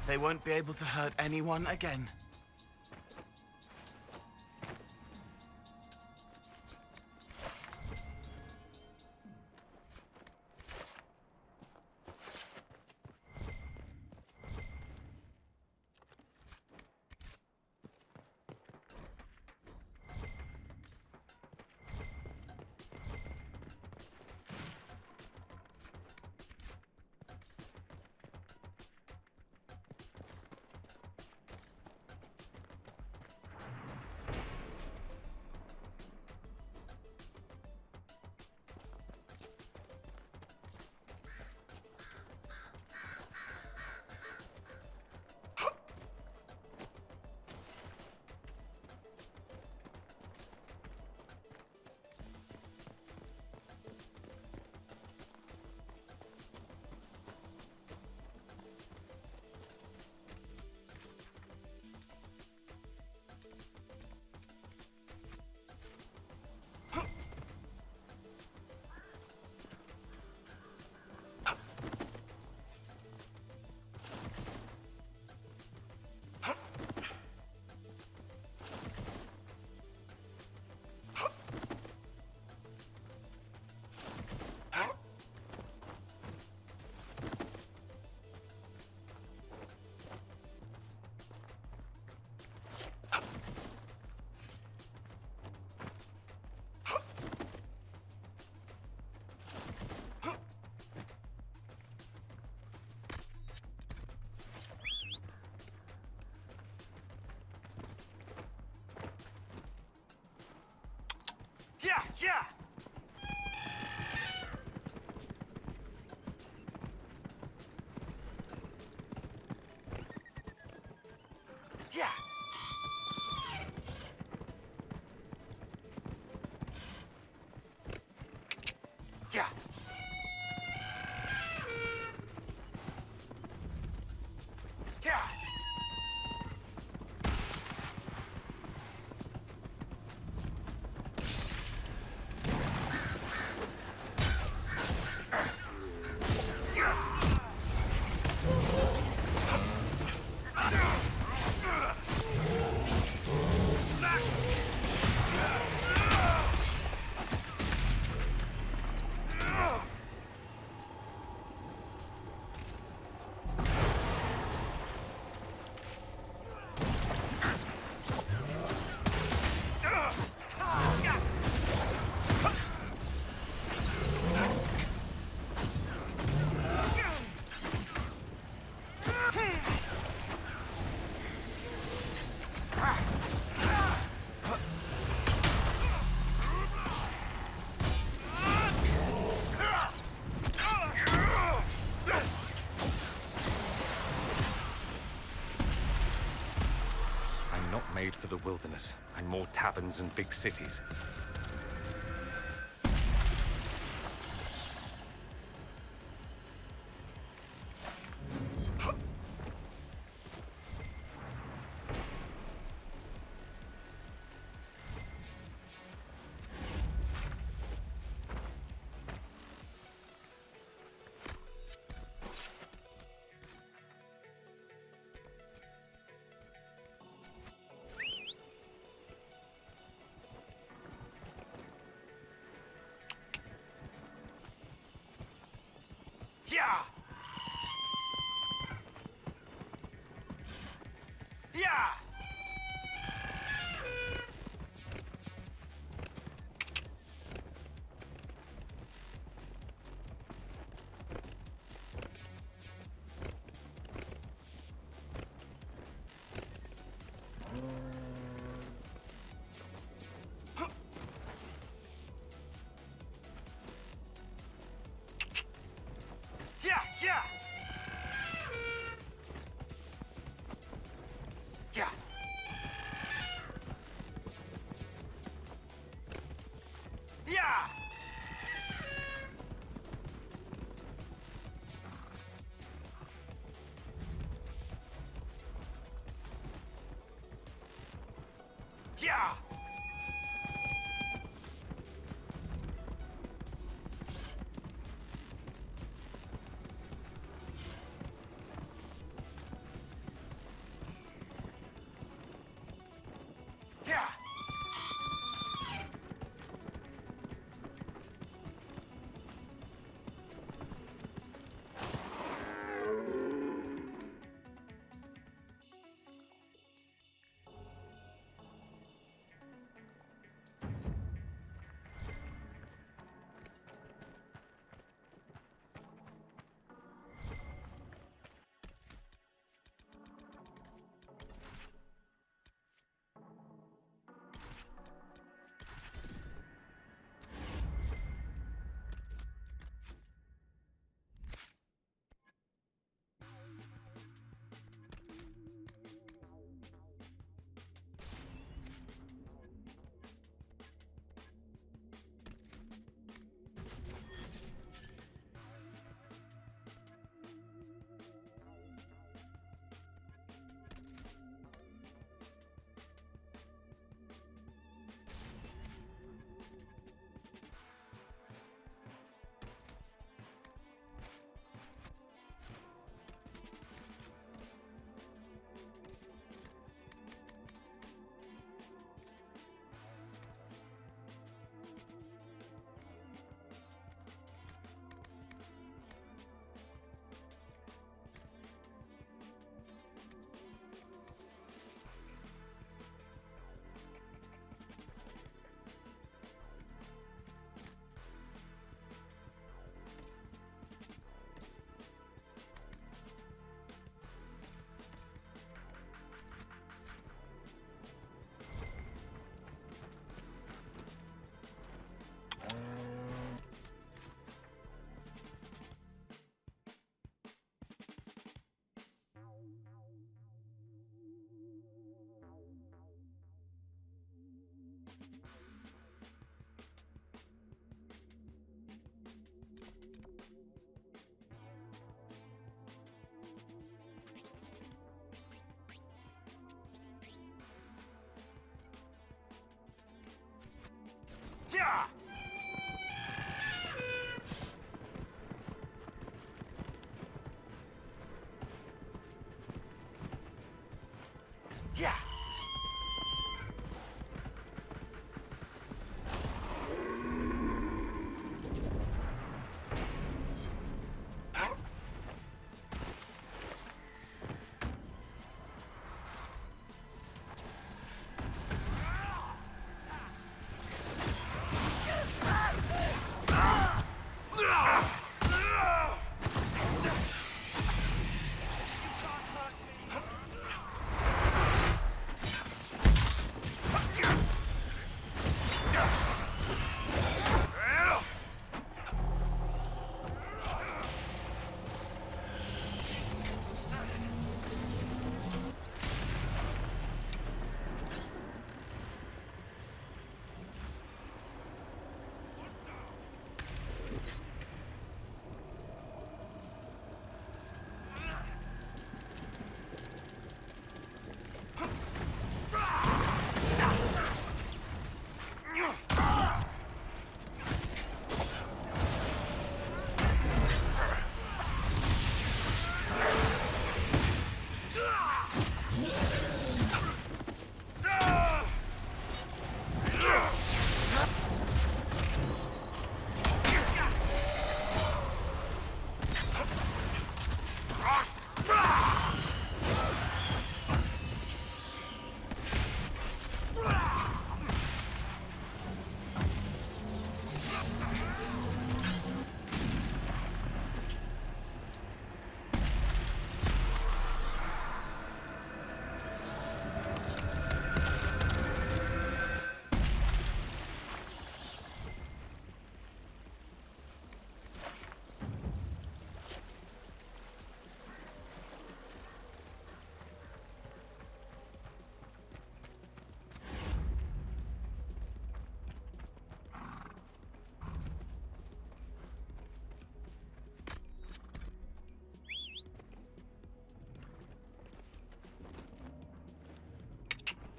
They won't be able to hurt anyone again. Yeah, yeah! Yeah! Yeah! Yeah! not made for the wilderness, and more taverns and big cities. Yeah! Yeah! Yeah, yeah! Yeah! Yeah! Yeah! Yeah! Yeah! Yeah!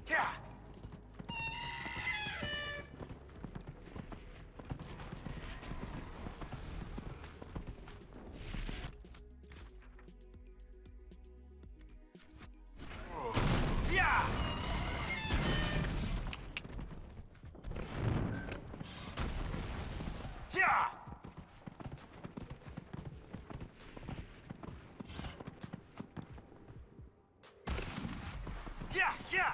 Yeah! Yeah! Yeah! Yeah, yeah!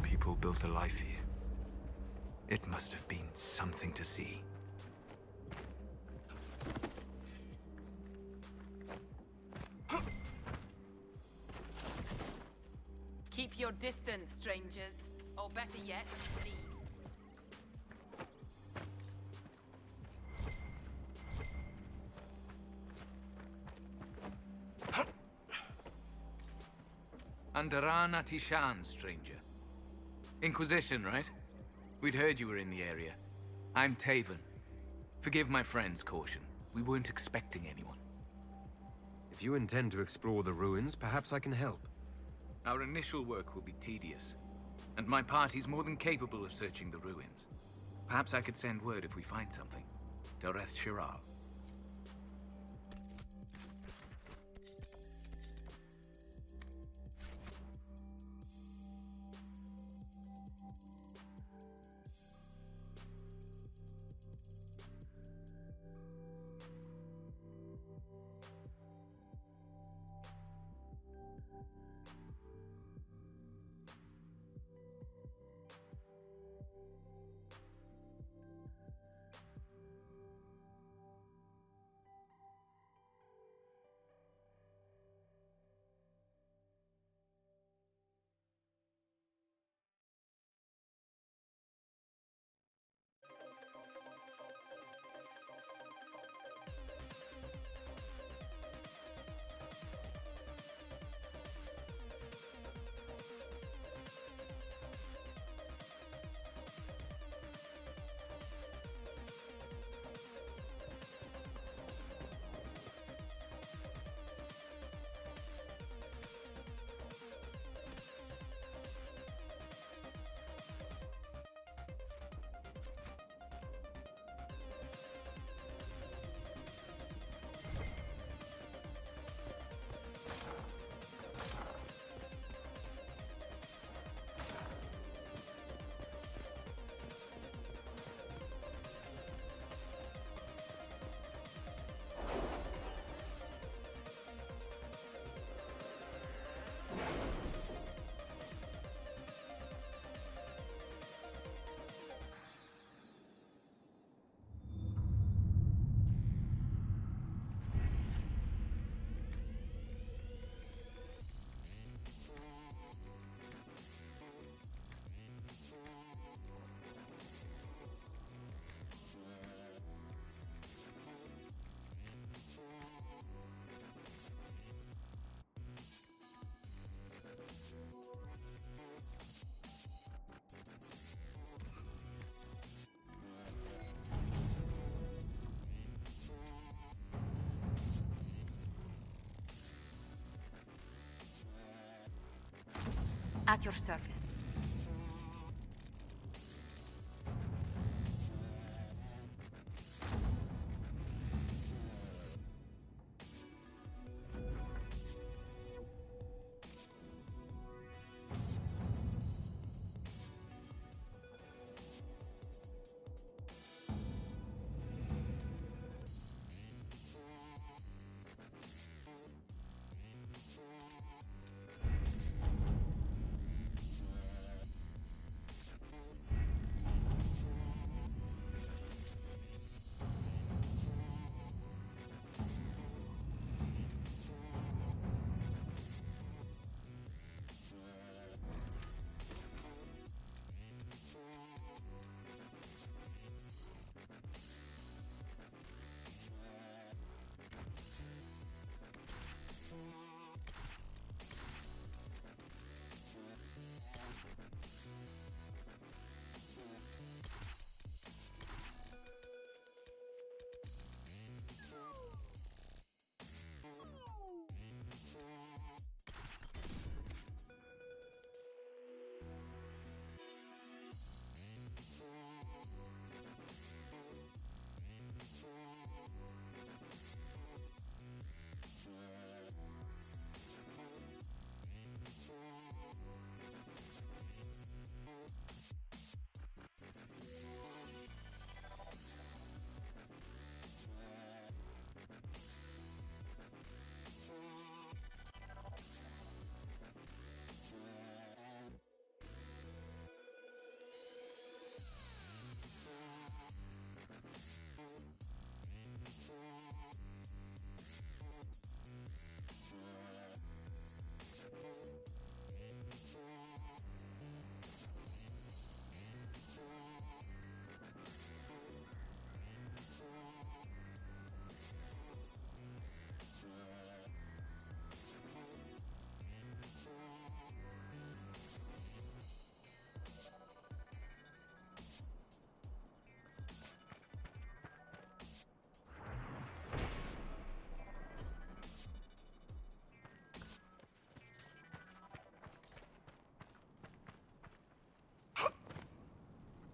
People built a life here. It must have been something to see. Keep your distance, strangers. Or better yet, leave. Andaran Atishan, stranger. Inquisition, right? We'd heard you were in the area. I'm Taven. Forgive my friend's caution. We weren't expecting anyone. If you intend to explore the ruins, perhaps I can help. Our initial work will be tedious, and my party's more than capable of searching the ruins. Perhaps I could send word if we find something. Dareth Shiral. At your service.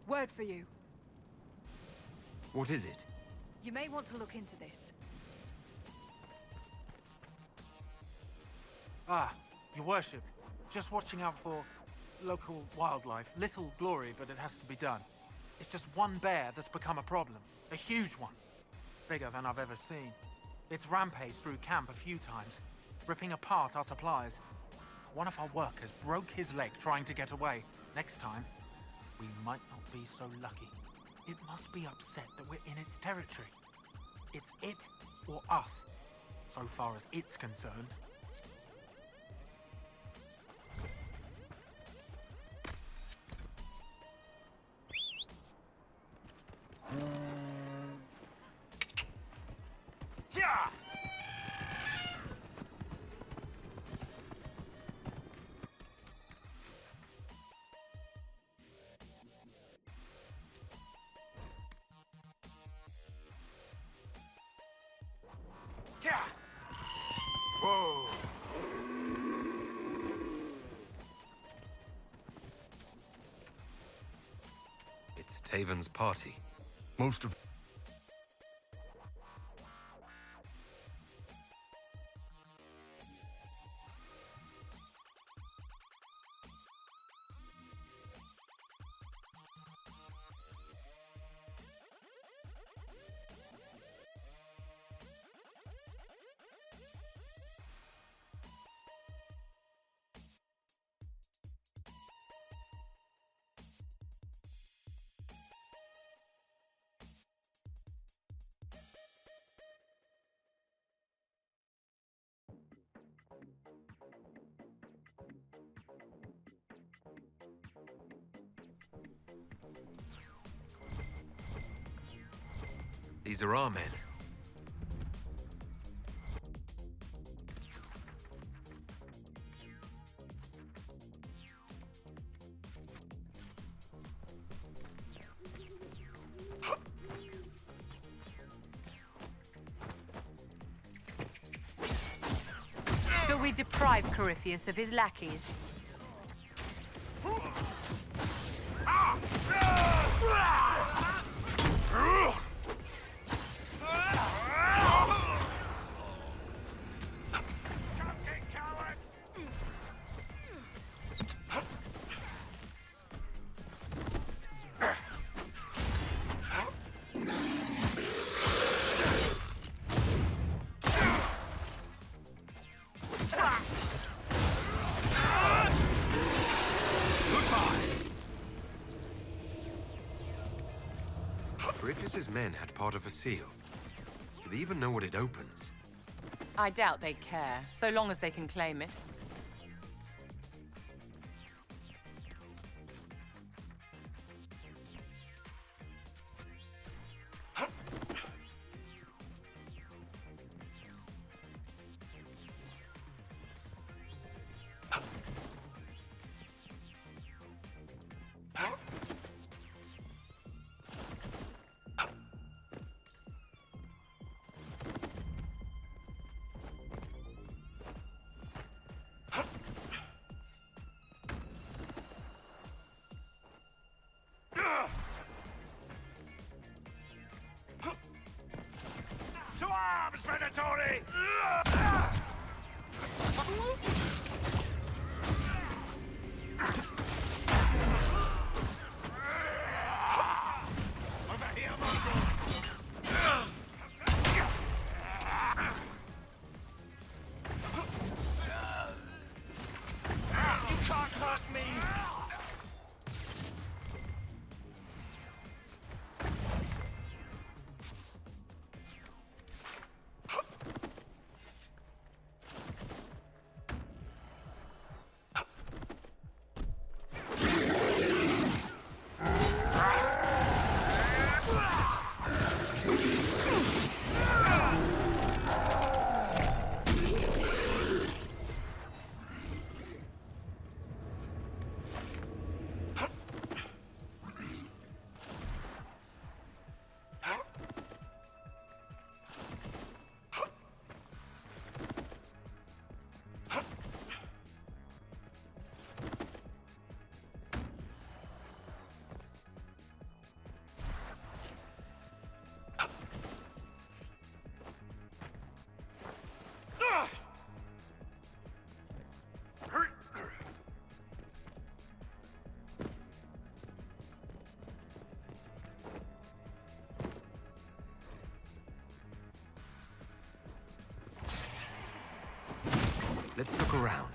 Word for you. What is it? You may want to look into this. Ah, your worship. Just watching out for local wildlife. Little glory, but it has to be done. It's just one bear that's become a problem. A huge one. Bigger than I've ever seen. It's rampaged through camp a few times, ripping apart our supplies. One of our workers broke his leg trying to get away. Next time, we might not be so lucky. It must be upset that we're in its territory. It's it or us, so far as it's concerned. Yeah! Yeah! Whoa! It's Taven's party. Most of... These are our men. Shall we deprive Corypheus of his lackeys? Griffith's men had part of a seal. Do they even know what it opens? I doubt they care, so long as they can claim it. To arms, Venatori! Over here, Mongrel! You can't hurt me! Let's look around.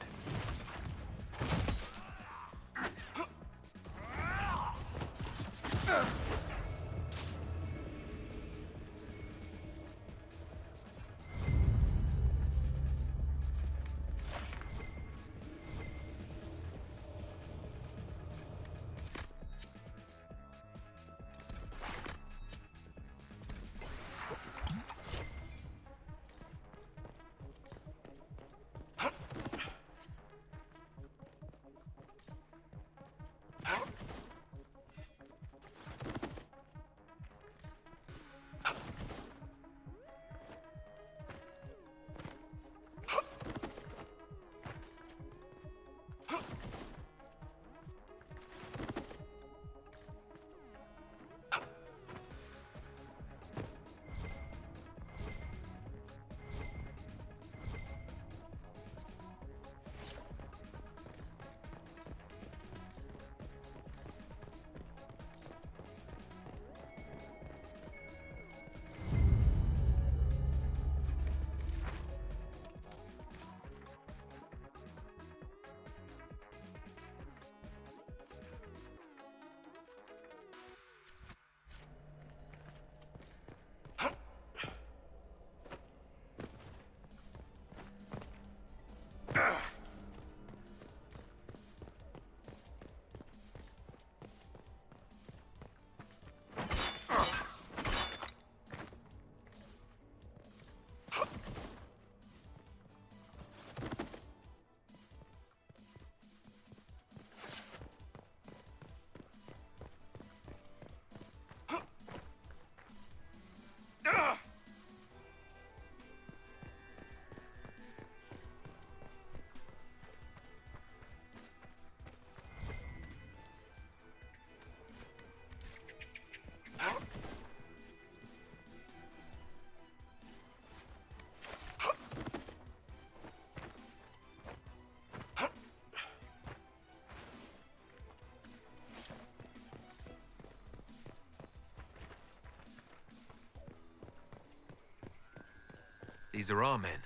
These are our men.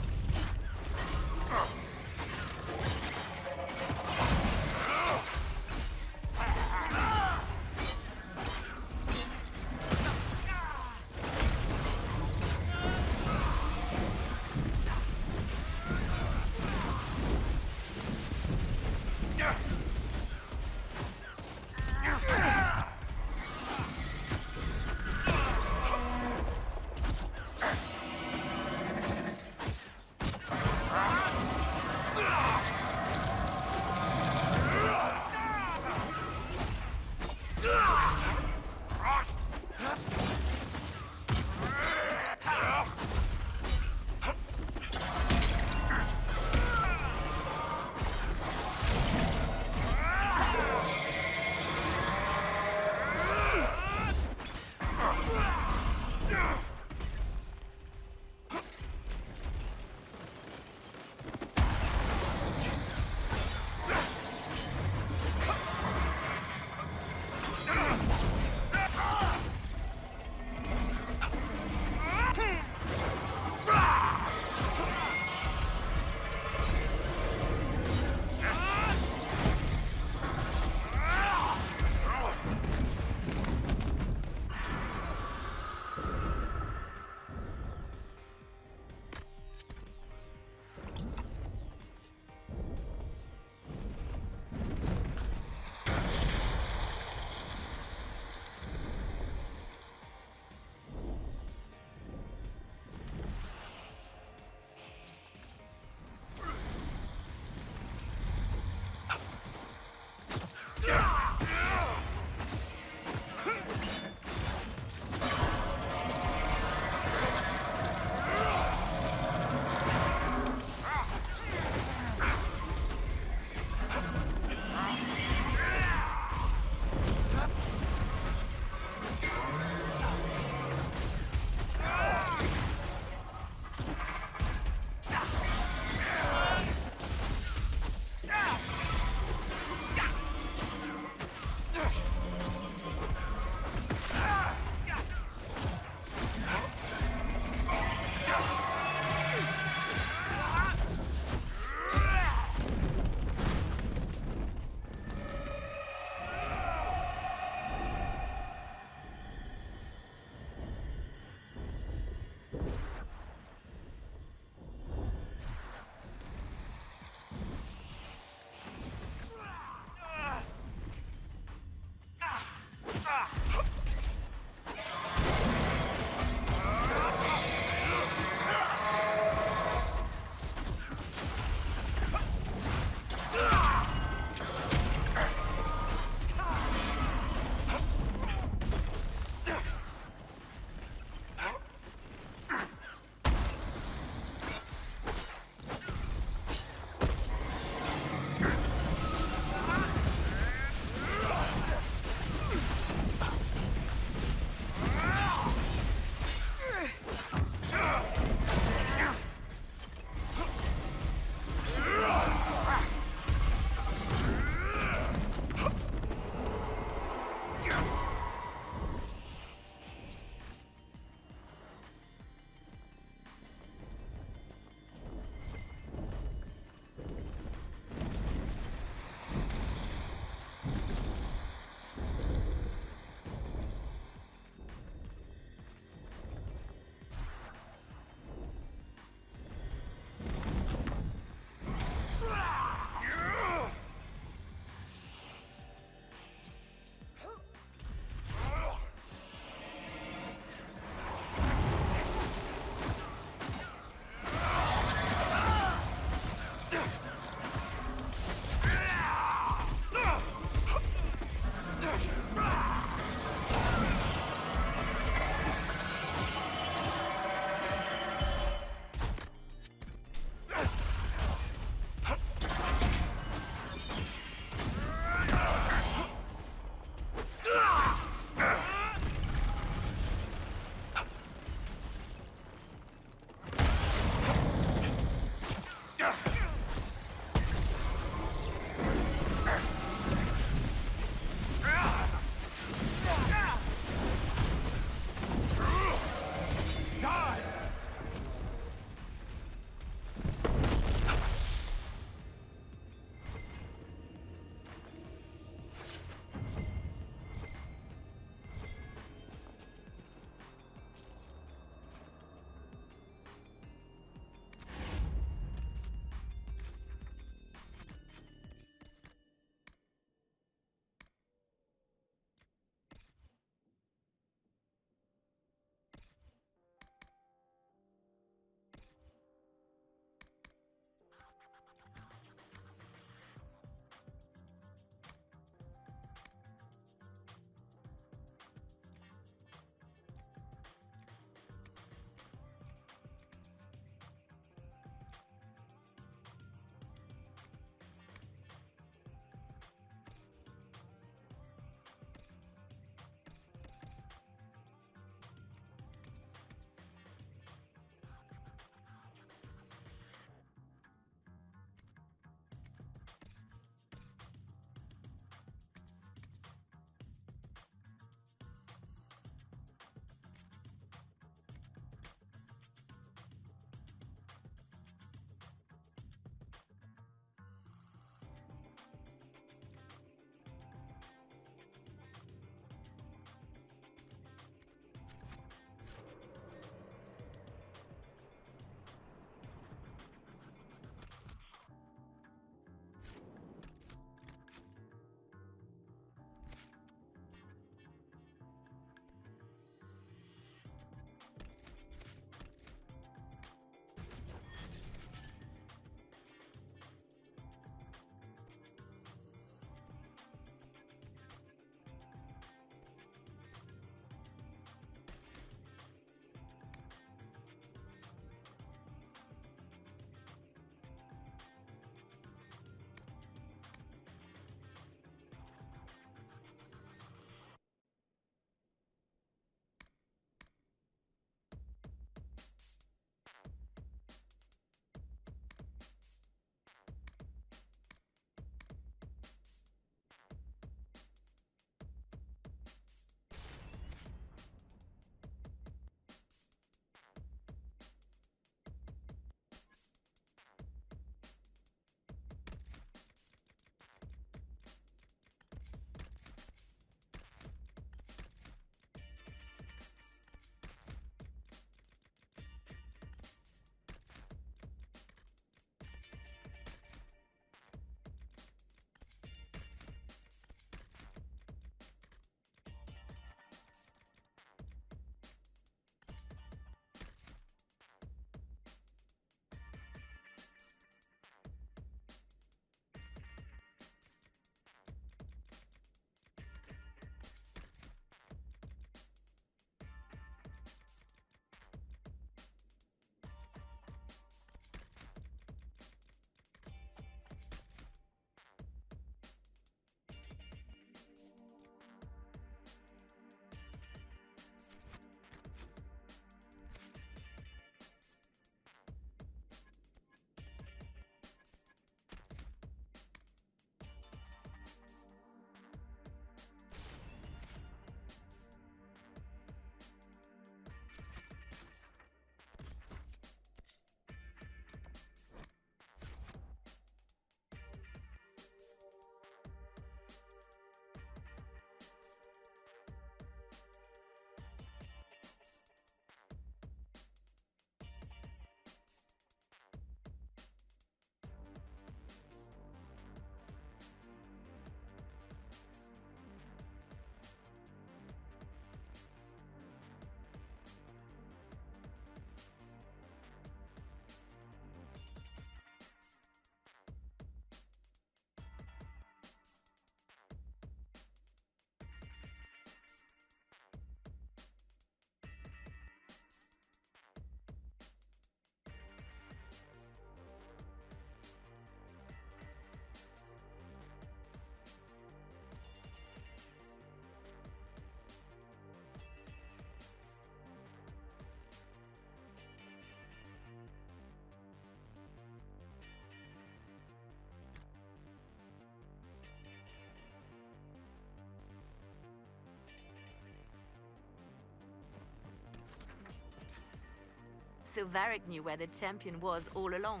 So Varric knew where the champion was all along.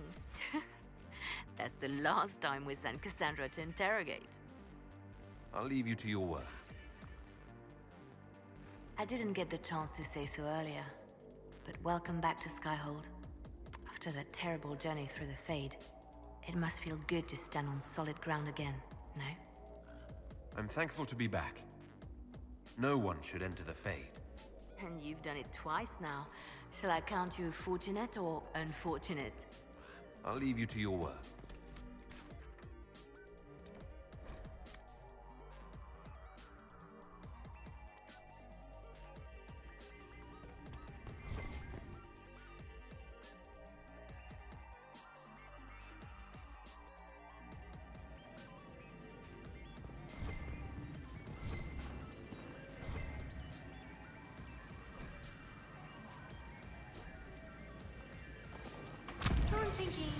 That's the last time we sent Cassandra to interrogate. I'll leave you to your work. I didn't get the chance to say so earlier, but welcome back to Skyhold. After that terrible journey through the Fade, it must feel good to stand on solid ground again, no? I'm thankful to be back. No one should enter the Fade. And you've done it twice now. Shall I count you fortunate or unfortunate? I'll leave you to your work. So I'm thinking...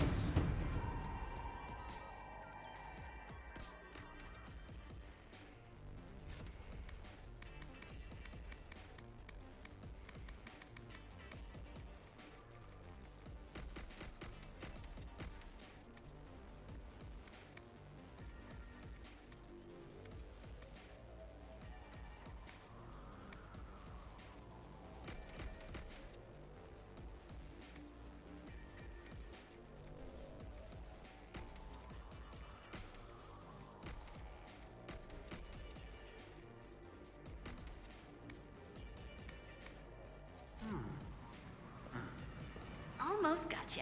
Almost gotcha.